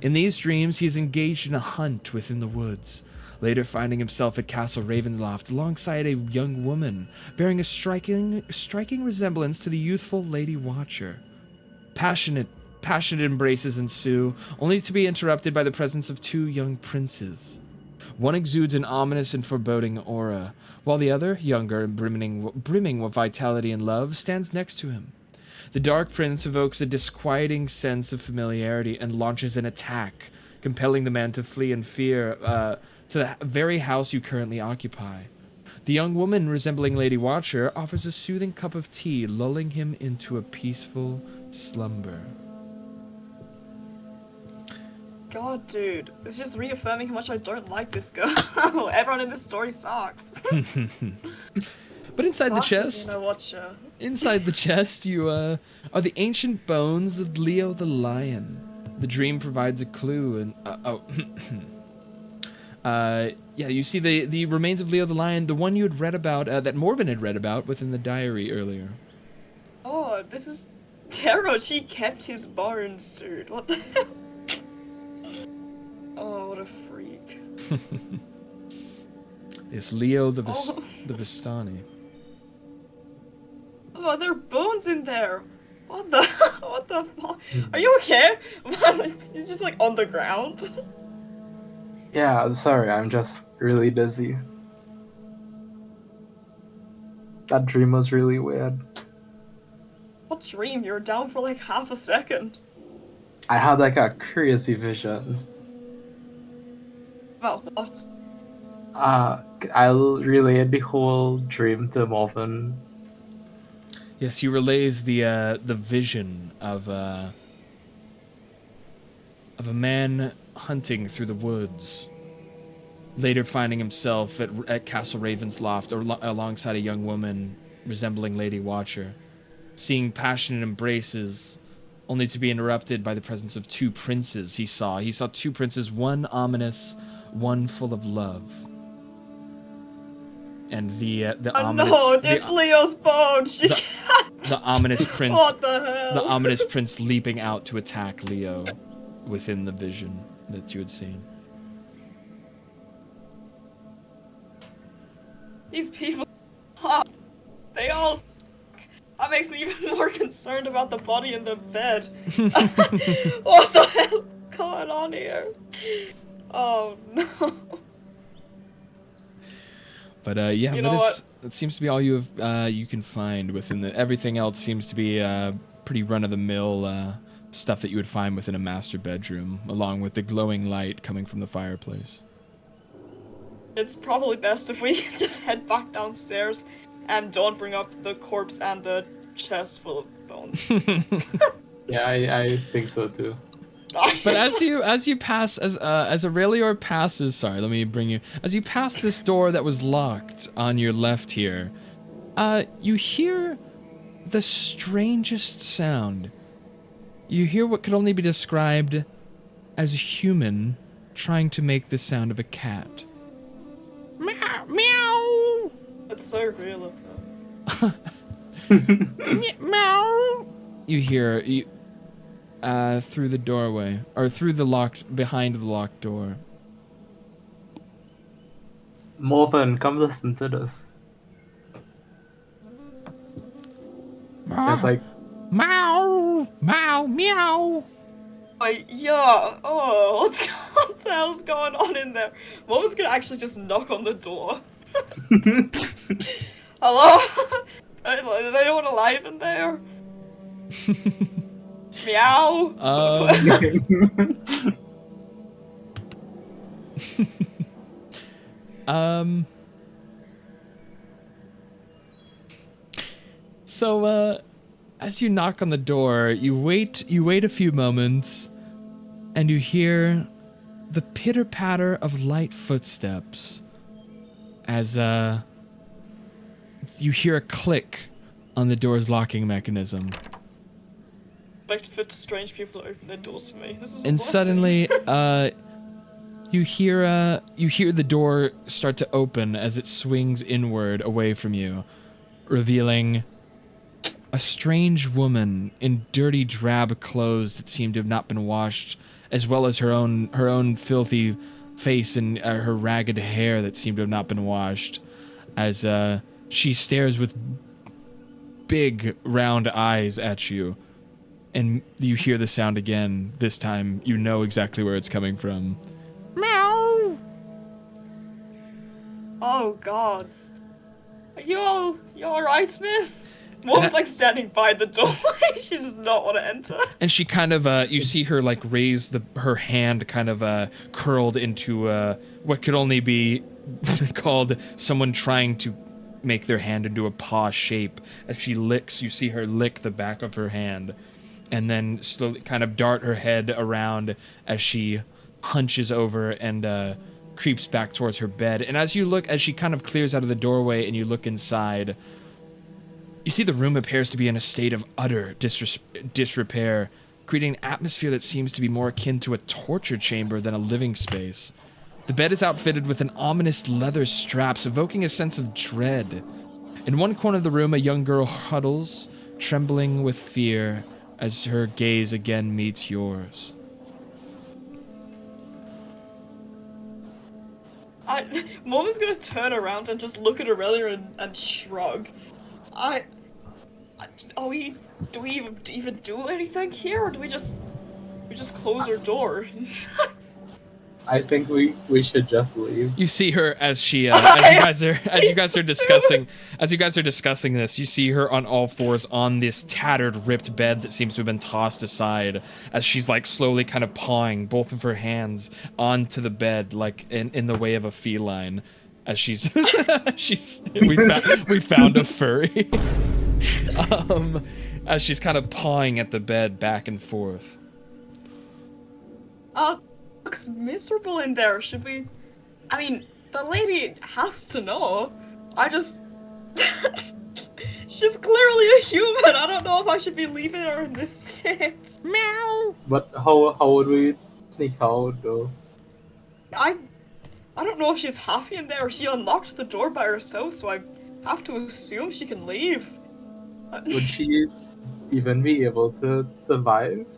In these dreams, he is engaged in a hunt within the woods, later finding himself at Castle Ravenloft alongside a young woman, bearing a striking resemblance to the youthful Lady Watcher. Passionate embraces ensue, only to be interrupted by the presence of two young princes. One exudes an ominous and foreboding aura, while the other, younger and brimming with vitality and love, stands next to him. The Dark Prince evokes a disquieting sense of familiarity and launches an attack, compelling the man to flee in fear to the very house you currently occupy. The young woman, resembling Lady Watcher, offers a soothing cup of tea, lulling him into a peaceful slumber. God, dude, it's just reaffirming how much I don't like this girl. Everyone in this story sucks. But inside the chest, you are the ancient bones of Leo the Lion. The dream provides a clue, and you see the remains of Leo the Lion, the one you had read about, that Morven had read about within the diary earlier. Oh, this is Tara. She kept his bones, dude. What the hell? Oh, what a freak. It's Leo the Vistani. Oh, there are bones in there. What the fuck? Are you okay? He's just like on the ground. Yeah, sorry, I'm just really dizzy. That dream was really weird. What dream? You were down for like half a second. I had like a crazy vision. About what? I'll relay the whole dream to Morven. Yes, you relays the vision of a man hunting through the woods, later finding himself at Castle Ravensloft alongside a young woman resembling Lady Watcher, seeing passionate embraces, only to be interrupted by the presence of two princes he saw. He saw two princes, one ominous, one full of love. And the ominous... No, it's Leo's bone! The ominous prince... What the hell? The ominous prince leaping out to attack Leo within the vision that you had seen. These people... They all... That makes me even more concerned about the body in the bed. What the hell is going on here? Oh no. But yeah, that seems to be all you have. You can find within the. Everything else seems to be pretty run-of-the-mill stuff that you would find within a master bedroom, along with the glowing light coming from the fireplace. It's probably best if we just head back downstairs and don't bring up the corpse and the chest full of bones. Yeah, I think so too. But as you pass, as Aurelior passes, sorry, let me bring you, as you pass this door that was locked on your left here, you hear the strangest sound. You hear what could only be described as a human trying to make the sound of a cat. Meow, meow. That's so real of them. Meow. You hear through the doorway, or through the behind the locked door. Morven, come listen to this. There's like meow, meow, meow. Yeah. Oh, what the hell's going on in there? Momo's gonna actually just knock on the door. Hello? Is anyone alive in there? Meow. So, as you knock on the door, you wait a few moments, and you hear the pitter-patter of light footsteps as, you hear a click on the door's locking mechanism. Expect for strange people to open their doors for me. This is a And blessing. suddenly, you hear the door start to open as it swings inward away from you, revealing a strange woman in dirty drab clothes that seem to have not been washed, as well as her own filthy face and her ragged hair that seem to have not been washed, as she stares with big round eyes at you. And you hear the sound again. This time, you know exactly where it's coming from. Meow! Oh, gods. Are you alright, miss? Mom's like standing by the doorway. She does not want to enter. And she kind of, you see her like raise her hand kind of curled into what could only be called someone trying to make their hand into a paw shape. As she licks, you see her lick the back of her hand. And then slowly kind of dart her head around as she hunches over and creeps back towards her bed. And as she kind of clears out of the doorway and you look inside, you see the room appears to be in a state of utter disrepair, creating an atmosphere that seems to be more akin to a torture chamber than a living space. The bed is outfitted with an ominous leather straps, evoking a sense of dread. In one corner of the room, a young girl huddles, trembling with fear, as her gaze again meets yours. Momo's gonna turn around and just look at Aurelia and shrug. Do we even do anything here, or do we just close our door? I think we should just leave. You see her as she as you guys are discussing this, you see her on all fours on this tattered, ripped bed that seems to have been tossed aside as she's like slowly kind of pawing both of her hands onto the bed like in the way of a feline as she's we found a furry. As she's kind of pawing at the bed back and forth. Looks miserable in there. Should we? I mean, the lady has to know. She's clearly a human. I don't know if I should be leaving her in this state. Meow. But how would we sneak out though? I don't know if she's happy in there. She unlocked the door by herself, so I have to assume she can leave. Would she even be able to survive?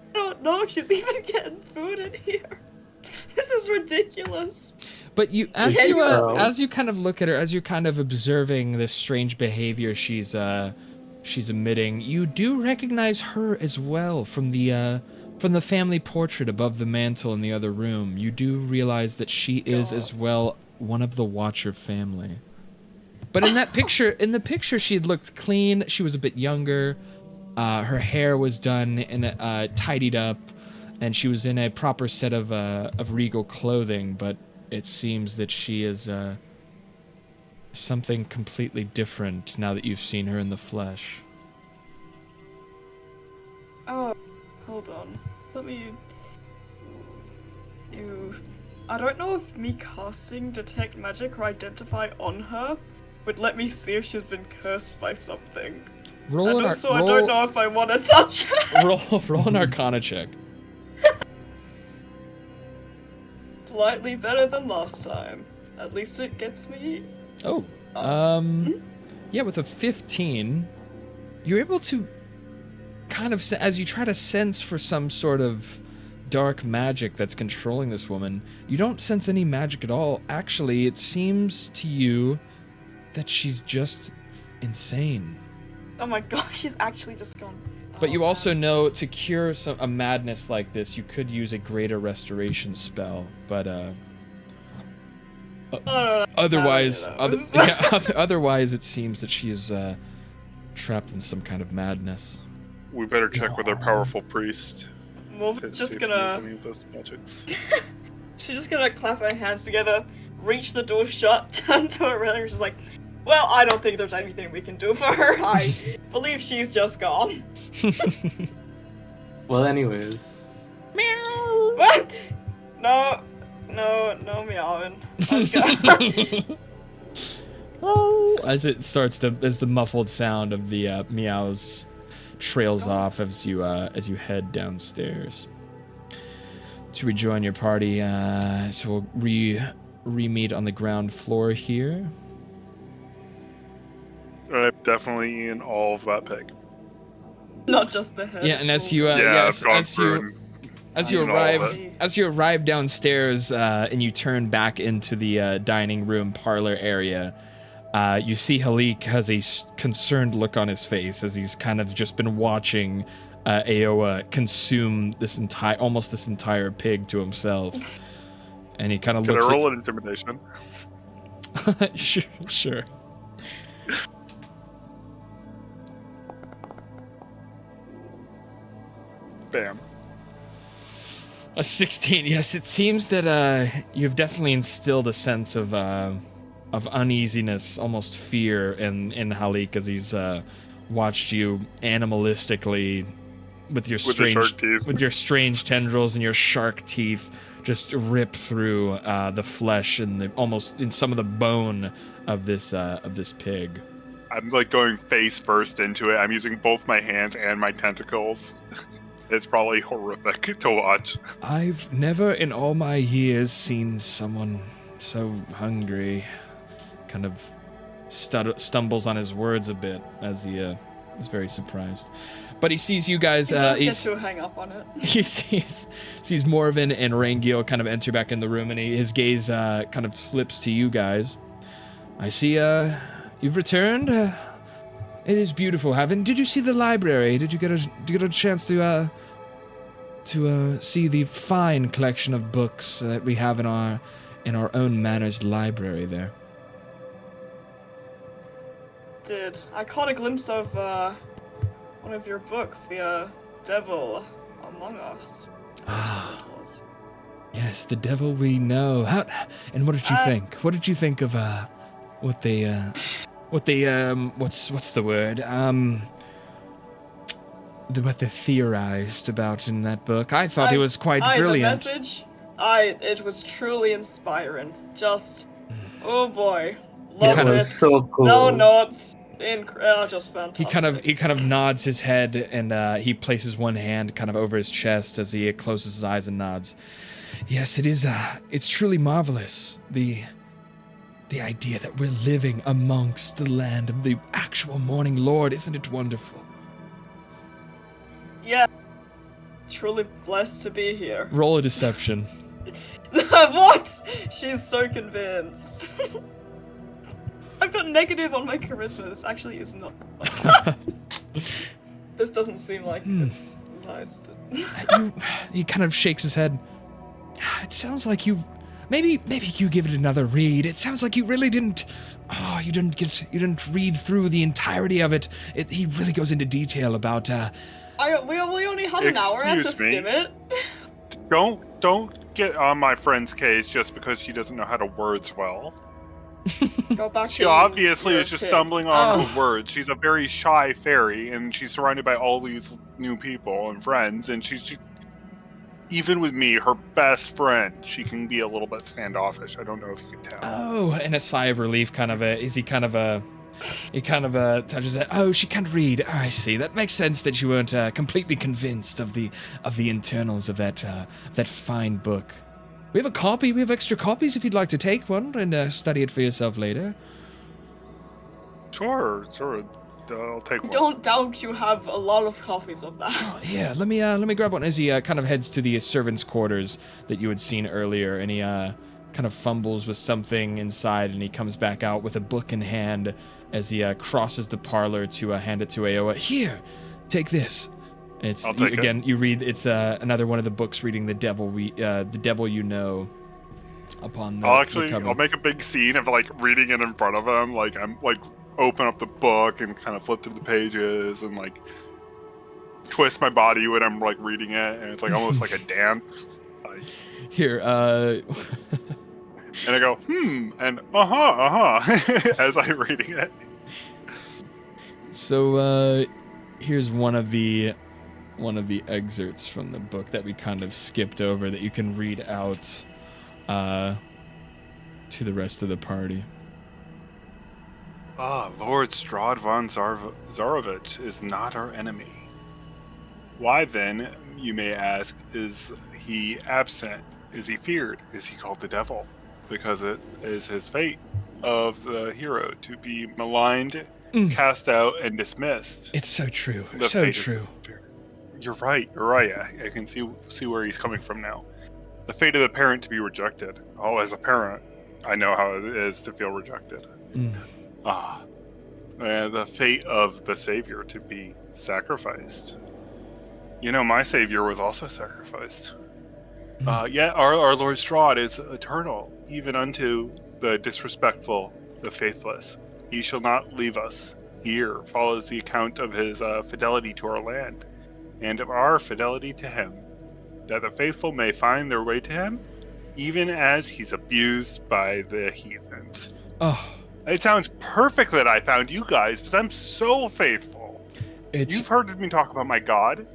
I don't know if she's even getting food in here. This is ridiculous. But as you kind of look at her, as you're kind of observing this strange behavior she's emitting, you do recognize her as well from the family portrait above the mantle in the other room. You do realize that she is as well one of the Watcher family. But in the picture, she had looked clean. She was a bit younger. Her hair was done and tidied up, and she was in a proper set of regal clothing. But it seems that she is something completely different now that you've seen her in the flesh. Oh, hold on. Let me. I don't know if me casting Detect Magic or Identify on her would let me see if she's been cursed by something. I don't know if I want to touch her. Roll an Arcana check. Slightly better than last time. At least it gets me. Oh. Yeah, with a 15, you're able to kind of, as you try to sense for some sort of dark magic that's controlling this woman, you don't sense any magic at all. Actually, it seems to you that she's just insane. Oh my gosh, she's actually just gone. But you also know to cure a madness like this, you could use a greater restoration spell. But otherwise, otherwise it seems that she's trapped in some kind of madness. We better check with our powerful priest. We're just gonna. Any of those magics. She's just gonna clap her hands together, reach the door shut, turn to her railing, and she's like, "Well, I don't think there's anything we can do for her. I believe she's just gone." Well, anyways. Meow. What? No meowing. Let's go. Oh, as the muffled sound of the meows trails off as you head downstairs to rejoin your party. So we'll re-meet on the ground floor here. I'm definitely eating all of that pig. Not just the head. Yeah, and as you as you arrive downstairs and you turn back into the dining room parlor area, you see Halik has a concerned look on his face as he's kind of just been watching Aoa consume this entire pig to himself, and he kind of looks. Can I roll an intimidation? Sure. Bam. A 16. Yes, it seems that you've definitely instilled a sense of uneasiness, almost fear, in Halik as he's watched you animalistically with your strange tendrils and your shark teeth just rip through the flesh and almost in some of the bone of this pig. I'm like going face first into it. I'm using both my hands and my tentacles. It's probably horrific to watch. I've never in all my years seen someone so hungry. Kind of stumbles on his words a bit as he is very surprised. But he sees you guys. He's to hang up on it. He sees Morven and Rangiel kind of enter back in the room, and his gaze kind of flips to you guys. I see you've returned. It is beautiful. Did you see the library? Did you get a chance to to see the fine collection of books that we have in our own managed library there. I caught a glimpse of one of your books, The Devil Among Us. Ah, yes, The Devil We Know. And what did you think? What did you think of what they what's the word? What they theorized about in that book? I thought it was quite brilliant. The message, it was truly inspiring. Just, oh boy, loved it. So cool. No notes. Just fantastic. He kind of nods his head and he places one hand kind of over his chest as he closes his eyes and nods. Yes, it is. It's truly marvelous. The idea that we're living amongst the land of the actual Morning Lord, isn't it wonderful? Yeah. Truly blessed to be here. Roll a deception. What? She's so convinced. I've got negative on my charisma. This actually is not. This doesn't seem like it's nice. He kind of shakes his head. It sounds like you. Maybe you give it another read. It sounds like you really didn't. Oh, you didn't read through the entirety of it. He really goes into detail about. We only had an hour to skim it. Don't get on my friend's case just because she doesn't know how to words well. Go back she obviously is just stumbling on her words. She's a very shy fairy, and she's surrounded by all these new people and friends, and she's even with me, her best friend, she can be a little bit standoffish. I don't know if you can tell. Oh, and a sigh of relief he kind of touches it. Oh, she can't read. Oh, I see. That makes sense that you weren't completely convinced of the internals of that fine book. We have a copy. We have extra copies if you'd like to take one and study it for yourself later. Sure. I'll take one. Don't doubt you have a lot of copies of that. Oh, yeah, let me grab one as he kind of heads to the servants' quarters that you had seen earlier, and he kind of fumbles with something inside, and he comes back out with a book in hand as he crosses the parlor to hand it to Aoa. Here, take this. And it's again. You read. It's another one of the books reading the devil. The devil you know. Upon the. I'll make a big scene of like reading it in front of him. Like I'm like open up the book and kind of flip through the pages and like twist my body when I'm like reading it, and it's like almost like a dance. Like, here. And I go and as I'm reading it. So here's one of the excerpts from the book that we kind of skipped over that you can read out to the rest of the party. Lord Strahd von Zarovich is not our enemy. Why then, you may ask, is he absent? Is he feared? Is he called the devil? Because it is his fate of the hero to be maligned, cast out, and dismissed. It's so true. So true. You're right. I can see where he's coming from now. The fate of the parent to be rejected. Oh, as a parent, I know how it is to feel rejected. And the fate of the Savior to be sacrificed. You know, my Savior was also sacrificed. Yet our Lord Strahd is eternal, even unto the disrespectful, the faithless. He shall not leave us. Here follows the account of his fidelity to our land, and of our fidelity to him, that the faithful may find their way to him, even as he's abused by the heathens. Oh. It sounds perfect that I found you guys, because I'm so faithful. You've heard me talk about my God.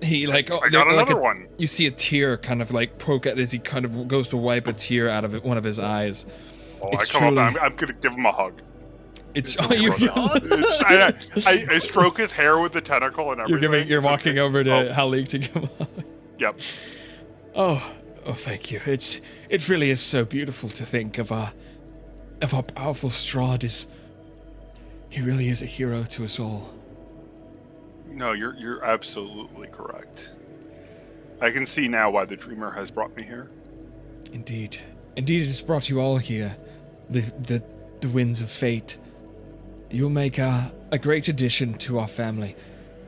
He I got another one. You see a tear kind of like poke out as he kind of goes to wipe a tear out of one of his eyes. I come up, I'm gonna give him a hug. I stroke his hair with the tentacle and everything. You're walking over to Halik to give him a hug. Yep. Oh, thank you. It really is so beautiful to think of our powerful Strahd. He really is a hero to us all. No, you're absolutely correct. I can see now why the Dreamer has brought me here. Indeed, it has brought you all here. The winds of fate. You'll make a great addition to our family.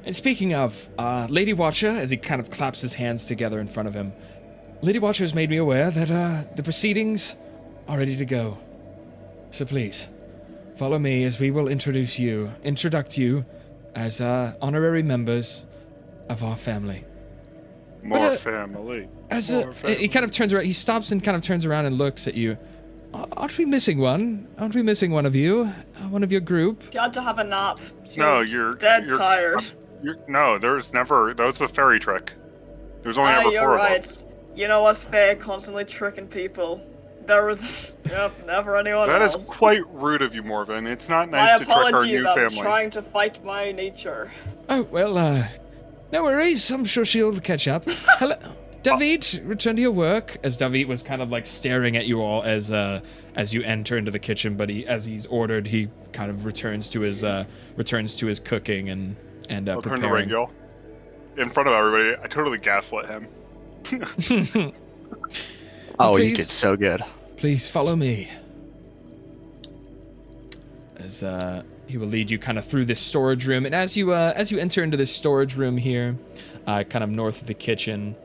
And speaking of, Lady Watcher, as he kind of claps his hands together in front of him, Lady Watcher has made me aware that the proceedings are ready to go. So please, follow me as we will introduce you as honorary members of our family. More family. He kind of turns around, he stops and kind of turns around and looks at you. Aren't we missing one? Aren't we missing one of you? One of your group? Got to have a nap. You're tired. No, there's never. That was a fairy trick. There's only ever you're 4 right. of them. You know what's fair? Constantly tricking people. There was never anyone else. That is quite rude of you, Morven. It's not My nice to trick our apologies, new I'm family. trying to fight my nature. Oh, well, no worries. I'm sure she'll catch up. Hello, David, return to your work. As David was kind of like staring at you all as you enter into the kitchen, but as he's ordered, he kind of returns to his cooking and I'll turn to preparing. Rangel. In front of everybody, I totally gaslit him. Oh, Please. you did so good. Please follow me. As he will lead you kind of through this storage room, and as you enter into this storage room here, kind of north of the kitchen,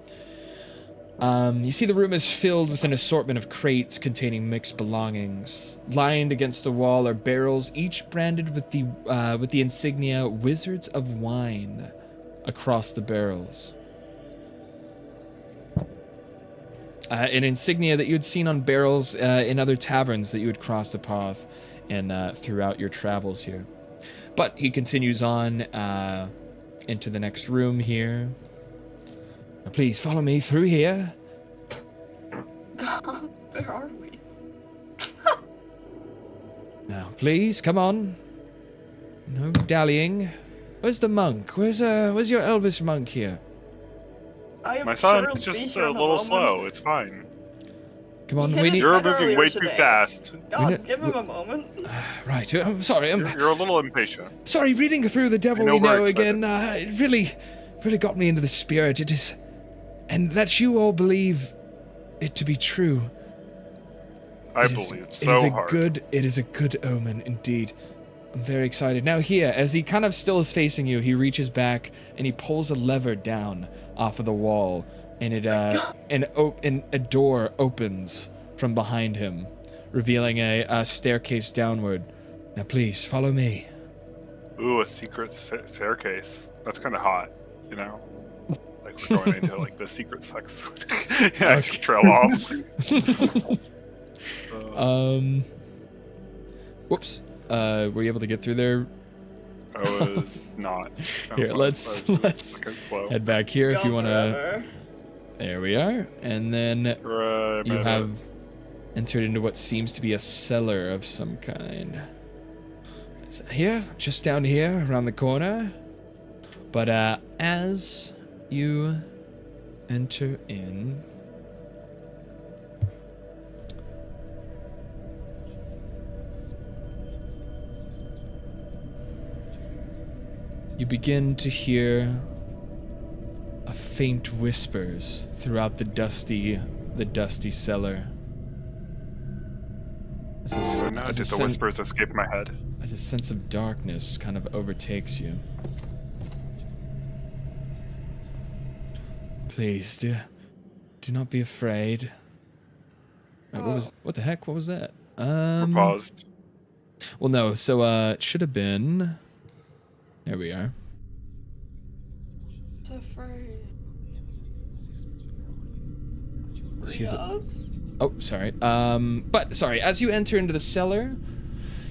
you see the room is filled with an assortment of crates containing mixed belongings. Lined against the wall are barrels, each branded with the insignia "Wizards of Wine" across the barrels. An insignia that you had seen on barrels in other taverns that you had crossed a path in throughout your travels here. But he continues on into the next room here. Now please follow me through here. Where are we? Now, please, come on. No dallying. Where's the monk? Where's your Elvis monk here? My son is just a little slow. It's fine. Come on, He hit we us need. You're better moving earlier way today. too fast. Guys, give him a moment. Right, I'm sorry. You're a little impatient. Sorry, reading through The Devil I know We Know we're again, it really got me into the spirit. It is, and that you all believe it to be true. I It is- believe it so is a hard. It is a good omen indeed. I'm very excited. Now here, as he kind of still is facing you, he reaches back and he pulls a lever down off of the wall, and a door opens from behind him, revealing a staircase downward. Now please follow me. Ooh, a secret staircase. That's kind of hot, you know? Like we're going into like the secret sex. Yeah, trail off. Whoops. Were you able to get through there? I was not. Here, let's head back here if you want to. There we are. And then you have entered into what seems to be a cellar of some kind. Is it here, just down here, around the corner. But as you enter in, you begin to hear a faint whispers throughout the dusty cellar. Now did the whispers escape my head? As a sense of darkness kind of overtakes you. Please, do not be afraid. What the heck? What was that? Paused. Well, no. So, it should have been. There we are. Oh, sorry. But sorry. As you enter into the cellar,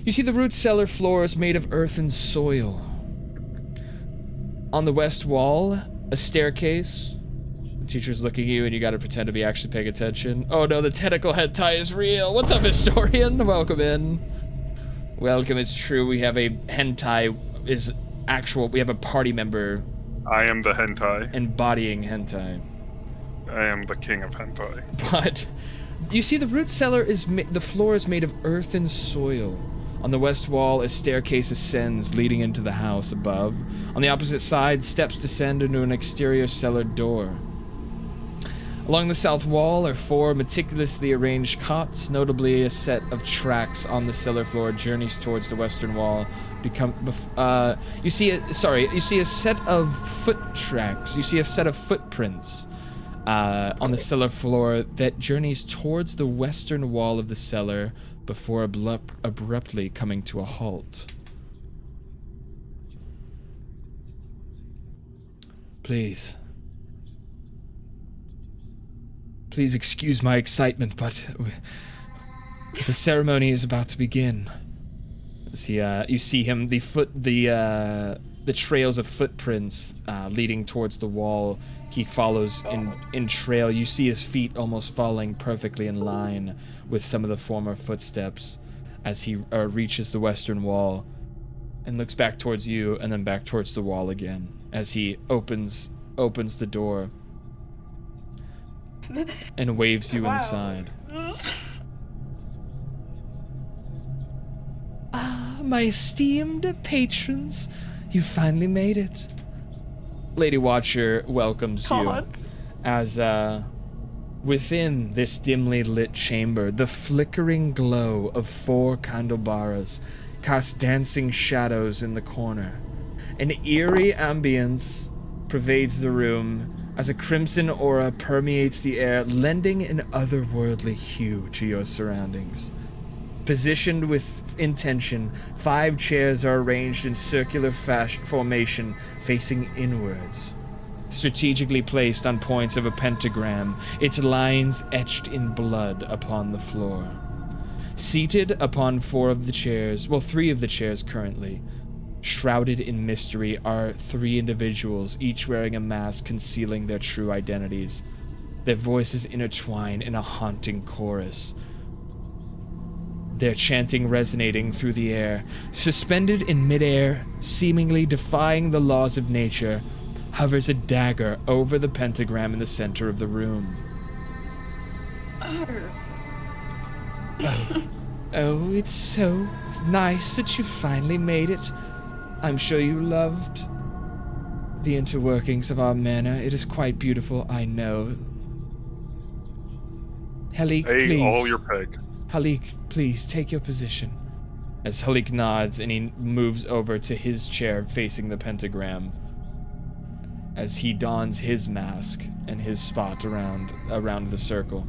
you see the root cellar floor is made of earth and soil. On the west wall, a staircase. The teacher's looking at you, and you gotta pretend to be actually paying attention. Oh no, the tentacle hentai is real. What's up, historian? Welcome in. Welcome. It's true. We have a hentai is actual. We have a party member. I am the hentai. Embodying hentai. I am the king of hentai. But you see, the root cellar the floor is made of earth and soil. On the west wall, a staircase ascends, leading into the house above. On the opposite side, steps descend into an exterior cellar door. Along the south wall are 4 meticulously arranged cots, notably a set of tracks on the cellar floor journeys towards the western wall. You see a set of footprints on the cellar floor that journeys towards the western wall of the cellar before abruptly coming to a halt. Please excuse my excitement, but the ceremony is about to begin. You see him, the trails of footprints leading towards the wall. He follows in trail. You see his feet almost falling perfectly in line with some of the former footsteps as he reaches the western wall and looks back towards you and then back towards the wall again as he opens the door and waves you inside. My esteemed patrons, you finally made it. Lady Watcher welcomes you as within this dimly lit chamber, the flickering glow of 4 candelabras casts dancing shadows in the corner. An eerie ambience pervades the room as a crimson aura permeates the air, lending an otherworldly hue to your surroundings. Positioned with intention, 5 chairs are arranged in circular formation facing inwards. Strategically placed on points of a pentagram, its lines etched in blood upon the floor. Seated upon 3 of the chairs currently, shrouded in mystery, are 3 individuals, each wearing a mask concealing their true identities. Their voices intertwine in a haunting chorus, their chanting resonating through the air. Suspended in midair, seemingly defying the laws of nature, hovers a dagger over the pentagram in the center of the room. Oh, it's so nice that you finally made it. I'm sure you loved the interworkings of our manor. It is quite beautiful, I know. Halik, please. All your peg. Halik, please take your position. As Halik nods and he moves over to his chair facing the pentagram, as he dons his mask and his spot around the circle.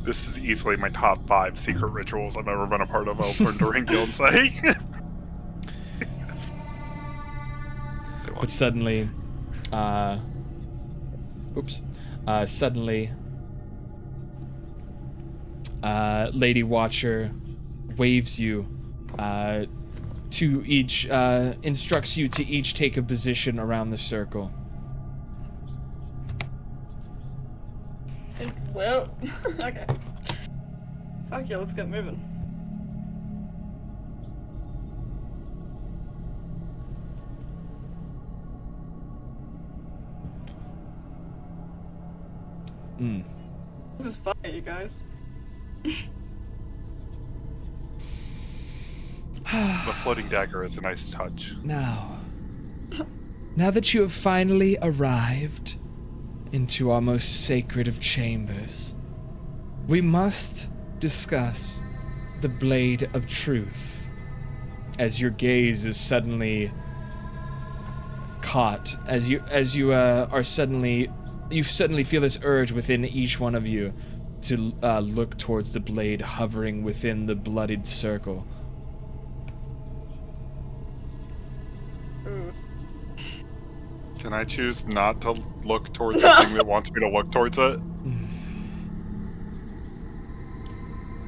This is easily my top 5 secret rituals I've ever been a part of. I'll turn to Ringgil and say. But suddenly, Lady Watcher waves you to each, instructs you to each take a position around the circle. Well, okay. Okay, let's get moving. This is funny, you guys. The floating dagger is a nice touch. Now that you have finally arrived into our most sacred of chambers, we must discuss the blade of truth. As your gaze is suddenly caught, you suddenly feel this urge within each one of you to look towards the blade hovering within the bloodied circle. Can I choose not to look towards the thing that wants me to look towards it?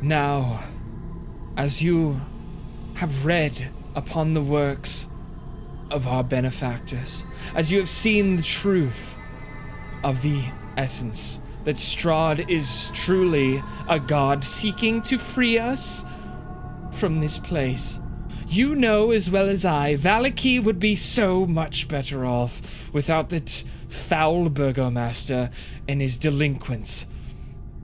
Now, as you have read upon the works of our benefactors, as you have seen the truth of the essence, that Strahd is truly a god seeking to free us from this place, you know as well as I, Valaki would be so much better off without that foul burgomaster and his delinquents.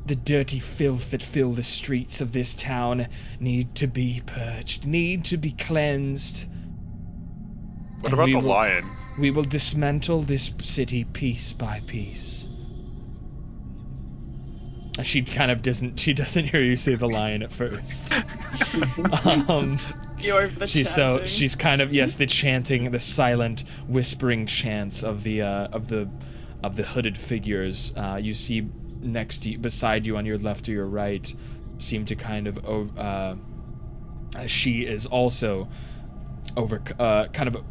The dirty filth that fill the streets of this town need to be purged, need to be cleansed. What about the lion? We will dismantle this city piece by piece. She kind of doesn't hear you say the line at first. You're the chanting. She's kind of, yes, the chanting, the silent whispering chants of the hooded figures you see next to you, beside you on your left or your right, seem to kind of she is also kind of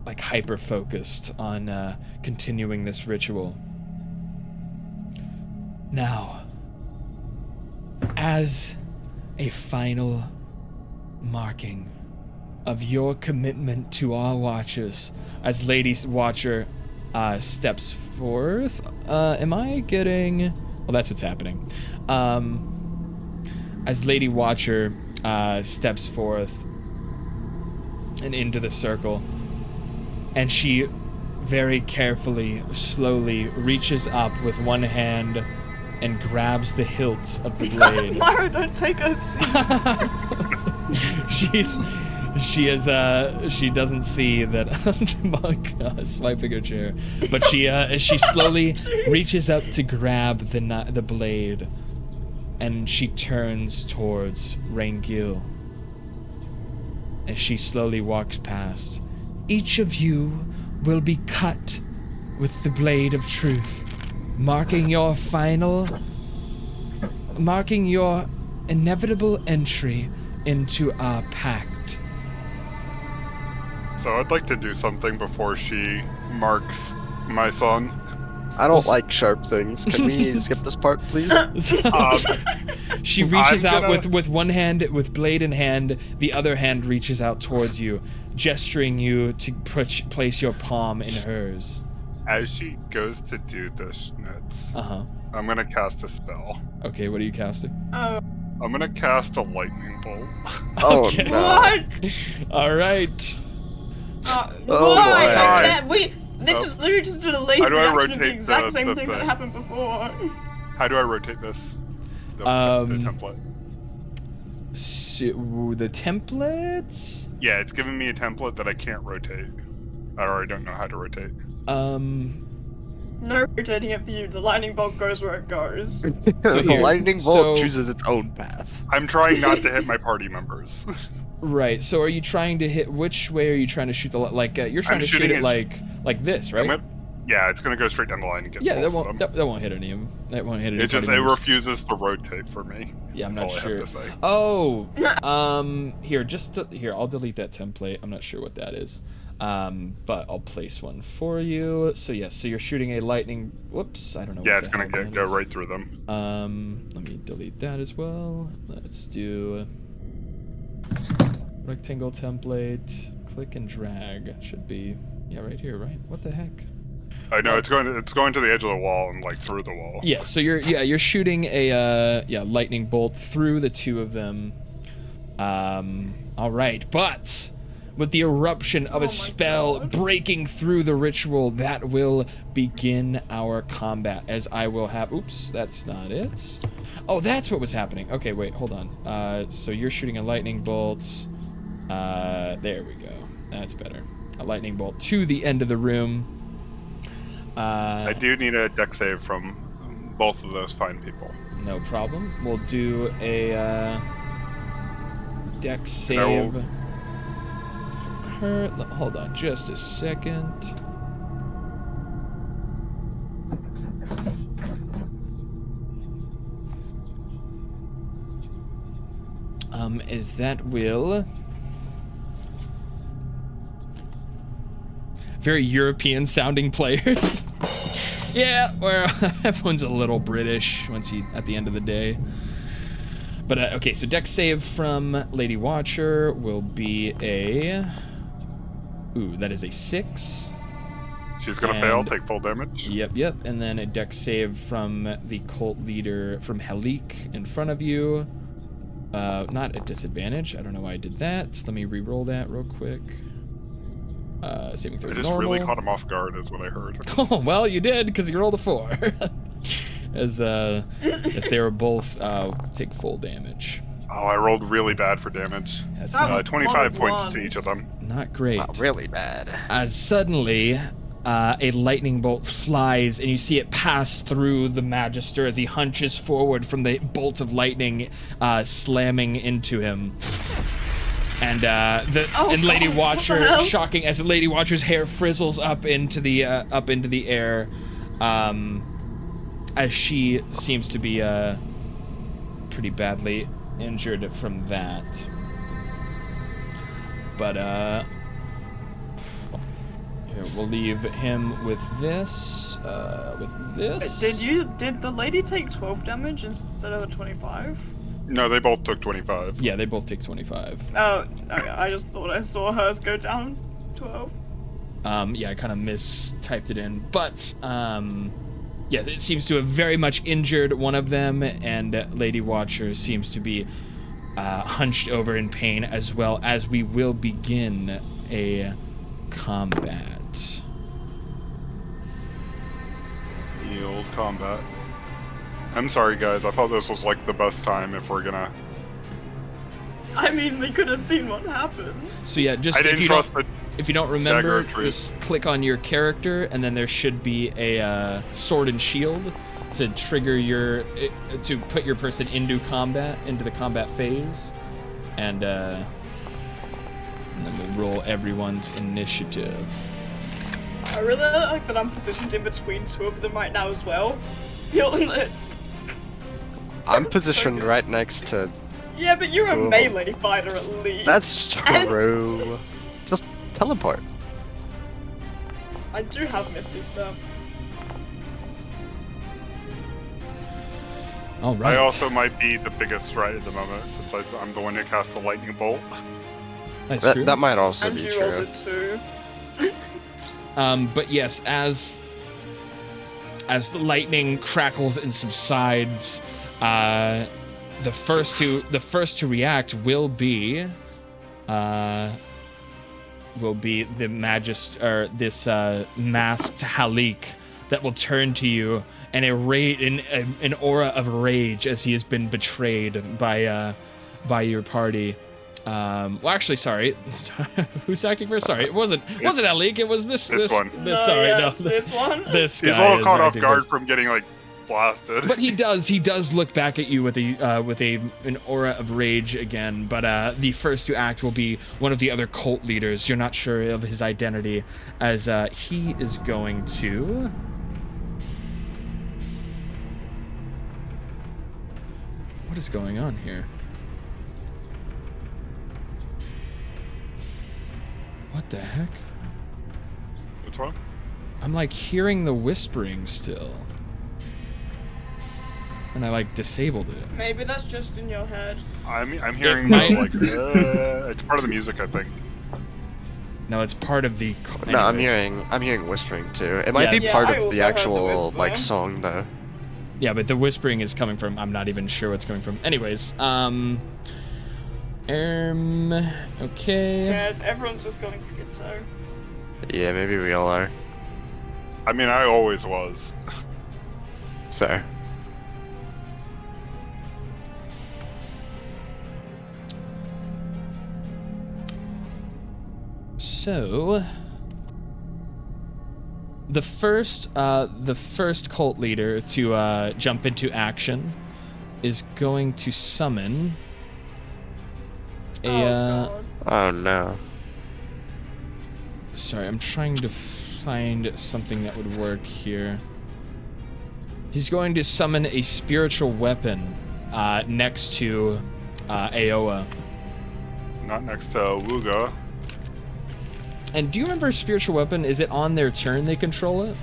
like hyper focused on continuing this ritual. Now, as a final marking of your commitment to our watchers, as Lady Watcher steps forth, am I getting... Well, that's what's happening. As Lady Watcher steps forth and into the circle, and she very carefully, slowly reaches up with one hand and grabs the hilt of the blade. Mara, don't take us. She doesn't see that Monk swiping her chair, but she slowly reaches up to grab the blade, and she turns towards Rangil. As she slowly walks past, each of you will be cut with the blade of truth, marking your inevitable entry into our pact. So I'd like to do something before she marks my son. I don't like sharp things. Can we skip this part, please? She reaches out with one hand, with blade in hand. The other hand reaches out towards you, gesturing you to place your palm in hers. As she goes to do the Schnitz, I'm gonna cast a spell. Okay, what are you casting? I'm gonna cast a lightning bolt. Oh, okay. no. What? All right. This is literally just a delayed How do I reaction of the rotate exact same the thing that thing? happened before. How do I rotate this? The template. The template? Yeah, it's giving me a template that I can't rotate. I already don't know how to rotate. No rotating it for you. The lightning bolt goes where it goes. So The here, lightning bolt so- chooses its own path. I'm trying not to hit my party members. Right. So are you trying to hit? Which way are you trying to shoot the you're trying to shoot it like this, right? Yeah, it's gonna go straight down the line and get Yeah, both of them. that won't hit any of them. That won't hit any. It party members. refuses to rotate for me. Yeah, I'm That's not all I sure. have to say. Oh, here, I'll delete that template. I'm not sure what that is. But I'll place one for you. So yes, so you're shooting a lightning. Whoops, I don't know. Yeah, what it's the gonna hell that go is. right through them. Let me delete that as well. Let's do rectangle template. Click and drag. Should be right here, right? What the heck? I know it's going to the edge of the wall and like through the wall. Yeah, so you're shooting a lightning bolt through the two of them. All right, but with the eruption of a spell breaking through the ritual, that will begin our combat. As I will have. Oops, that's not it. Oh, that's what was happening. Okay, wait, hold on. So you're shooting a lightning bolt. There we go. That's better. A lightning bolt to the end of the room. I do need a deck save from both of those fine people. No problem. We'll do a deck save for her. Hold on just a second. Is that will... Very European sounding players. Yeah, where everyone's a little British at the end of the day. But okay, so deck save from Lady Watcher will be that is a 6. She's gonna fail, take full damage. Yep. And then a deck save from the cult leader from Halik in front of you. Not at disadvantage. I don't know why I did that. Let me re-roll that real quick. Saving throw I just normal. really caught him off guard, is what I heard. Oh, well, you did, because you rolled a 4. as they were both take full damage. Oh, I rolled really bad for damage. That's 25 points to each of them. Not great. Wow, really bad. As suddenly, a lightning bolt flies, and you see it pass through the Magister as he hunches forward from the bolt of lightning, slamming into him. And Lady Watcher, shocking as Lady Watcher's hair frizzles up into the air, as she seems to be pretty badly injured from that. But here, we'll leave him with this. Did the lady take 12 damage instead of the 25? No, they both took 25. Yeah, they both take 25. Oh, okay. I just thought I saw hers go down 12. Yeah, I kind of mistyped it in, but yeah, it seems to have very much injured one of them, and Lady Watcher seems to be hunched over in pain, as well as we will begin a combat. The old combat. I'm sorry, guys. I thought this was like the best time if we're gonna. I mean, we could have seen what happens. So yeah, just if you don't remember, just click on your character, and then there should be a sword and shield to trigger to put your person into the combat phase, and then we'll roll everyone's initiative. I really like that I'm positioned in between two of them right now as well. Feeling this. I'm positioned right next to. Yeah, but you're a melee fighter at least. That's true. Just teleport. I do have Misty Step. All right. I also might be the biggest threat at the moment, since I'm the one who cast the lightning bolt. That's that, true. That might also and be you true. rolled it too. But yes, as the lightning crackles and subsides, the first to react will be the this masked Halik that will turn to you and an aura of rage as he has been betrayed by your party. Well, actually, sorry. Who's acting first? Sorry, it wasn't Halik. It was this one. This one. This guy. He's a little caught off guard from getting like blasted. But he does look back at you with an aura of rage again. But the first to act will be one of the other cult leaders. You're not sure of his identity, as he is going to. What is going on here? What the heck? What's wrong? I'm like hearing the whispering still. And I like disabled it. Maybe that's just in your head. I'm hearing it's part of the music, I think. No, it's part of the. No, I'm hearing whispering too. It might be part of the actual like song though. Yeah, but the whispering is coming from. I'm not even sure what's coming from. Anyways, okay. Yeah, everyone's just going schizo. Yeah, maybe we all are. I mean, I always was. It's fair. So, the first cult leader to jump into is going to summon a. Oh no. Sorry, I'm trying to find something that would work here. He's going to summon a spiritual weapon next to Aoa. Not next to Wooga. And do you remember spiritual weapon? Is it on their turn they control it?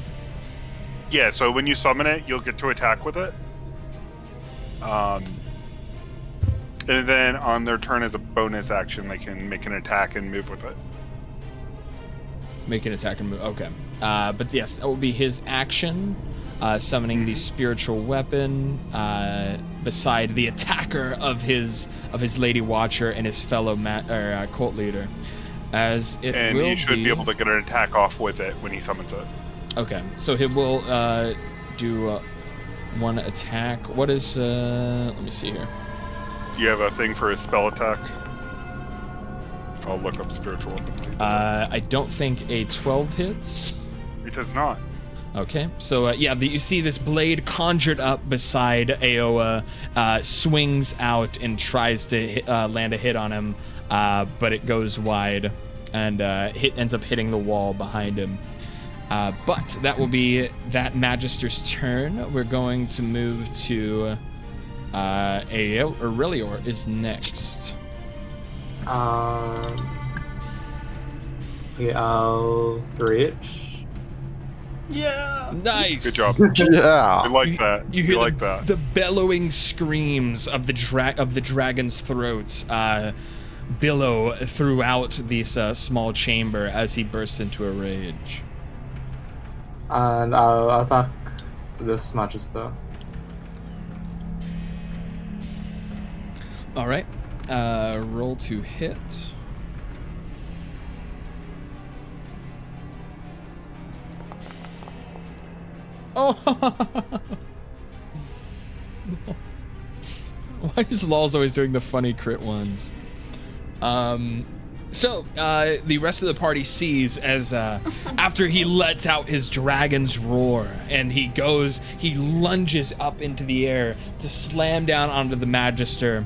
Yeah, so when you summon it, you'll get to attack with it. And then on their turn as a bonus action, they can make an attack and move with it. Make an attack and move. Okay. But yes, that will be his action, summoning the spiritual weapon beside the attacker of his Lady Watcher and his fellow cult leader. As it and will he should be able to get an attack off with it when he summons it. Okay, so he will do one attack. What is? Let me see here. Do you have a thing for his spell attack? I'll look up spiritual weapon. I don't think a 12 hits. It does not. Okay, so you see this blade conjured up beside Aoa, swings out and tries to land a hit on him, but it goes wide and ends up hitting the wall behind him. But that will be that Magister's turn. We're going to move to Aurelior is next. Okay, I'll reach. Yeah. Nice. Good job. Yeah. I like that. You hear like that. the bellowing screams of the dragon's throat billow throughout this small chamber as he bursts into a rage. And I'll attack this Magister. All right. Roll to hit. Oh! Why is Law's always doing the funny crit ones? So the rest of the party sees as after he lets out his dragon's roar and he lunges up into the air to slam down onto the Magister.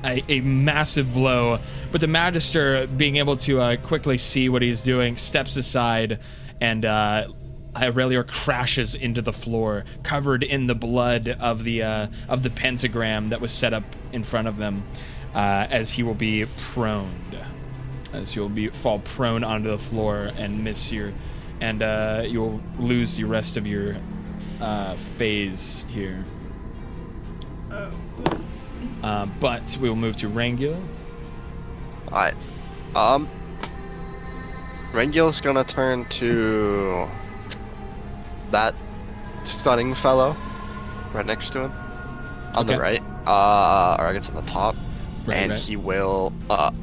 A massive blow, but the Magister, being able to quickly see what he's doing, steps aside and Aurelior crashes into the floor, covered in the blood of the pentagram that was set up in front of them, as he will be proned. As you'll fall prone onto the floor and you'll lose the rest of your phase here. But we will move to Rangil. Alright. Rangil's gonna turn to that stunning fellow right next to him. On the right. Or I guess on the top. Right. He will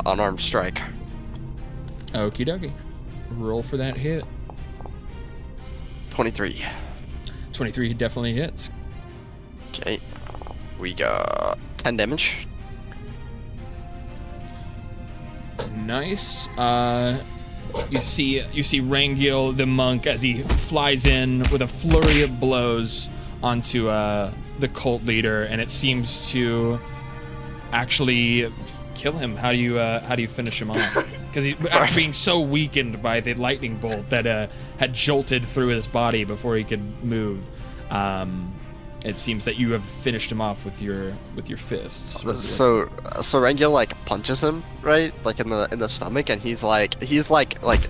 unarmed strike. Okie dokie. Roll for that hit. 23. 23 definitely hits. Okay. We got 10 damage. Nice. You see Rangil the monk as he flies in with a flurry of blows onto the cult leader, and it seems to actually kill him. How do you finish him off? Because after being so weakened by the lightning bolt that had jolted through his body before he could move, it seems that you have finished him off with your fists. So Rangil like punches him right, like in the stomach, and he's like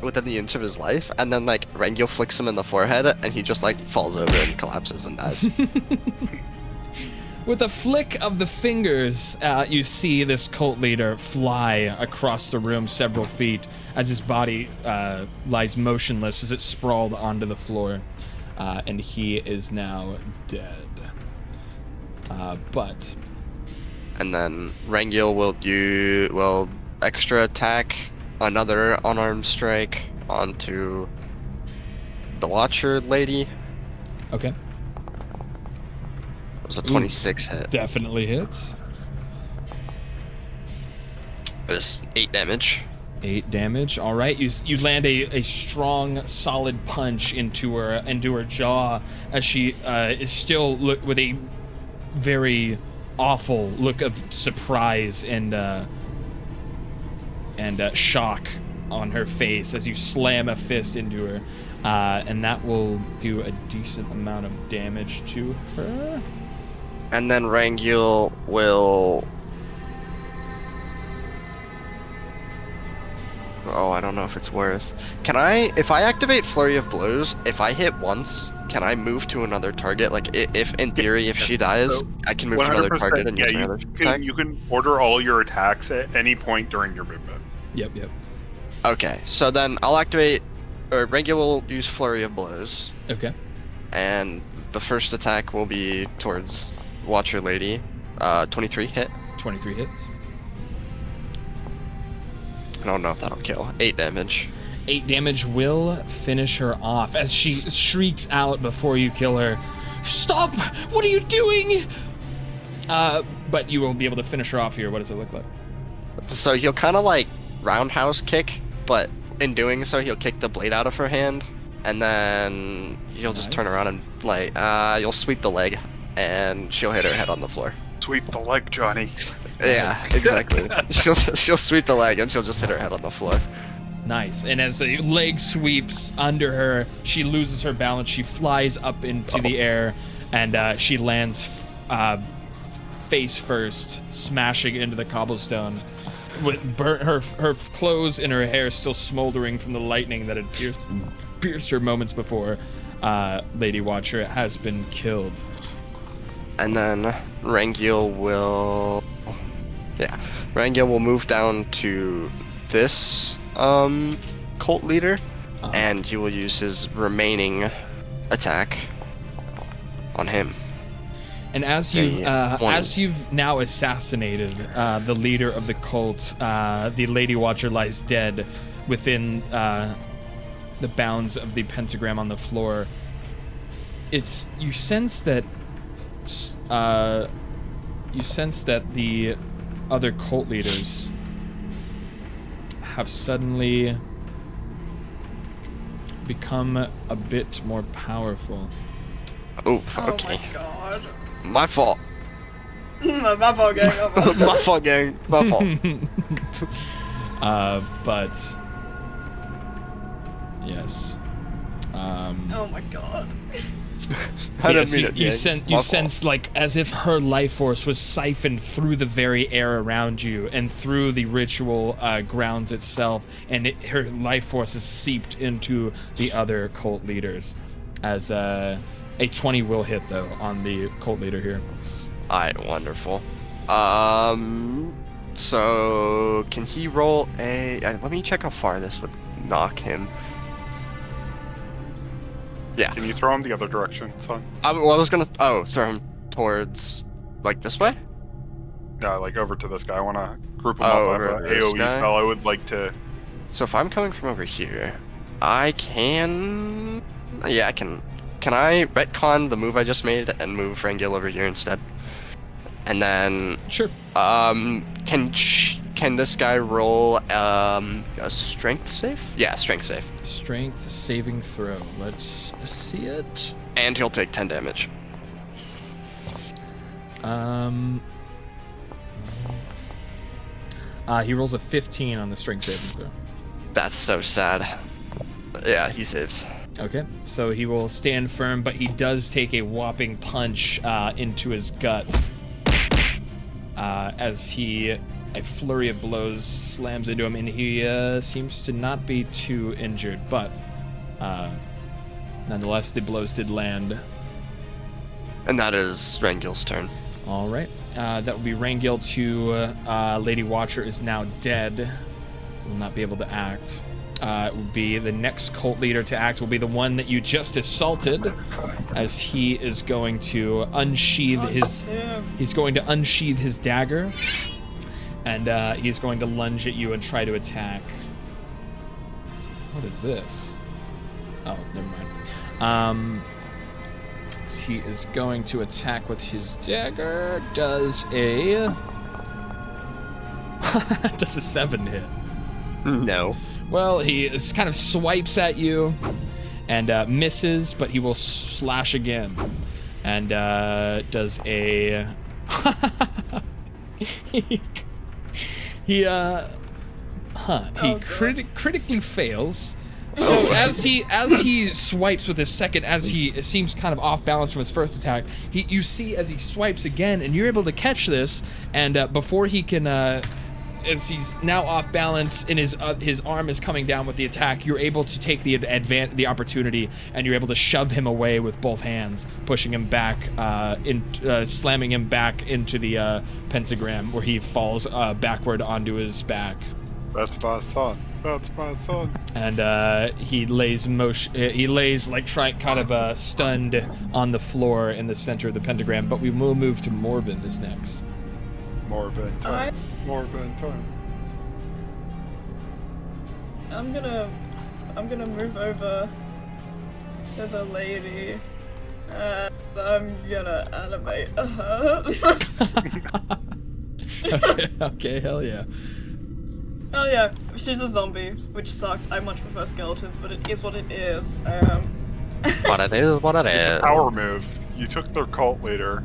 within the inch of his life, and then like Rangil flicks him in the forehead, and he just like falls over and collapses and dies. With a flick of the fingers, you see this cult leader fly across the room several feet as his body lies motionless as it sprawled onto the floor, and he is now dead. And then Rangil will extra attack another unarmed strike onto the Watcher lady. Okay. It was a 26 hit. Definitely hits. It's 8 damage. 8 damage. All right. You land a strong, solid punch into her jaw as she is still with a very awful look of surprise and shock on her face as you slam a fist into her, and that will do a decent amount of damage to her. And then Rangil will... Oh, I don't know if it's worth. If I activate Flurry of Blows, if I hit once, can I move to another target? Like, if in theory, if she dies, I can move to another target and use another attack? You can order all your attacks at any point during your movement. Yep. Okay, so then I'll activate... Or Rangil will use Flurry of Blows. Okay. And the first attack will be towards Watcher Lady. 23 hit. 23 hits. I don't know if that'll kill. 8 damage. 8 damage will finish her off as she shrieks out before you kill her. Stop! What are you doing? But you will be able to finish her off here. What does it look like? So he'll kind of like roundhouse kick, but in doing so, he'll kick the blade out of her hand, and then you'll just turn around and like you'll sweep the leg, and she'll hit her head on the floor. Sweep the leg, Johnny. Yeah, exactly. she'll sweep the leg and she'll just hit her head on the floor. Nice. And as the leg sweeps under her, she loses her balance. She flies up into the air, and she lands face first, smashing into the cobblestone. With her clothes and her hair still smoldering from the lightning that had pierced her moments before. Lady Watcher has been killed. And then Rangiel will move down to this cult leader, and he will use his remaining attack on him. And as you've now assassinated the leader of the cult, the Lady Watcher lies dead within the bounds of the pentagram on the floor. You sense that the other cult leaders have suddenly become a bit more powerful. Oh, okay. Oh my god. My fault. My fault, gang. My fault, gang. My fault. But yes. Oh my god. I didn't mean it, you gang. sense like as if her life force was siphoned through the very air around you and through the ritual grounds itself, and her life force is seeped into the other cult leaders. As a 20 will hit though on the cult leader here. Alright, wonderful. So can he roll a? Let me check how far this would knock him. Yeah. Can you throw him the other direction, son? I was gonna throw him towards like this way. No, like over to this guy. I want to group him Oh, up. I have over an this AoE guy? spell I would like to. So if I'm coming from over here, I can. Yeah, I can. Can I retcon the move I just made and move Rangiel over here instead? And then Sure. Can this guy roll a strength save? Yeah, strength save. Strength saving throw. Let's see it. And he'll take 10 damage. He rolls a 15 on the strength saving throw. That's so sad. Yeah, he saves. Okay, so he will stand firm, but he does take a whopping punch into his gut as a flurry of blows slams into him, and he seems to not be too injured, but nonetheless, the blows did land. And that is Rangiel's turn. All right, that will be Rangiel to Lady Watcher is now dead. Will not be able to act. It will be the next cult leader to act will be the one that you just assaulted, as he is going to unsheath his dagger, and he's going to lunge at you and try to attack. What is this? Oh, never mind. He is going to attack with his dagger. Does a 7 hit? No. Well, he kind of swipes at you and misses, but he will slash again. And does a... critically fails. So as he swipes with his second, as he seems kind of off balance from his first attack, you see as he swipes again, and you're able to catch this, and before he can... as he's now off balance and his arm is coming down with the attack, you're able to take the opportunity, and you're able to shove him away with both hands, pushing him back, slamming him back into the pentagram, where he falls backward onto his back. That's my son. That's my son. And he lays like kind of stunned on the floor in the center of the pentagram. But we will move to Morbin this next. Morbin time. Morbin time. I'm gonna move over to the lady, and I'm gonna animate her. Okay, hell yeah. Oh yeah, she's a zombie, which sucks. I much prefer skeletons, but it is what it is. But it is what it It's a is. power move. You took their cult leader.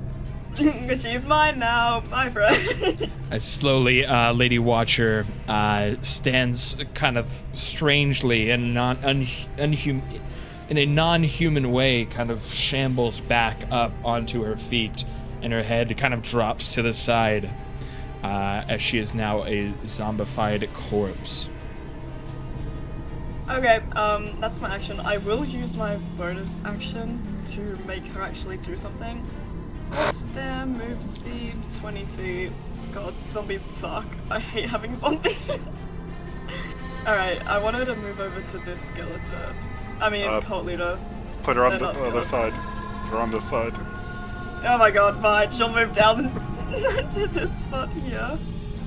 She's mine now. Bye, friend. As slowly, Lady Watcher stands kind of strangely and in a non-human way, kind of shambles back up onto her feet, and her head kind of drops to the side as she is now a zombified corpse. Okay, that's my action. I will use my bonus action to make her actually do something. What's their move speed? 20 feet. God, zombies suck. I hate having zombies. Alright, I want her to move over to this skeleton. I mean, cult leader. Put her on They're the not other side. skeletons. Put her on this side. Oh my god, fine. She'll move down to this spot here.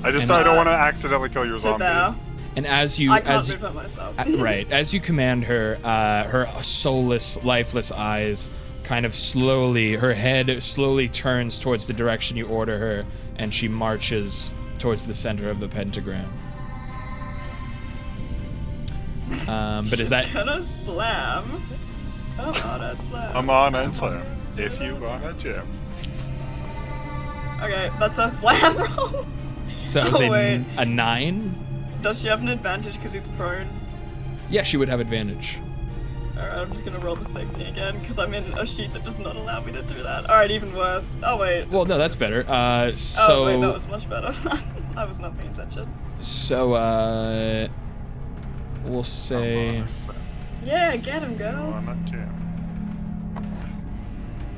I don't want to accidentally kill your To zombie. there. And as you, I can't move her myself. right, as you command her, her soulless, lifeless eyes kind of slowly, her head slowly turns towards the direction you order her, and she marches towards the center of the pentagram. But She's is that gonna slam. Come on and slam. Come on and slam. If you want a gym. Okay, that's a slam roll. so? That was Oh, wait. a 9. Does she have an advantage because he's prone? Yeah, she would have advantage. Alright, I'm just gonna roll the same thing again because I'm in a sheet that does not allow me to do that. Alright, even worse. Oh wait. Well, no, that's better. Oh wait, no, it's much better. I was not paying attention. So, we'll say, Yeah, get him, Come girl. on and gym.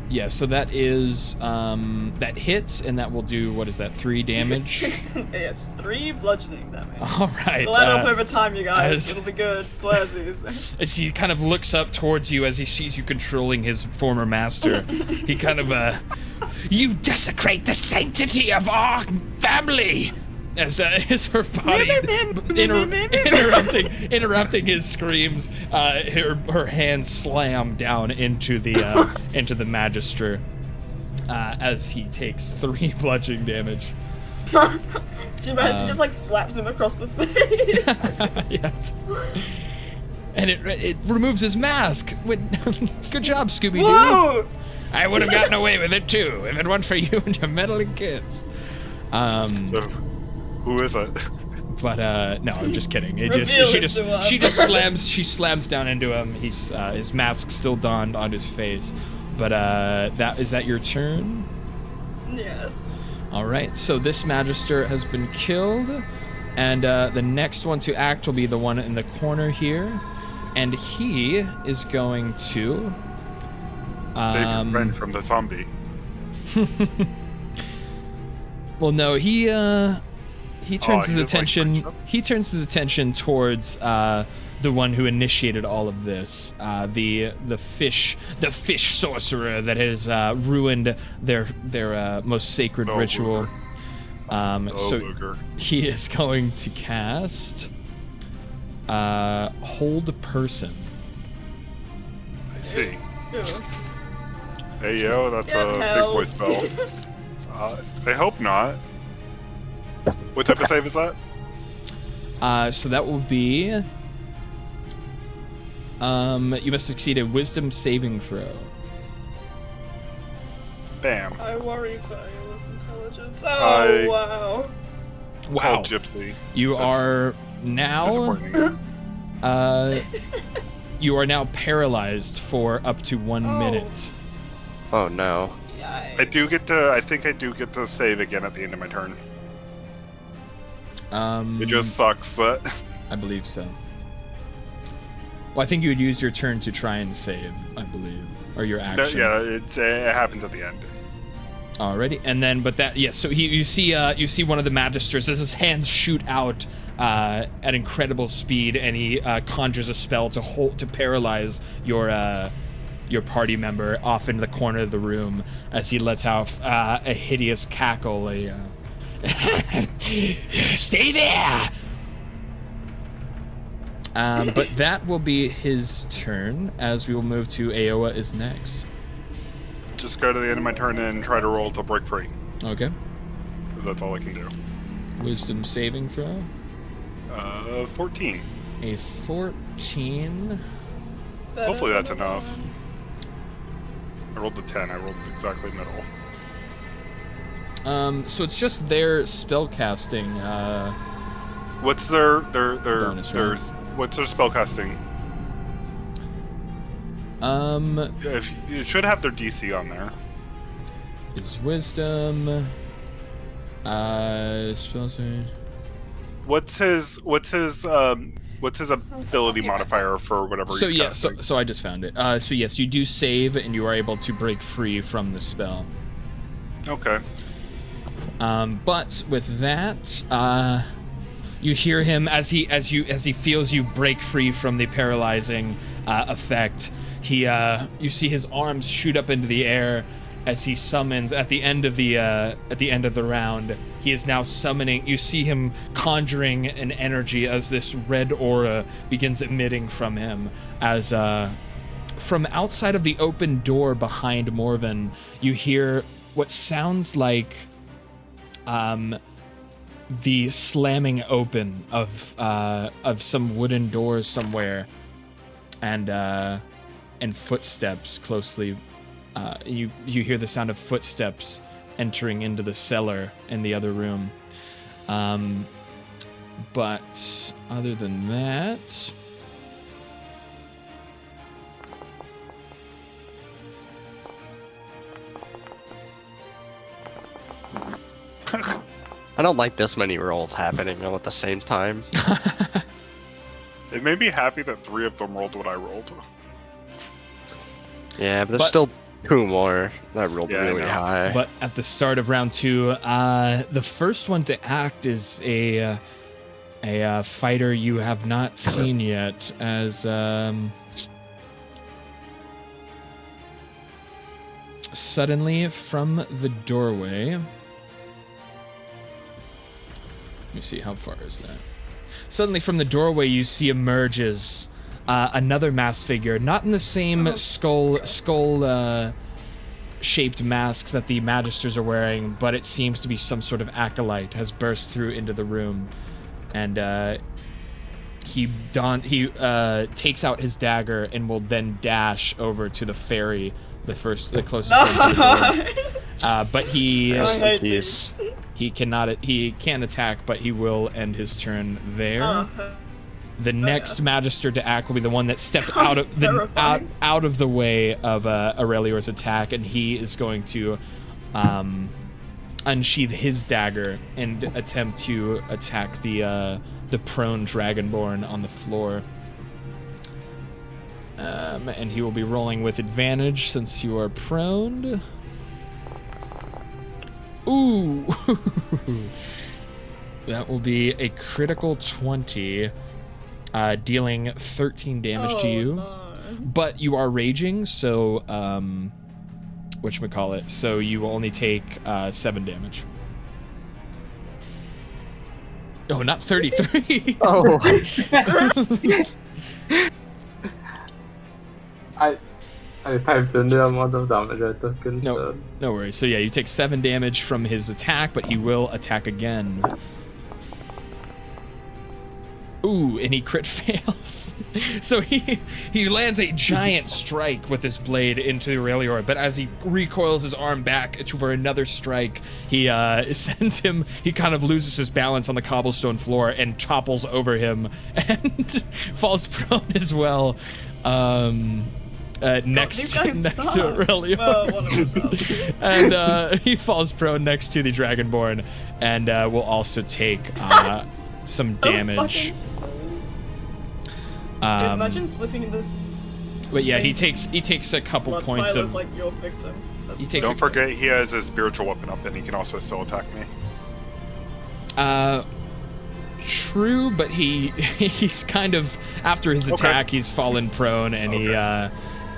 yeah. So that is that hits, and that will do, what is that? 3 damage. It's 3 bludgeoning damage. All right. We'll add up over time, you guys. as- It'll be good. Swearsies. As he kind of looks up towards you as he sees you controlling his former master, he kind of, you desecrate the sanctity of our family! As her body interrupting his screams, her hands slam down into the magister as he takes 3 bludgeoning damage. She just like slaps him across the face. Yes. And it removes his mask. Good job, Scooby-Doo. Whoa! I would have gotten away with it too if it weren't for you and your meddling kids. So, who is it? But no, I'm just kidding. Reveal it to us. She slams down into him. He's his mask still donned on his face. But is that your turn? Yes. All right. So this magister has been killed, and the next one to act will be the one in the corner here, and he is going to Save your friend from the zombie. Well, no, he turns his he does like attention. friendship? He turns his attention towards the one who initiated all of this, the fish sorcerer that has ruined their most sacred Oh, ritual. So Luger. he is going to cast Hold Person. I see. Ew. Hey yo, that's Get a big hell. boy spell. I hope not. What type of save is that? So that will be. You must succeed a Wisdom saving throw. Bam. I worry for Ayla's intelligence. Oh, I- wow. Wow. Called Gypsy. You That's are now. Disappointing. You are now paralyzed for up to 1 Oh. minute. Oh no. I think I do get to save again at the end of my turn. It just sucks that. I believe so. Well, I think you would use your turn to try and save, I believe, or your action. Yeah, it happens at the end. Alrighty, and then, but that, yes. So you see one of the magisters as his hands shoot out at incredible speed, and he conjures a spell to paralyze your party member off in the corner of the room as he lets out a hideous cackle. Stay there. But that will be his turn, as we will move to Aowa is next. Just go to the end of my turn and try to roll to break free. Okay. Because that's all I can do. Wisdom saving throw. 14. A 14. Hopefully that's enough. I rolled the 10. I rolled exactly middle. So it's just their spellcasting. What's their bonus, right? what's their spellcasting? If you should have their DC on there. It's wisdom. Spells. What's his ability modifier for whatever So he's yeah, casting? so I just found it. So yes, you do save and you are able to break free from the spell. Okay. But with that, you hear him as he feels you break free from the paralyzing effect. You see his arms shoot up into the air as he summons at the end of the round. He is now summoning. You see him conjuring an energy as this red aura begins emitting from him. As from outside of the open door behind Morven, you hear what sounds like the slamming open of some wooden doors somewhere, and footsteps closely. You hear the sound of footsteps entering into the cellar in the other room. But other than that, I don't like this many rolls happening all at the same time. It made me happy that 3 of them rolled what I rolled. Yeah, but there's still 2 more that rolled really high. But at the start of round 2, the first one to act is a fighter you have not seen yet, as suddenly from the doorway. Let me see, how far is that? Suddenly from the doorway you see emerges another masked figure, not in the same skull shaped masks that the magisters are wearing, but it seems to be some sort of acolyte has burst through into the room, and he takes out his dagger and will then dash over to the ferry, the closest one to the door. But he can't attack, but he will end his turn there. The next Magister to act will be the one that stepped out of the way of Aurelior's attack, and he is going to unsheath his dagger and attempt to attack the prone Dragonborn on the floor. And he will be rolling with advantage since you are prone. Ooh! That will be a critical 20. Dealing 13 damage to you. No. But you are raging, so whatchamacallit, so you will only take 7 damage. Oh, not 33. Oh. I typed in the amount of damage I took instead. No worries. So yeah, you take 7 damage from his attack, but he will attack again. Ooh, and he crit fails. So he lands a giant strike with his blade into Aurelior, but as he recoils his arm back for another strike, he sends him, he kind of loses his balance on the cobblestone floor and topples over him and falls prone as well. Next to Aurelior. And he falls prone next to the Dragonborn, and will also take some damage. Imagine slipping in the. But yeah, he takes a couple points of. Like your victim. Don't forget, he has his spiritual weapon up, and he can also still attack me. True, but he's kind of, after his attack, he's fallen prone, and he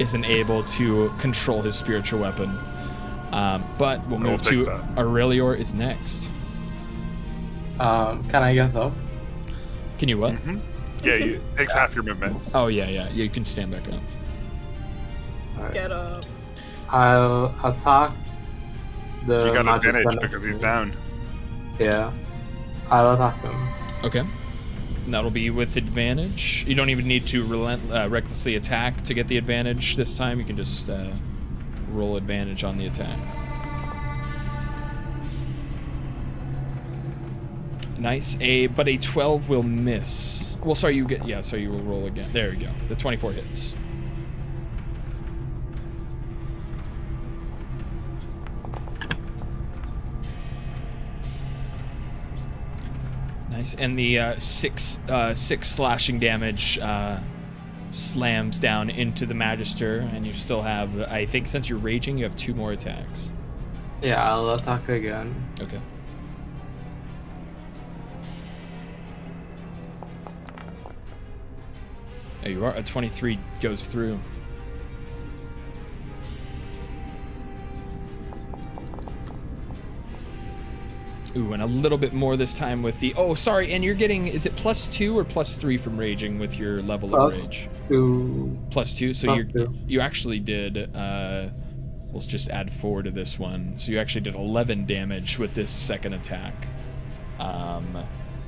isn't able to control his spiritual weapon. But we'll move to Aurelior is next. Can I get up? Can you what? Mm-hmm. Yeah, it takes half your movement. Oh yeah, you can stand back up. Right. Get up. I'll attack the. You got Magister advantage next because to he's me. down. Yeah, I'll attack him. Okay. And that'll be with advantage. You don't even need to recklessly attack to get the advantage this time. You can just roll advantage on the attack. Nice. But a 12 will miss. Well, sorry, you will roll again. There you go. The 24 hits. Nice. And the six slashing damage slams down into the Magister, and you still have, I think since you're raging, you have 2 more attacks. Yeah, I'll attack again. Okay. There you are. A 23 goes through. Ooh, and a little bit more this time with the... Oh, sorry, and you're getting... Is it +2 or +3 from raging with your level of rage? +2. +2, so +2. You actually did... Let's just add 4 to this one. So you actually did 11 damage with this second attack.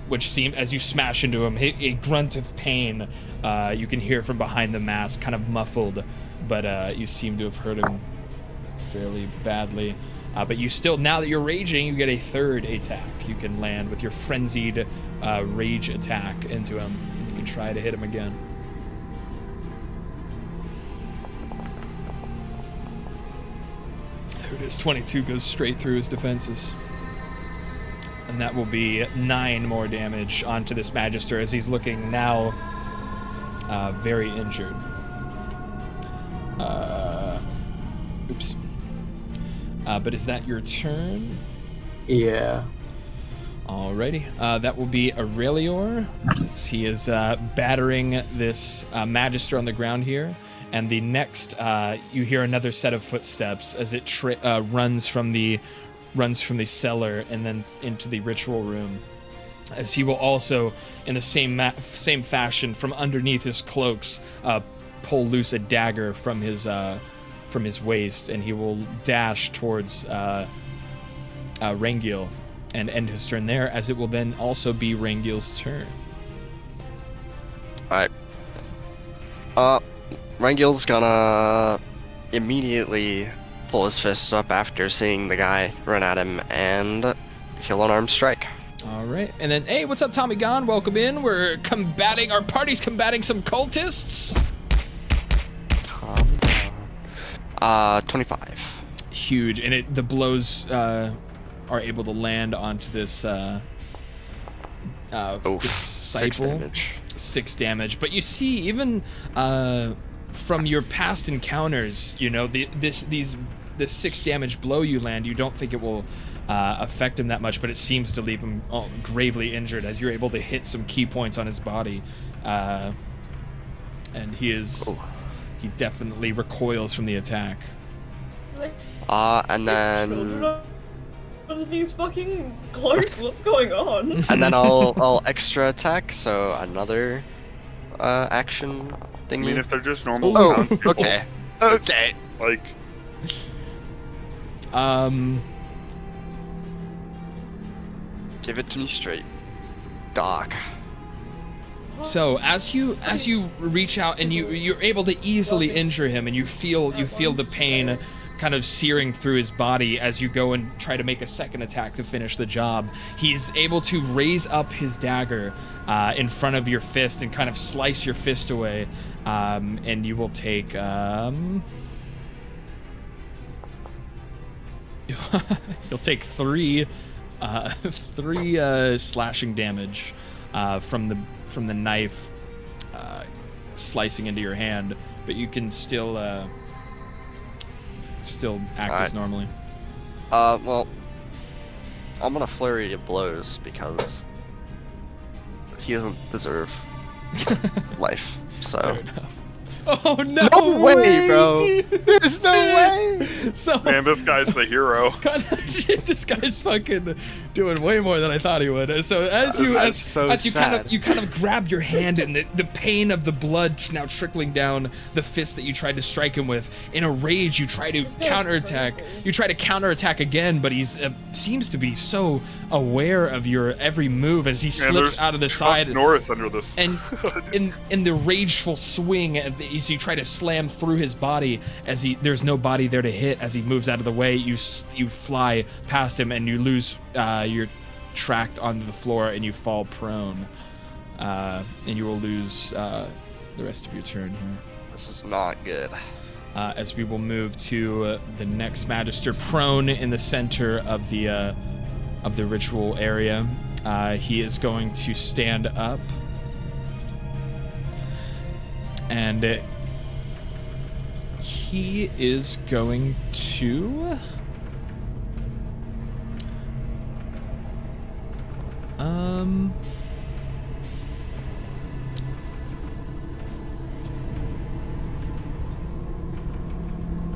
Which seemed, as you smash into him, a grunt of pain you can hear from behind the mask, kind of muffled, but you seem to have hurt him fairly badly. But you still, now that you're raging, you get a 3rd attack. You can land with your frenzied rage attack into him. And you can try to hit him again. There it is, 22 goes straight through his defenses. And that will be 9 more damage onto this Magister as he's looking now very injured. Oops. But is that your turn? Yeah. Alrighty. That will be Aurelior. He is battering this Magister on the ground here. And the next, you hear another set of footsteps as it runs from the cellar and then into the ritual room, as he will also, in the same fashion, from underneath his cloaks, pull loose a dagger from his waist, and he will dash towards Rengil and end his turn there, as it will then also be Rengil's turn. Alright. Rengil's gonna immediately pull his fists up after seeing the guy run at him, and he'll unarmed strike. All right, and then, hey, what's up, Tommy Gon? Welcome in. Our party's combating some cultists. 25. Huge, and the blows are able to land onto this disciple. 6 damage. 6 damage, but you see, even from your past encounters, you know, this 6 damage blow you land, you don't think it will affect him that much, but it seems to leave him gravely injured as you're able to hit some key points on his body, and he definitely recoils from the attack. And then What are these fucking clerks? What's going on? and then I'll extra attack, so another action thing. I mean, if they're just normal. Oh, people, okay. it's Okay. Like, give it to me straight, Doc. So as you reach out and you're able to easily injure him, and you feel the pain kind of searing through his body as you go and try to make a second attack to finish the job. He's able to raise up his dagger in front of your fist and kind of slice your fist away, and you will take you'll take three slashing damage from the knife slicing into your hand, but you can still act as normally. Well, I'm gonna flurry of blows because he doesn't deserve life. So, Oh no! No way, bro. Dude. There's no way. So Man, this guy's the hero. this guy's fucking doing way more than I thought he would. So as you kind of grab your hand and the pain of the blood now trickling down the fist that you tried to strike him with, in a rage you try to counterattack. You try to counterattack again, but he's seems to be so aware of your every move as he slips out of the side. Norris under this. And in the rageful swing, as you try to slam through his body, as there's no body there to hit, as he moves out of the way, you fly past him and you lose you're tracked onto the floor and you fall prone, and you will lose the rest of your turn here. This is not good. As we will move to the next Magister, prone in the center of the ritual area. He is going to stand up, and he is going to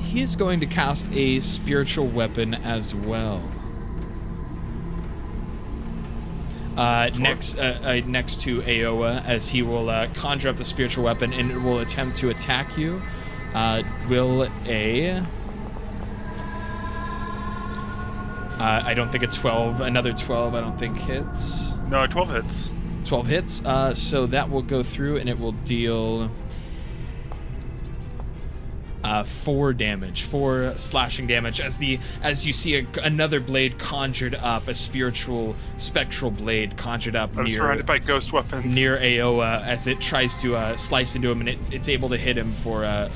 he is going to cast a spiritual weapon as well. Next to Aowa, as he will conjure up the spiritual weapon and it will attempt to attack you. Will a... I don't think another 12 I don't think hits. No, 12 hits. 12 hits, so that will go through and it will deal 4 slashing damage as you see another blade conjured up, a spiritual spectral blade conjured up I'm surrounded by ghost weapons near Aowa as it tries to slice into him, and it's able to hit him for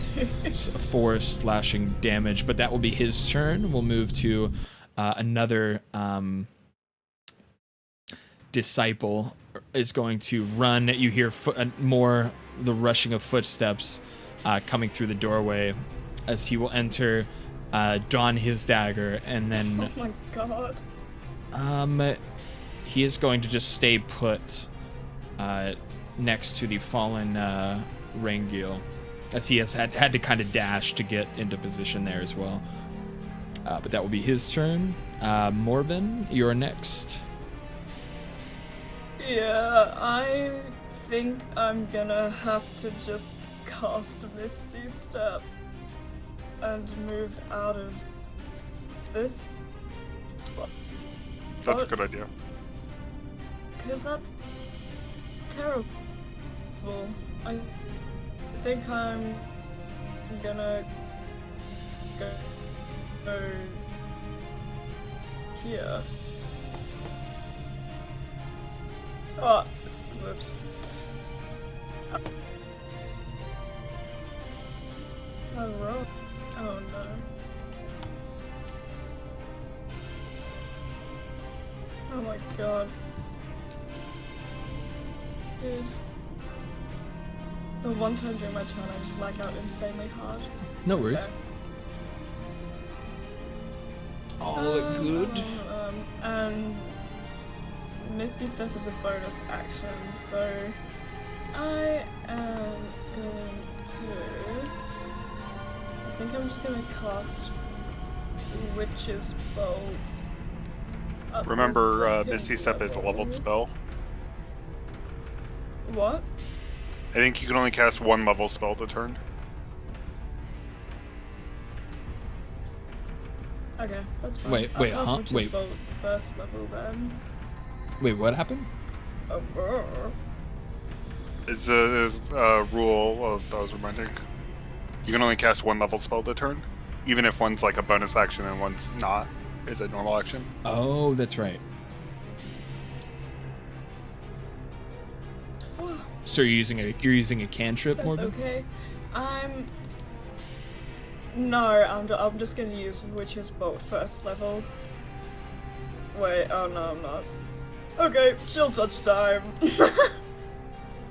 4 slashing damage. But that will be his turn. We'll move to another disciple is going to run. You hear more the rushing of footsteps coming through the doorway as he will enter, don his dagger, and then Oh my god. he is going to just stay put next to the fallen Rangil, as he has had to kind of dash to get into position there as well. But that will be his turn. Morbin, you're next. Yeah, I think I'm gonna have to just cast Misty Step and move out of this spot. That's a good idea. Because it's terrible. I think I'm gonna go here. Oh, whoops. Oh, wrong. Oh no. Oh my god. Dude. The one time during my turn I just lag out insanely hard. No worries. Okay. All good. And Misty Step is a bonus action, so I am going to... I think I'm just gonna cast Witch's Bolt. Remember, Misty Step is a leveled spell. What? I think you can only cast 1 level spell to turn. Okay, that's fine. Wait, I'll cast huh? Witch's Wait. Bolt first level then. Wait, what happened? Oh, brr. Is a rule that I was reminding. You can only cast 1 level spell to turn, even if one's like a bonus action and one's not. Is a normal action. Oh, that's right. So you're using a cantrip, That's Morgan? okay. I'm just gonna use Witch's Bolt first level. Wait, oh no, I'm not. Okay, chill touch time.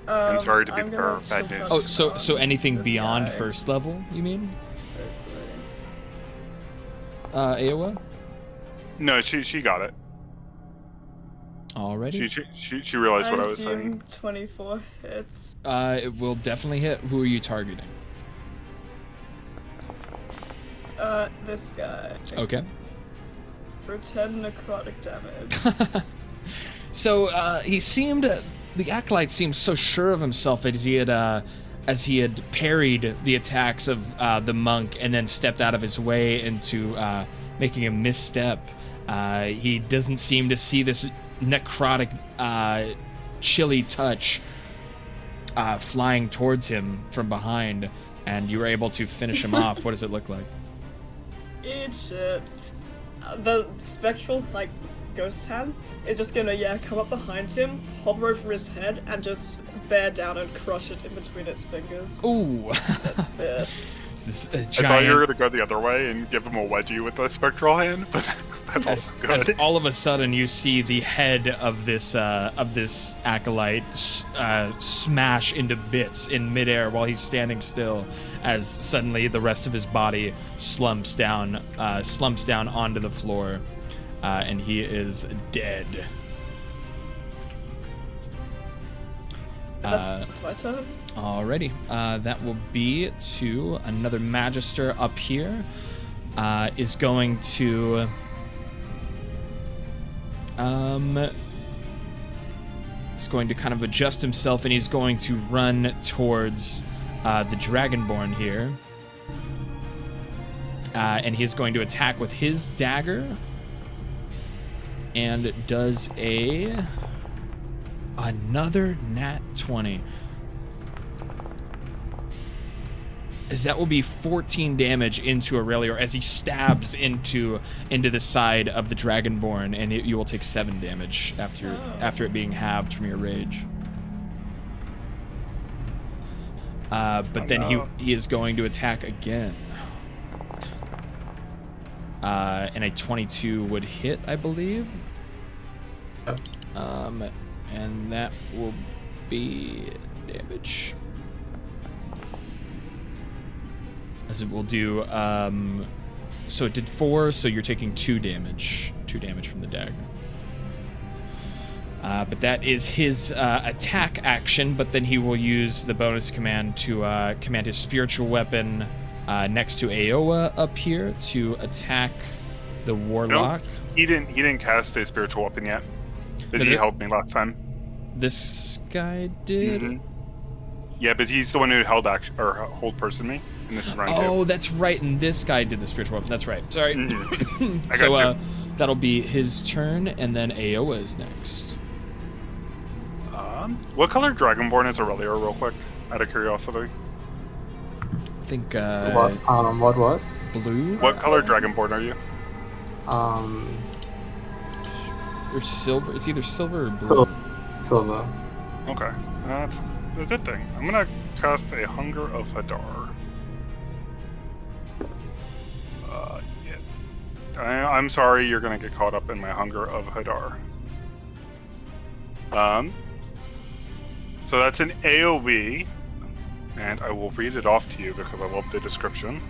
I'm sorry to be I'm the gonna bearer of bad chill news. Oh, touch so on anything this beyond guy. first level, you mean? Aowa? No, she got it. Already? She realized what I was saying. assume 24 hits. It will definitely hit. Who are you targeting? This guy. Okay. For 10 necrotic damage. So he seemed, the acolyte seemed so sure of himself as he had parried the attacks of the monk and then stepped out of his way into making a misstep. He doesn't seem to see this necrotic, chilly touch flying towards him from behind, and you were able to finish him off. What does it look like? Eat shit. The spectral, ghost hand is just gonna, come up behind him, hover over his head, and just bear down and crush it in between its fingers. Ooh. That's pissed. This is a I thought you were gonna go the other way and give him a wedgie with the spectral hand, but that's also good. As all of a sudden you see the head of this acolyte smash into bits in midair while he's standing still, as suddenly the rest of his body slumps down onto the floor, and he is dead. That's my turn. Alrighty, that will be to another Magister up here. Is going to kind of adjust himself, and he's going to run towards the Dragonborn here, and he's going to attack with his dagger, and does another nat 20. As that will be 14 damage into Aurelior as he stabs into the side of the Dragonborn, and you will take 7 damage after it being halved from your rage. But then he is going to attack again. And a 22 would hit, I believe. And that will be damage. As it will do, so it did 4, so you're taking 2 damage. 2 damage from the dagger. But that is his attack action, but then he will use the bonus command to command his spiritual weapon next to Aoa up here to attack the warlock. Nope, he didn't cast a spiritual weapon yet. Because he helped me last time. This guy did? Mm-hmm. Yeah, but he's the one who hold person me. And this is round 2. Oh, that's right, and this guy did the spiritual weapon. That's right. Sorry. Mm-hmm. So that'll be his turn, and then Aoa is next. What color Dragonborn is Aurelior, real quick, out of curiosity? I think, What? blue? What color Dragonborn are you? Or silver. It's either silver or blue. Silver. Okay, that's a good thing. I'm gonna cast a Hunger of Hadar. Yeah. I'm sorry, you're gonna get caught up in my Hunger of Hadar. So that's an AoE, and I will read it off to you because I love the description.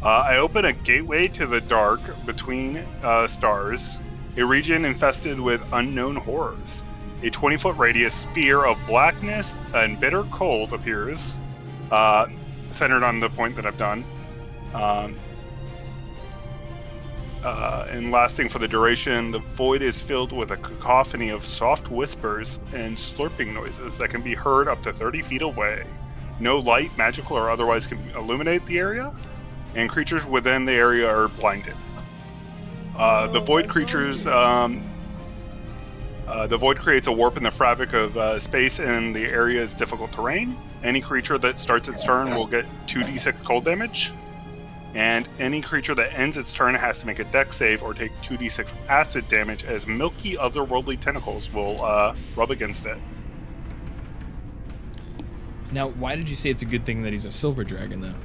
I open a gateway to the dark between stars, a region infested with unknown horrors. A 20-foot radius sphere of blackness and bitter cold appears, centered on the point that I've done, and lasting for the duration. The void is filled with a cacophony of soft whispers and slurping noises that can be heard up to 30 feet away. No light, magical or otherwise, can illuminate the area, and creatures within the area are blinded. The void creatures... the void creates a warp in the fabric of space, and the area is difficult terrain. Any creature that starts its turn will get 2d6 cold damage, and any creature that ends its turn has to make a dex save or take 2d6 acid damage, as milky otherworldly tentacles will rub against it. Now, why did you say it's a good thing that he's a silver dragon, though?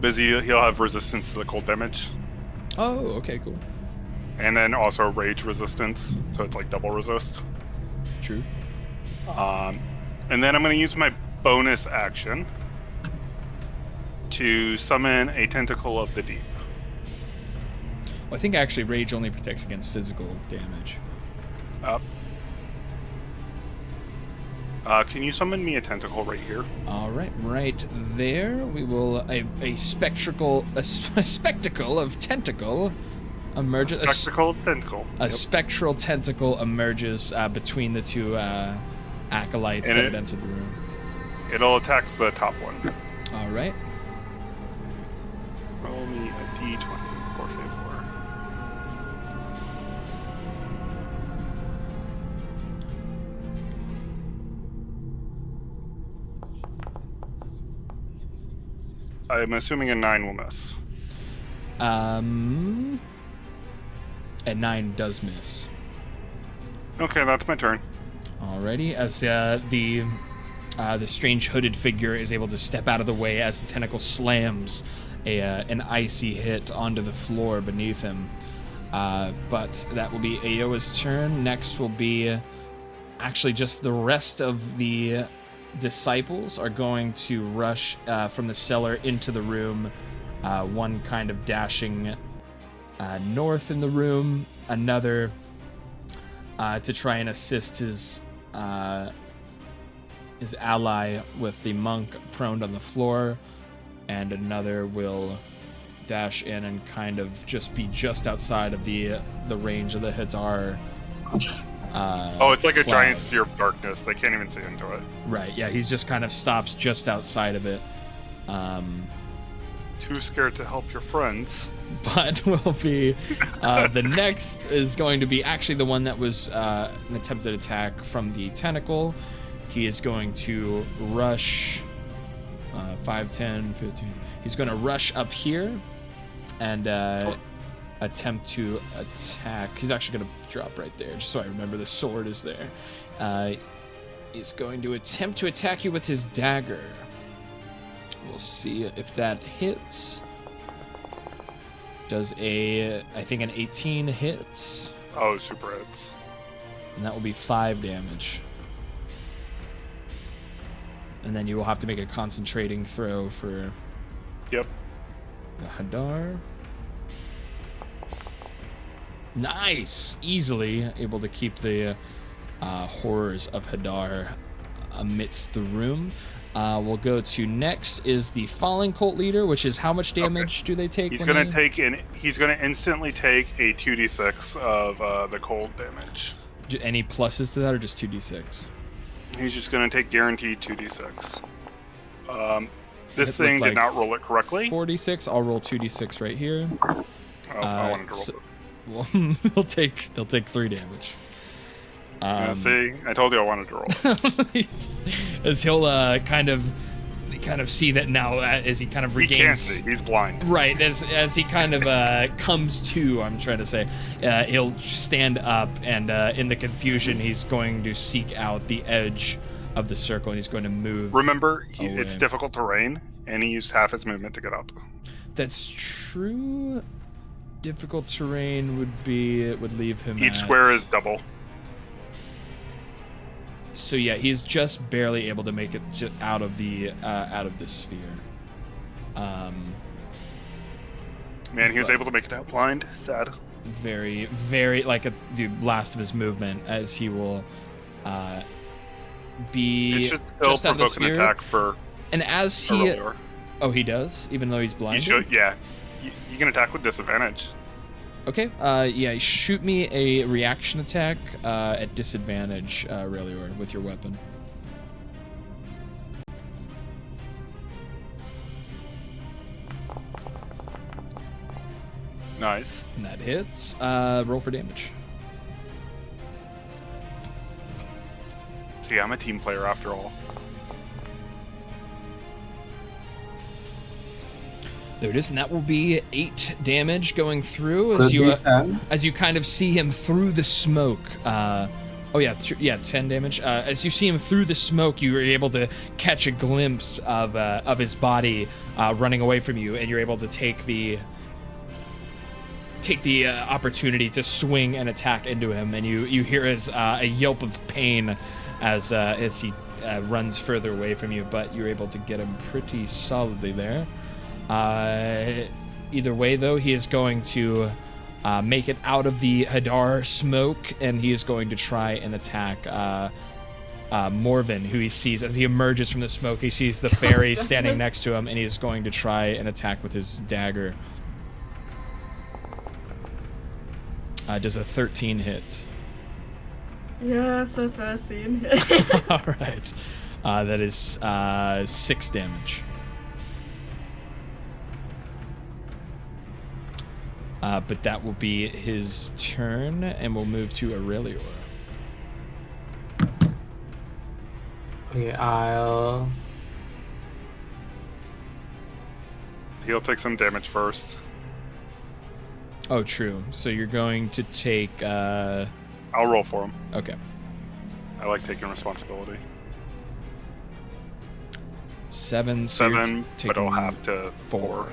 Because he'll have resistance to the cold damage. Oh, okay, cool. And then also rage resistance, so it's like double resist. True. And then I'm going to use my bonus action to summon a Tentacle of the Deep. Well, I think actually rage only protects against physical damage. Can you summon me a tentacle right here? All right, right there. We will a spectacle of tentacle emerges. A spectacle tentacle. A spectral tentacle emerges between the two acolytes that had entered the room. It'll attack the top one. All right. Roll me a d20 for favor. I'm assuming a 9 will miss. A 9 does miss. Okay, that's my turn. Alrighty, as the strange hooded figure is able to step out of the way as the tentacle slams an icy hit onto the floor beneath him. But that will be Aoa's turn. Next will be actually just the rest of the disciples are going to rush from the cellar into the room. One kind of dashing north in the room, another to try and assist his ally with the monk prone on the floor, and another will dash in and kind of just be just outside of the range of the Hadar. It's like a giant sphere of darkness. They can't even see into it. Right, yeah, he's just kind of stops just outside of it. Too scared to help your friends. But will be the next is going to be actually the one that was an attempted attack from the tentacle. He is going to rush 5, 10, 15. He's going to rush up here and attempt to attack. He's actually going to drop right there, just so I remember the sword is there. He's going to attempt to attack you with his dagger. We'll see if that hits. Does I think an 18 hit. Oh, super hits. And that will be 5 damage. And then you will have to make a concentrating throw for the Hadar. Nice! Easily able to keep the horrors of Hadar amidst the room. We'll go to next is the falling cult leader, which is how much damage do they take? He's gonna instantly take a 2d6 of the cold damage. Any pluses to that, or just 2d6? He's just gonna take guaranteed 2d6. This thing did not roll it correctly. 4d6. I'll roll 2d6 right here. I wanted to roll it. Well, he'll take 3 damage. See, I told you I wanted to roll. As he'll kind of see that now, as he kind of regains. He can't see. He's blind. Right. As he kind of comes to, I'm trying to say, he'll stand up, and in the confusion, he's going to seek out the edge of the circle, and he's going to move. Remember, it's difficult terrain, and he used half his movement to get up. That's true. Difficult terrain would leave him. Each square is double. So yeah, he's just barely able to make it out of the sphere. Man, he was able to make it out blind. Sad. Very, very like the last of his movement, as he will be. It should still provoke an attack for. And as he, he does, even though he's blind. You should, yeah. You can attack with disadvantage. Okay. Yeah. Shoot me a reaction attack at disadvantage, Relior, with your weapon. Nice. And that hits. Roll for damage. See, I'm a team player after all. There it is, and that will be 8 damage going through as you kind of see him through the smoke. 10 damage. As you see him through the smoke, you are able to catch a glimpse of his body running away from you, and you're able to take the opportunity to swing and attack into him, and you hear a yelp of pain as he runs further away from you, but you're able to get him pretty solidly there. Either way, though, he is going to make it out of the Hadar smoke, and he is going to try and attack Morven, who he sees as he emerges from the smoke. He sees the fairy standing next to him, and he's going to try and attack with his dagger. Does a 13 hit? Yes, a 13 hit. All right. That is 6 damage. But that will be his turn, and we'll move to Aurelior. Okay, He'll take some damage first. Oh, true. So you're going to take... I'll roll for him. Okay. I like taking responsibility. 7, so you're 7, but taking I'll have to 4.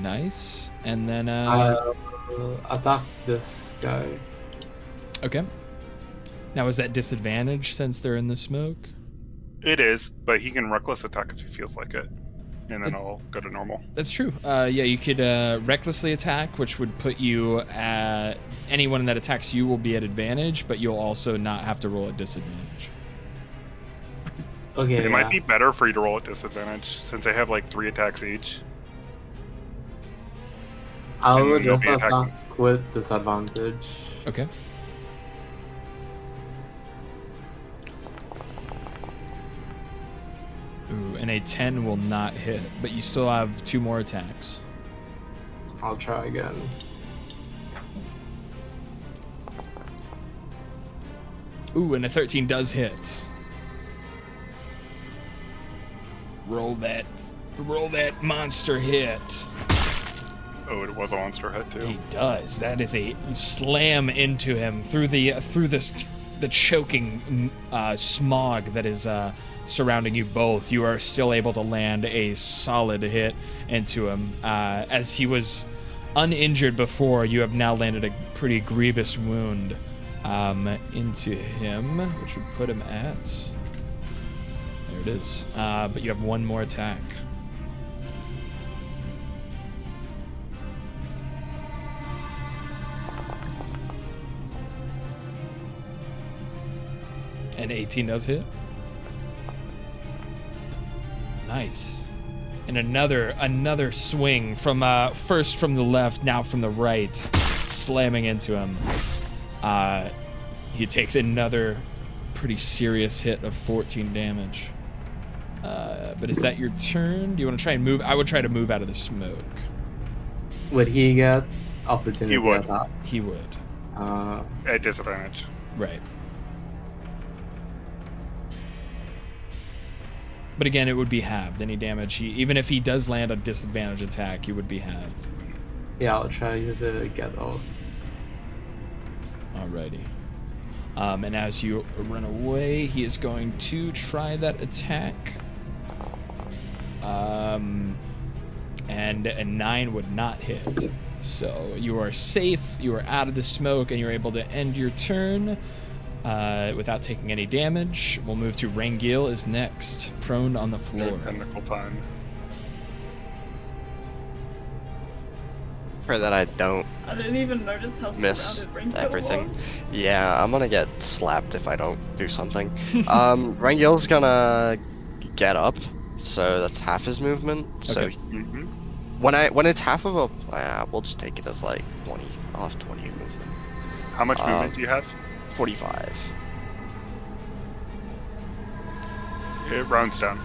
Nice. And then... attack this guy. Okay. Now, is that disadvantage since they're in the smoke? It is, but he can reckless attack if he feels like it. And then I'll go to normal. That's true. Yeah, you could recklessly attack, which would put you at... Anyone that attacks you will be at advantage, but you'll also not have to roll at disadvantage. Okay, It might be better for you to roll at disadvantage, since they have like 3 attacks each. I and would you'll just be attacking. attack with disadvantage. Okay. Ooh, and a 10 will not hit, but you still have 2 more attacks. I'll try again. Ooh, and a 13 does hit. Roll that monster hit. Oh, it was a monster hit too. He does. That is a slam into him through the choking smog that is surrounding you both. You are still able to land a solid hit into him. As he was uninjured before, you have now landed a pretty grievous wound into him, which would put him at... There it is. But you have 1 more attack. And 18 does hit. Nice. And another swing from first from the left, now from the right, slamming into him. He takes another pretty serious hit of 14 damage. But is that your turn? Do you want to try and move? I would try to move out of the smoke. Would he get opportunity He would. attack? He would. At disadvantage. Right. But again, it would be halved. Any damage, even if he does land a disadvantage attack, he would be halved. Yeah, I'll try to use it to get out. Alrighty. And as you run away, he is going to try that attack. And a 9 would not hit. So you are safe, you are out of the smoke, and you're able to end your turn without taking any damage. We'll move to Rangil is next, prone on the floor. Pinnacle time. For that I don't I didn't even notice how miss surrounded Ringo everything. was. Yeah, I'm gonna get slapped if I don't do something. Rangil's gonna get up, so that's half his movement. So Okay. when it's half of a, we'll just take it as like 20 off 20 movement. How much movement do you have? 45. It rounds down.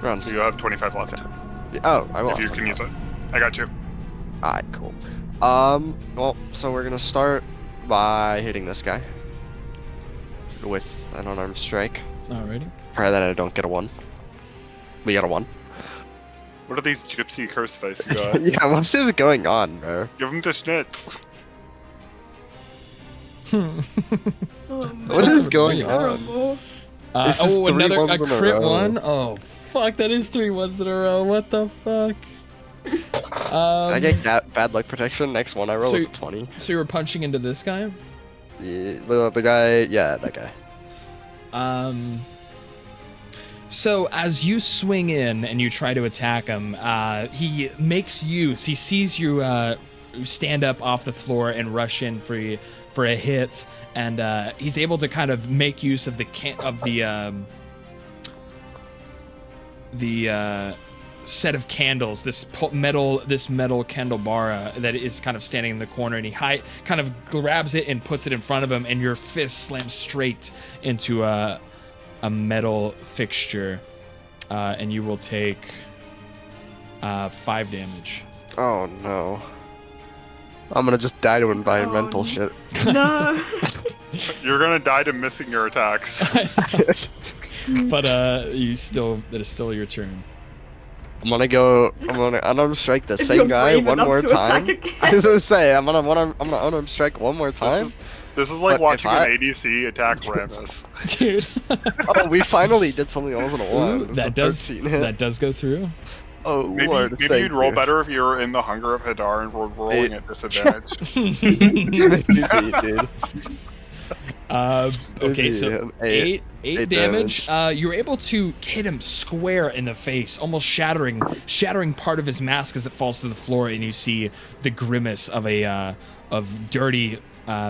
Rounds. So you have 25 left. Oh, I will. If you have can use 25. it. I got you. Alright, cool. Well, so we're gonna start by hitting this guy with an unarmed strike. Alrighty. Pray that I don't get a 1. We got a 1. What are these gypsy curse dice you got? Yeah, what's just going on, bro? Give them to Schnitz. What is going on? Terrible. This is 3 another a ones in a crit row. one. Oh fuck, that is 3 ones in a row. What the fuck? I get that bad luck protection. Next one I roll so is a 20. So you were punching into this guy? Yeah, the guy, yeah, that guy. So as you swing in and you try to attack him, he makes use. He sees you stand up off the floor and rush in for a hit, and he's able to kind of make use of the set of candles, this metal candelabra that is kind of standing in the corner, and he kind of grabs it and puts it in front of him, and your fist slams straight into a metal fixture, and you will take 5 damage. Oh no. I'm gonna just die to environmental shit. No. You're gonna die to missing your attacks. But that is still your turn. I'm gonna unarmed strike the If same you're guy brave one enough more to time. attack again. I was gonna say I'm gonna unarmed strike one more time. This is like But watching if I- an ADC attack Rammus. Dude. Oh, we finally did something I wasn't a one. Ooh, It was that a does 13 hit. that does go through. Oh Lord, Maybe thank you'd roll you. better if you were in the Hunger of Hadar and were rolling at disadvantage. Maybe, dude. Okay, so Maybe, 8 damage. You're able to hit him square in the face, almost shattering part of his mask as it falls to the floor, and you see the grimace of of dirty,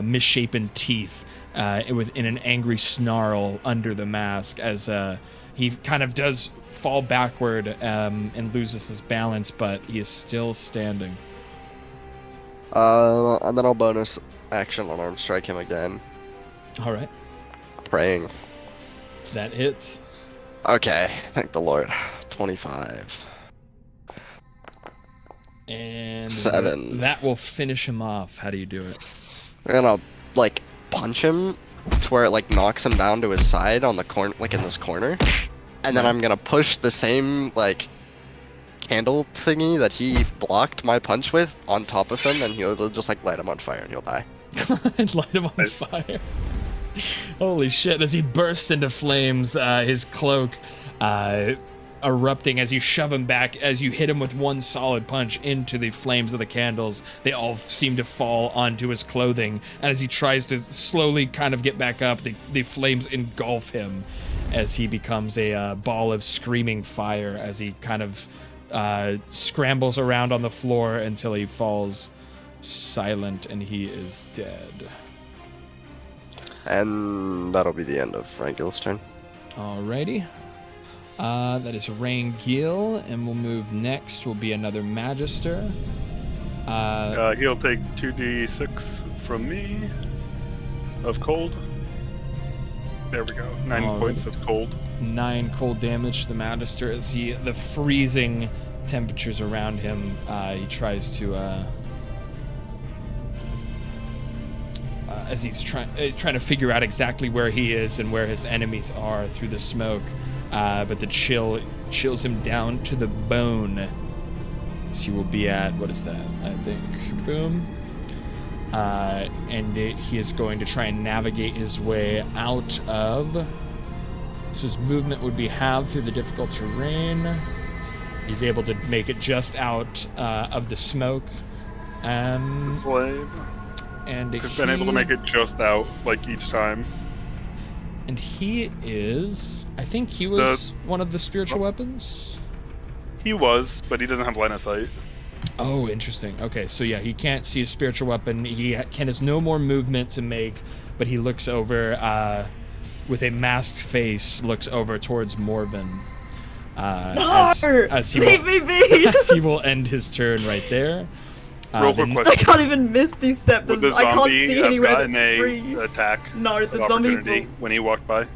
misshapen teeth in an angry snarl under the mask as he kind of does fall backward and loses his balance, but he is still standing. And then I'll bonus action unarmed strike him again. All right, Praying. that hits. Okay, thank the Lord. 25. And 7. that will finish him off. How do you do it? And I'll like punch him to where it like knocks him down to his side on the corner, like in this corner. And then I'm gonna push the same like candle thingy that he blocked my punch with on top of him, and he'll just like light him on fire and he'll die. Light him on fire. Holy shit, as he bursts into flames, his cloak erupting as you shove him back, as you hit him with one solid punch into the flames of the candles. They all seem to fall onto his clothing, and as he tries to slowly kind of get back up, the flames engulf him as he becomes a ball of screaming fire as he kind of scrambles around on the floor until he falls silent and he is dead. And that'll be the end of Rangil's turn. Alrighty. That is Rangil, and we'll move next. Will be another Magister. He'll take 2d6 from me of cold. There we go. 9 points of cold. 9 cold damage to the Magister as the freezing temperatures around him. He tries to as he's trying to figure out exactly where he is and where his enemies are through the smoke. But the chill chills him down to the bone. So he will be at, what is that? I think, boom. And he is going to try and navigate his way out of. So his movement would be halved through the difficult terrain. He's able to make it just out of the smoke. Flame. And he's been able to make it just out, like each time. And he is, I think he was one of the spiritual weapons? He was, but he doesn't have line of sight. Oh, interesting. Okay, so yeah, he can't see a spiritual weapon. He has no more movement to make, but he looks over, with a masked face, looks over towards Morbin. As Leave me be! As he will end his turn right there. Real quick question. I can't even misty step. Would the I can't zombie see have anywhere gotten that's a free. attack No, the of zombie opportunity when he walked by?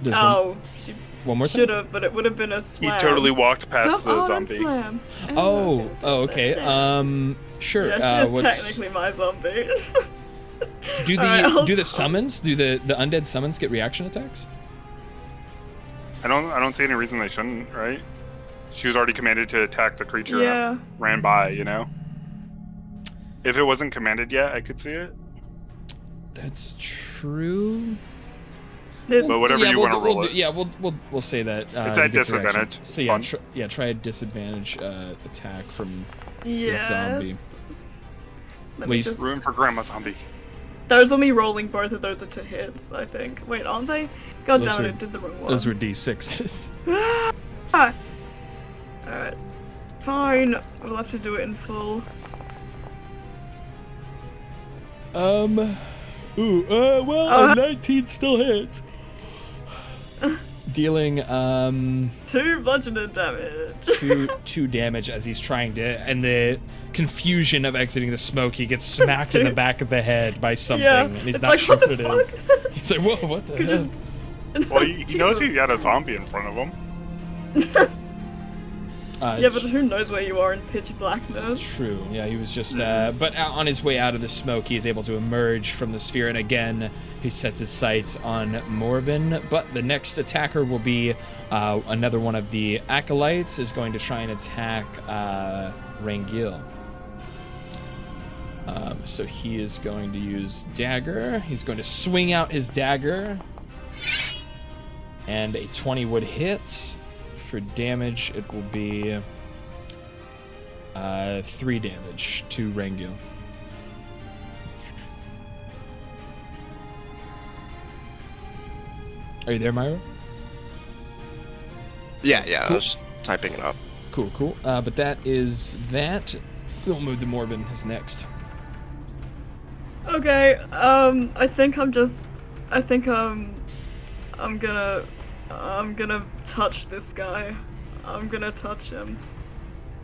Oh, she one more time? should have, but it would have been a He slam. totally walked past Come the on and zombie. slam. Oh, okay. Sure. Yeah, she is technically my zombie. Do Alright, the summons? Do the undead summons get reaction attacks? I don't see any reason they shouldn't, right? She was already commanded to attack the creature Yeah. that ran by, you know? If it wasn't commanded yet, I could see it. That's true. But whatever you want to roll it. We'll say that. It's at disadvantage. So yeah, try a disadvantage attack from the zombie. Let me just... Room for Grandma Zombie. There's only rolling both of those are to hits, I think. Wait, aren't they? God damn it, I did the wrong one. Those were d6s. Alright. Fine. We'll have to do it in full. Well, 19 still hits. Dealing 2 bludgeoning damage. two damage as he's trying to, in the confusion of exiting the smoke, he gets smacked in the back of the head by something, and he's not sure what it is. He's like, whoa, what the hell? Well, he knows he's got a zombie in front of him. Yeah, but who knows where you are in pitch blackness? True. Yeah, he was just. But on his way out of the smoke, he is able to emerge from the sphere, and again, he sets his sights on Morbin. But the next attacker will be another one of the acolytes is going to try and attack Rangil. So he is going to use dagger. He's going to swing out his dagger, and a 20 would hit. For damage, it will be 3 damage to Rangil. Are you there, Myra? Yeah, Cool. I was typing it up. Cool. But that is that. We'll move to Morbin. Is next. Okay, I think I'm gonna touch this guy. I'm gonna touch him.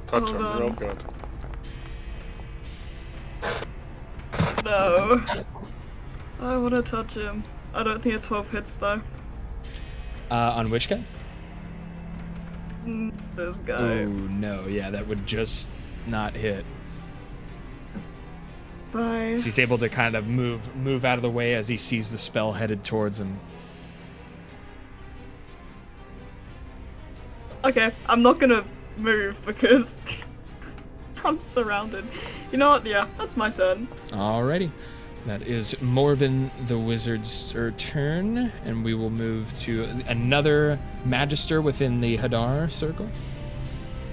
Touch Hold him on. real good. No. I wanna touch him. I don't think a 12 hits though. On which guy? This guy. Oh no, yeah, that would just not hit. So So he's able to kind of move out of the way as he sees the spell headed towards him. okay, I'm not gonna move because I'm surrounded. You know what? Yeah, that's my turn. Alrighty. That is Morbin the Wizard's turn, and we will move to another Magister within the Hadar circle.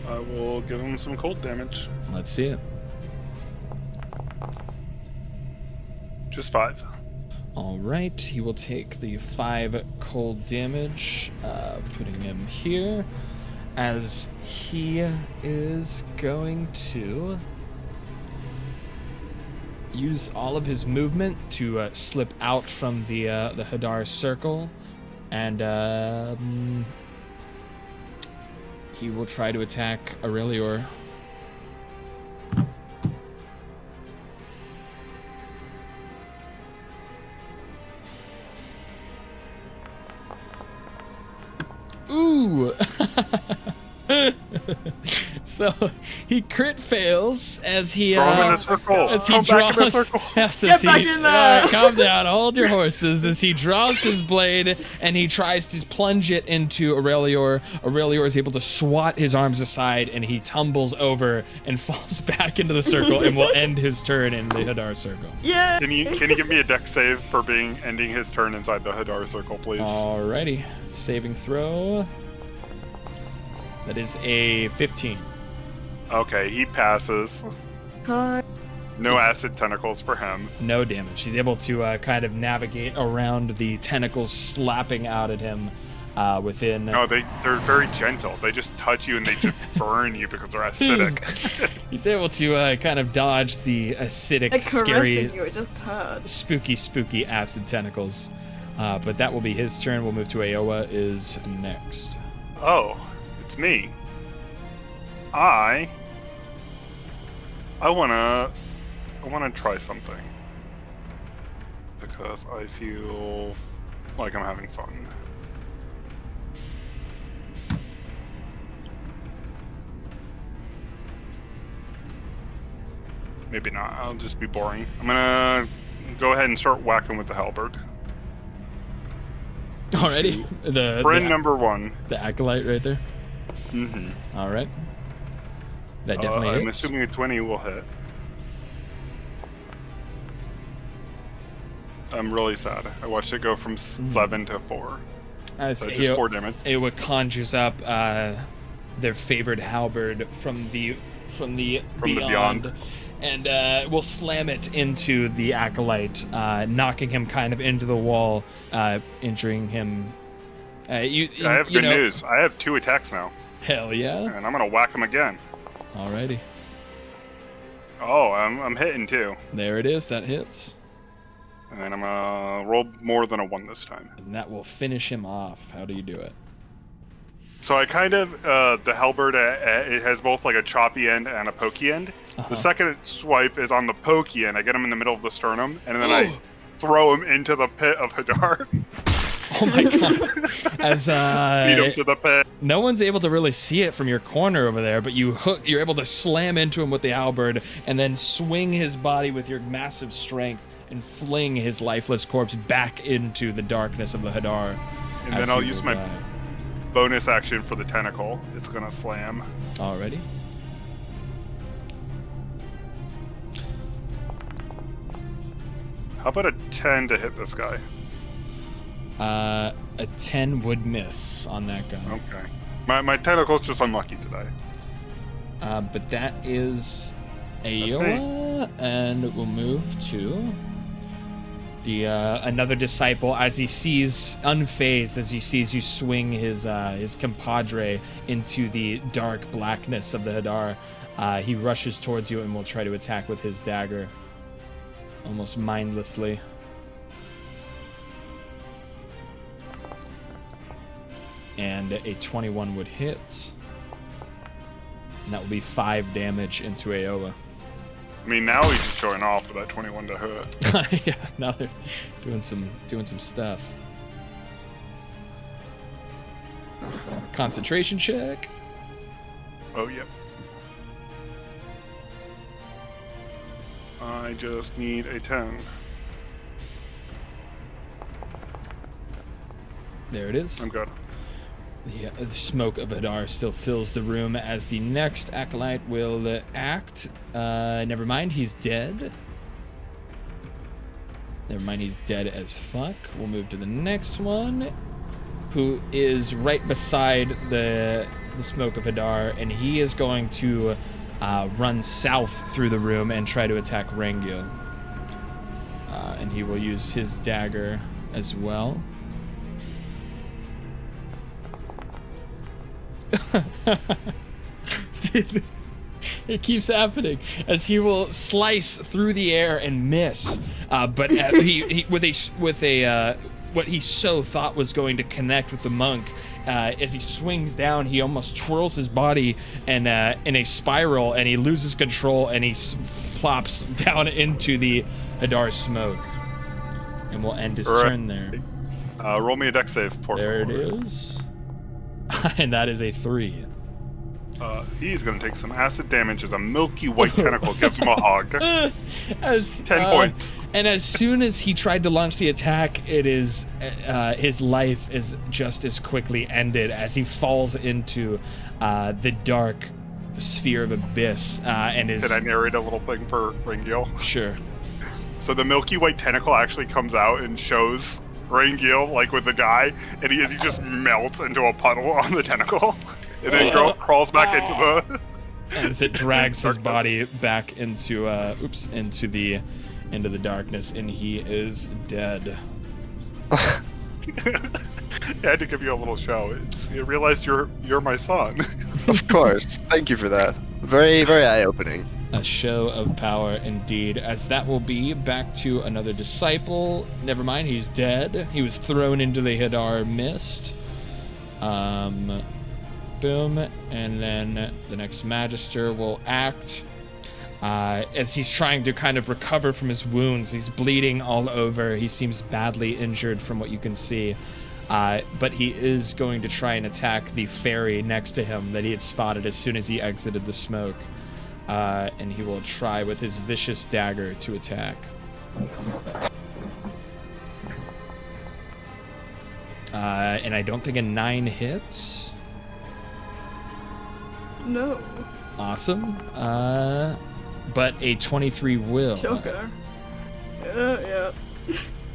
I will give him some cold damage. Let's see it. Just 5. Alright, he will take the 5 cold damage, putting him here, as he is going to use all of his movement to slip out from the Hadar circle, and he will try to attack Aurelior. Ooh! So he crit fails as he Throw him in a circle. as he Come back in a draws. circle. Yes, Get as back he, in there. Calm down, hold your horses. As he draws his blade and he tries to plunge it into Aurelior, Aurelior is able to swat his arms aside, and he tumbles over and falls back into the circle, and will end his turn in the Hadar circle. Yeah. Can you give me a dex save for ending his turn inside the Hadar circle, please? Alrighty, saving throw. That is a 15. Okay, he passes. Hi. No acid tentacles for him. No damage. He's able to kind of navigate around the tentacles slapping out at him within... No, they're very gentle. They just touch you and they just burn you because they're acidic. He's able to kind of dodge the acidic, Like scary, caressing you, it just hurts. spooky acid tentacles. But that will be his turn. We'll move to Aowa is next. Oh, it's me. I wanna try something because I feel like I'm having fun. Maybe not. I'll just be boring. I'm gonna go ahead and start whacking with the halberd. Alrighty. Friend number 1. The acolyte right there. Mm-hmm. All right. That definitely I'm hits. assuming a 20 will hit. I'm really sad. I watched it go from 7 to 4. So just 4 damage. It conjures up their favorite halberd from the beyond. And we'll slam it into the acolyte, knocking him kind of into the wall, injuring him. I have good news. I have 2 attacks now. Hell yeah! And I'm gonna whack him again. Alrighty. Oh, I'm hitting too. There it is. That hits. And then I'm gonna roll more than a 1 this time. And that will finish him off. How do you do it? So I kind of, the halberd, it has both like a choppy end and a pokey end. Uh-huh. The second swipe is on the pokey end. I get him in the middle of the sternum, and then I throw him into the pit of Hadar. Oh my god. As Beat him to the pit. No one's able to really see it from your corner over there, but you're able to slam into him with the halberd and then swing his body with your massive strength and fling his lifeless corpse back into the darkness of the Hadar. And then I'll use my bonus action for the tentacle. It's gonna slam. Alrighty. How about a 10 to hit this guy? A 10 would miss on that guy. Okay. My tentacle's just unlucky today. But that is Aoa, and we'll move to the another disciple as he sees, unfazed, as he sees you swing his compadre into the dark blackness of the Hadar. He rushes towards you and will try to attack with his dagger, almost mindlessly. And a 21 would hit. And that will be 5 damage into Aoa. I mean, now he's just showing off with that 21 to hit. Yeah, now they're doing some stuff. Concentration check. Oh, yep. I just need a 10. There it is. I'm good. The smoke of Hadar still fills the room as the next acolyte will act. Never mind, he's dead. Never mind, he's dead as fuck. We'll move to the next one, who is right beside the smoke of Hadar, and he is going to run south through the room and try to attack Rangil. And he will use his dagger as well. Dude, it keeps happening as he will slice through the air and miss, but he with a what he so thought was going to connect with the monk. As he swings down, he almost twirls his body and in a spiral, and he loses control and he flops down into the Hadar smoke. And we'll end his turn there. Roll me a dex save, por favor. There it is. And that is a 3. He's gonna take some acid damage as a milky white tentacle gives him a hug. 10 points. And as soon as he tried to launch the attack, it is his life is just as quickly ended as he falls into the dark sphere of abyss. And is. Did I narrate a little thing for Rangil? Sure. So the milky white tentacle actually comes out and shows Rangil, like with the guy, and he just melts into a puddle on the tentacle, and then crawls back into the. As it drags his body back into into the darkness, and he is dead. I had to give you a little show. You realized you're my son. Of course. Thank you for that. Very, very eye-opening. A show of power indeed, as that will be back to another disciple. Never mind, he's dead. He was thrown into the Hadar mist. Boom. And then the next Magister will act. As he's trying to kind of recover from his wounds. He's bleeding all over. He seems badly injured from what you can see. But he is going to try and attack the fairy next to him that he had spotted as soon as he exited the smoke. And he will try with his vicious dagger to attack. And I don't think a 9 hits. No. Awesome. But a 23 will. Joker. Yeah.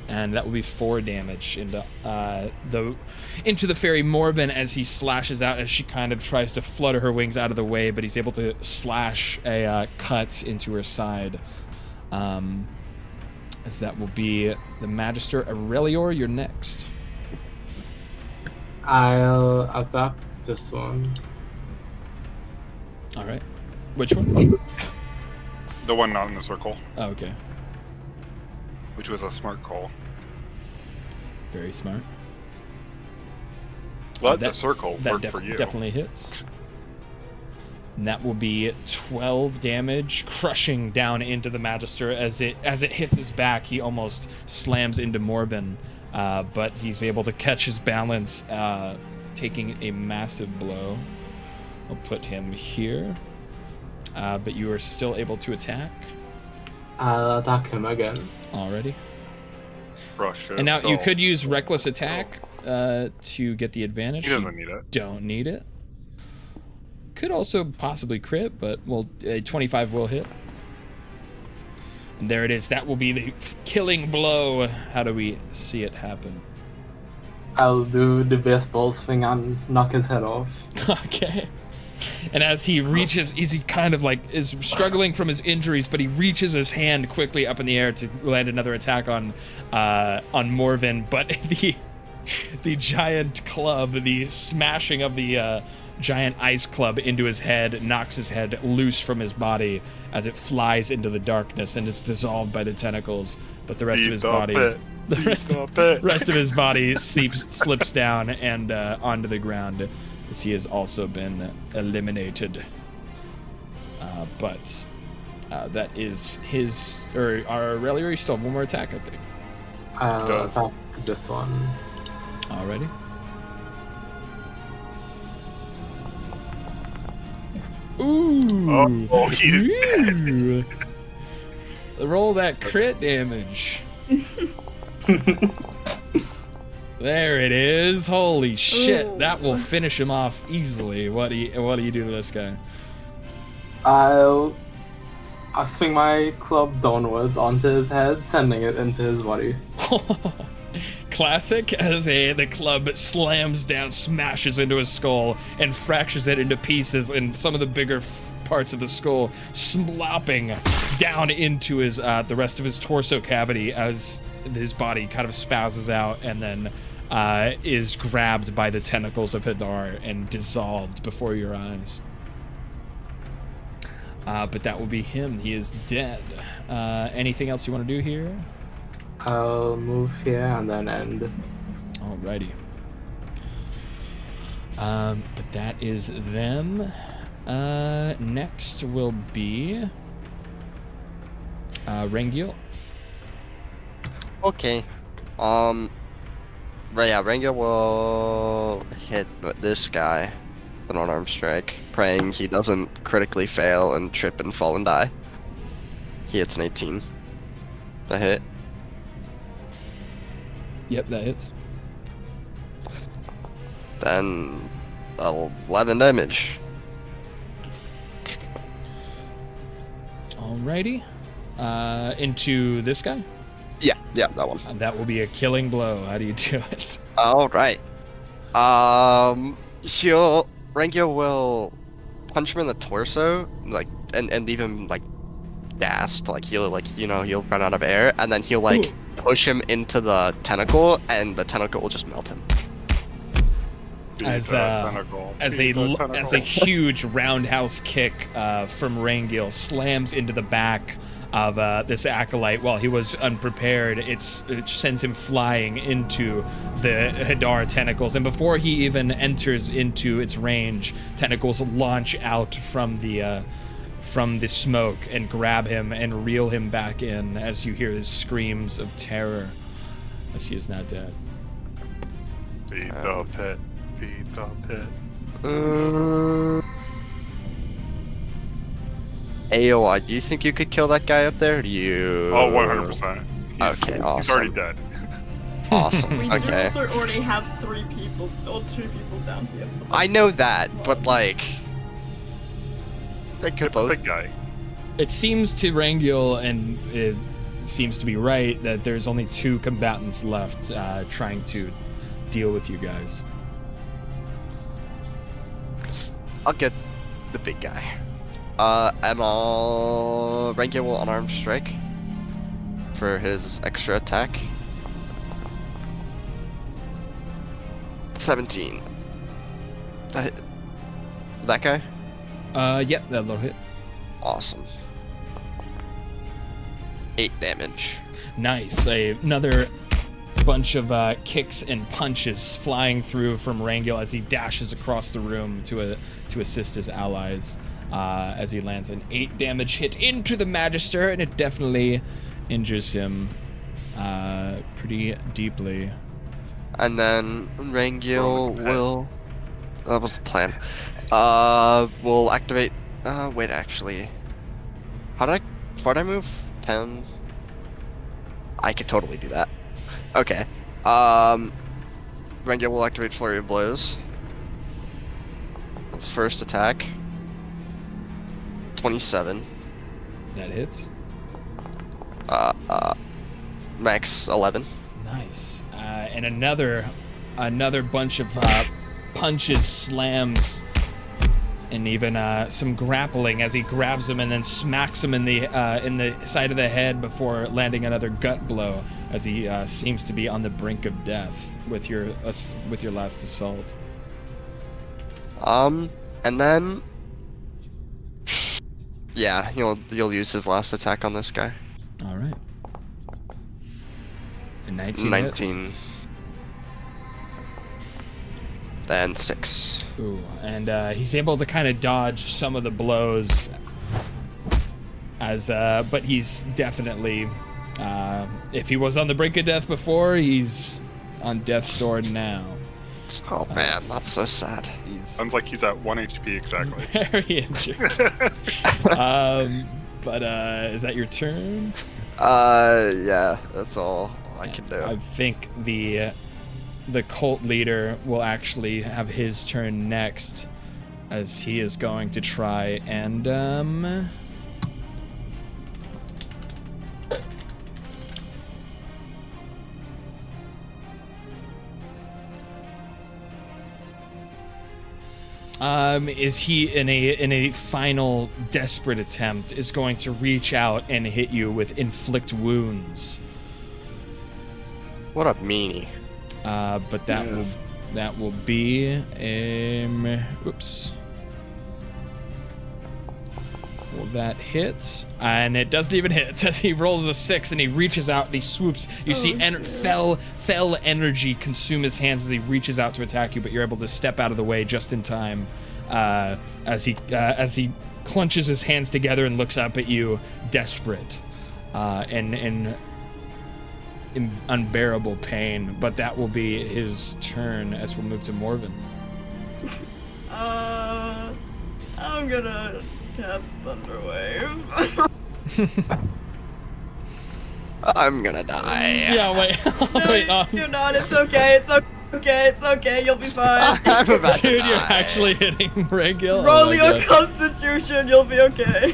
And that will be 4 damage into the fairy Morbin as he slashes out as she kind of tries to flutter her wings out of the way, but he's able to slash a cut into her side. As that will be the Magister Aurelior. You're next. I'll attack this one. All right. Which one? The one not in the circle. Oh, okay. which was a smart call. Very smart. Let the circle that work for you. Definitely hits. And that will be 12 damage, crushing down into the Magister. As it hits his back, he almost slams into Morven, but he's able to catch his balance, taking a massive blow. I'll put him here, but you are still able to attack. I'll attack him again. Already. Crush And now you could use Reckless Attack to get the advantage. He doesn't need it. Don't need it. Could also possibly crit, but well, 25 will hit. And there it is. That will be the killing blow. How do we see it happen? I'll do the baseball swing and knock his head off. Okay. And as he reaches, he kind of like is struggling from his injuries, but he reaches his hand quickly up in the air to land another attack on Morven. But the giant club, the smashing of the giant ice club into his head, knocks his head loose from his body as it flies into the darkness and is dissolved by the tentacles. But the rest of his body, the rest of his body slips down and onto the ground, as he has also been eliminated. But that is his. Or Aurelia, you still have one more attack, I think. I'll attack this one. Already. Ooh. Oh, Ooh. Roll that crit damage. There it is. Holy shit. Ooh. That will finish him off easily. What do you do to this guy? I'll swing my club downwards onto his head, sending it into his body. Classic, as the club slams down, smashes into his skull, and fractures it into pieces, and some of the bigger parts of the skull slopping down into his the rest of his torso cavity as his body kind of spazzes out and then is grabbed by the tentacles of Hadar and dissolved before your eyes. But that will be him. He is dead. Anything else you want to do here? I'll move here and then end. Alrighty. But that is them. Next will be Rengil. Okay. Rengil will hit this guy with an unarmed strike, praying he doesn't critically fail and trip and fall and die. He hits an 18. A hit. Yep, that hits. Then 11 damage. Alrighty. Into this guy? Yeah, that one. And that will be a killing blow. How do you do it? Alright. Rengil will punch him in the torso, like, and leave him, like, gassed. Like, he'll run out of air, and then he'll, like, push him into the tentacle, and the tentacle will just melt him. As a huge roundhouse kick from Rengil slams into the back of this acolyte while he was unprepared, it sends him flying into the Hadar tentacles, and before he even enters into its range, tentacles launch out from the smoke and grab him and reel him back in as you hear his screams of terror as he is now dead. Feed the pit. Feed the pit. AOI, do you think you could kill that guy up there? Or do you? Oh, 100%. Okay, awesome. He's already dead. Awesome. We do Okay. also already have 3 people, or 2 people down here. I know that, but like, they could both. Big guy. It seems to Rengil, and it seems to be right, that there's only 2 combatants left trying to deal with you guys. I'll get the big guy. And Rengil will unarmed strike for his extra attack. 17. That guy? Yep, that'll hit. Awesome. 8 damage. Nice. Another bunch of kicks and punches flying through from Rangel as he dashes across the room to assist his allies as he lands an 8 damage hit into the Magister, and it definitely injures him pretty deeply. And then Rangel will... That was the plan. We'll activate... wait, actually... Before I move? 10... I could totally do that. Okay. Rangel will activate Flurry of Blows. His first attack. 27. That hits. Max 11. Nice. And another bunch of punches, slams, and even some grappling as he grabs him and then smacks him in the side of the head before landing another gut blow as he seems to be on the brink of death with your last assault. And then, yeah, you'll use his last attack on this guy. All right. 19 hits. Then 6. Ooh, and he's able to kind of dodge some of the blows, but he's definitely, if he was on the brink of death before, he's on death's door now. Oh man, that's so sad. Sounds like he's at 1 HP exactly. Very injured. But is that your turn? Yeah, that's all I can do. I think the cult leader will actually have his turn next, as he is going to try and is he in a final desperate attempt is going to reach out and hit you with inflict wounds. What a meanie. But that will be oops. Well, that hits, and it doesn't even hit as he rolls a 6 and he reaches out and he swoops. You see fell energy consume his hands as he reaches out to attack you, but you're able to step out of the way just in time as he clenches his hands together and looks up at you, desperate and in unbearable pain. But that will be his turn as we'll move to Morven. I'm gonna cast Thunderwave. I'm gonna die. Yeah, wait. No, you're not. It's okay. It's okay. It's okay. You'll be fine. I'm about to Dude, die. you're actually hitting Rangel. Roll your Constitution. You'll be okay.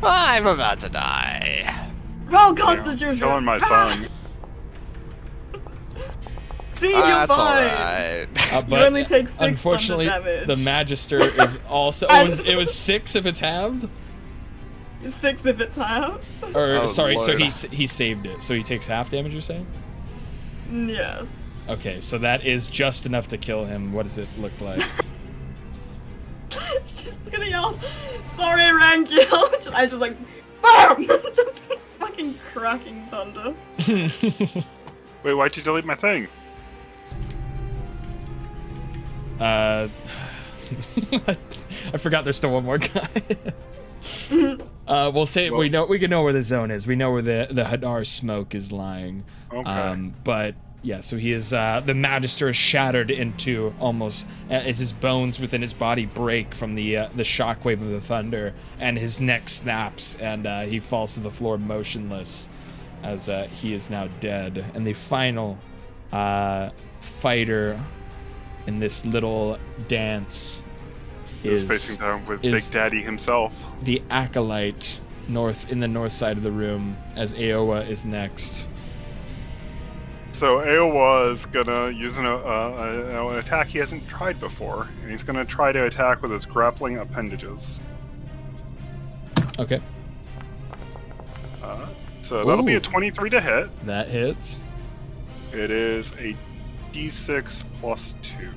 I'm about to die. Roll Constitution. Killing my son. See, you're That's fine. alright. You only take 6 unfortunately, thunder damage. the Magister is also. It was 6 if it's halved. 6 if it's halved. Or sorry, so Lord. he saved it. So he takes half damage. You're saying? Yes. Okay, so that is just enough to kill him. What does it look like? She's gonna yell, "Sorry, Rangel." I just like, BAM! Just fucking cracking thunder. Wait, why'd you delete my thing? I forgot there's still one more guy. We'll say we can know where the zone is. We know where the Hadar smoke is lying. Okay. But yeah, so he is the Magister is shattered into almost as his bones within his body break from the shockwave of the thunder, and his neck snaps and he falls to the floor motionless as he is now dead. And the final fighter in this little dance He's facing down with Big Daddy himself. The Acolyte in the north side of the room, as Aowa is next. So Aowa is gonna use an attack he hasn't tried before, and he's gonna try to attack with his grappling appendages. Okay. So that'll be a 23 to hit. That hits. It is a D6 plus 2.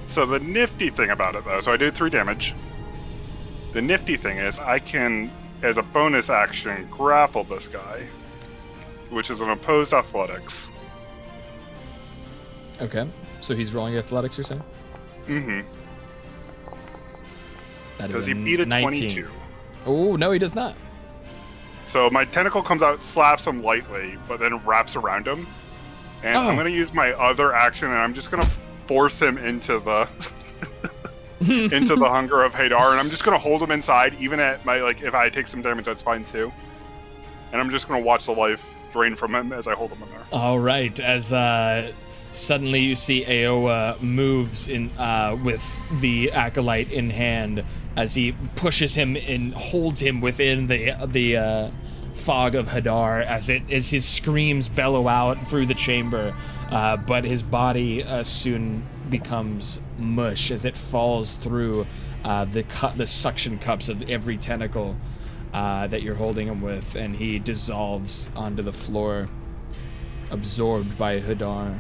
So the nifty thing about it, though, so I did 3 damage. The nifty thing is I can, as a bonus action, grapple this guy, which is an opposed athletics. Okay, so he's rolling athletics, you're saying? Mm-hmm. Does he beat a 22? Oh, no, he does not. So my tentacle comes out, slaps him lightly, but then wraps around him. And I'm going to use my other action, and I'm just going to force him into the into the hunger of Hadar, and I'm just going to hold him inside, even at my, like, if I take some damage, that's fine too. And I'm just going to watch the life drain from him as I hold him in there. All right, as suddenly you see Aowa moves in with the acolyte in hand as he pushes him and holds him within the fog of Hadar as his screams bellow out through the chamber, but his body soon becomes mush as it falls through the suction cups of every tentacle that you're holding him with, and he dissolves onto the floor, absorbed by Hadar.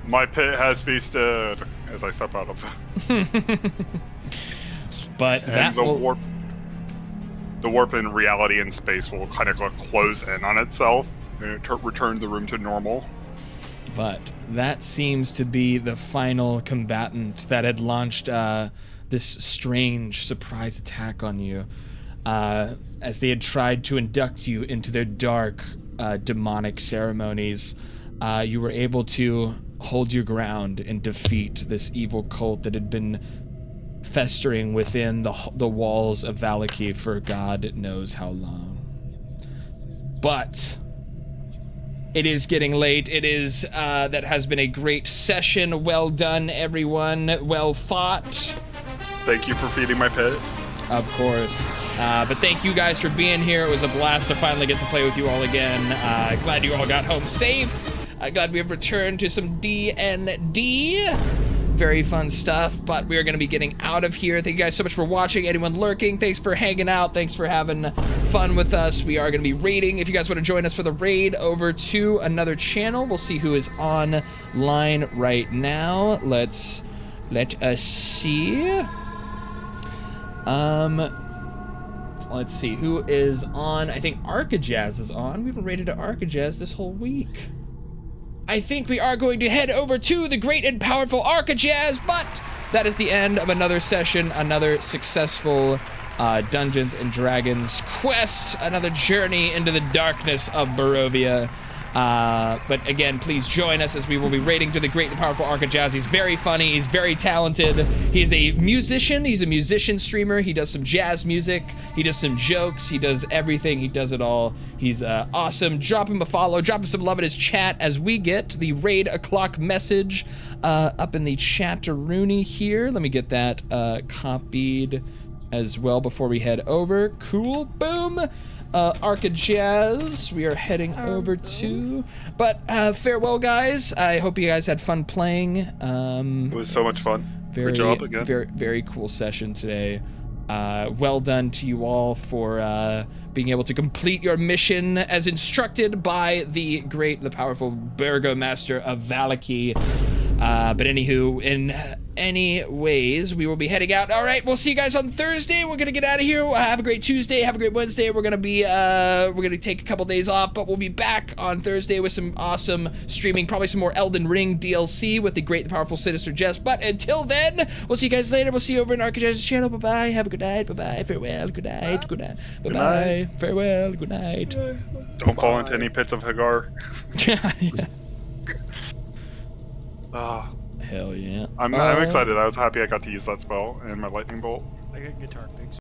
My pit has feasted as I step out of the... But and the warp in reality and space will kind of close in on itself and return the room to normal. But that seems to be the final combatant that had launched this strange surprise attack on you, as they had tried to induct you into their dark, demonic ceremonies. You were able to hold your ground and defeat this evil cult that had been festering within the walls of Valaki for God knows how long. But it is getting late. It is, that has been a great session. Well done, everyone. Well fought. Thank you for feeding my pit. Of course. But thank you guys for being here. It was a blast to finally get to play with you all again. Glad you all got home safe. Glad we have returned to some D&D. Very fun stuff, but we are going to be getting out of here. Thank you guys so much for watching. Anyone lurking, thanks for hanging out. Thanks for having fun with us. We are going to be raiding. If you guys want to join us for the raid over to another channel, we'll see who is online right now. Let us see. Let's see who is on. I think Arcajazz is on. We haven't raided to Arcajazz this whole week. I think we are going to head over to the great and powerful Arcajazz, but that is the end of another session, another successful Dungeons and Dragons quest, another journey into the darkness of Barovia. But again, please join us as we will be raiding to the great and powerful Arcajazz. He's very funny, he's very talented. He is a musician, he's a musician streamer. He does some jazz music, he does some jokes, he does everything, he does it all. He's awesome. Drop him a follow, drop him some love in his chat as we get the raid o'clock message up in the chat-a-rooney here. Let me get that copied as well before we head over. Cool, boom. Arcajazz, we are heading over to, but farewell guys. I hope you guys had fun playing. It was so much fun. Good job again. Very cool session today. Well done to you all for being able to complete your mission as instructed by the powerful Burgomaster of Valaki. But anywho, in any ways, we will be heading out. All right, we'll see you guys on Thursday. We're gonna get out of here. Have a great Tuesday. Have a great Wednesday. We're gonna take a couple days off, but we'll be back on Thursday with some awesome streaming, probably some more Elden Ring DLC with the great, the powerful, sinister Jess. But until then, we'll see you guys later. We'll see you over in Arcajazz's channel. Bye bye. Have a good night. Bye bye. Farewell. Good night. Good night. Bye bye. Farewell. Good night. Don't fall into any pits of Hagar. Yeah. Oh, hell yeah. I'm excited. I was happy I got to use that spell and my lightning bolt. I got guitar picks.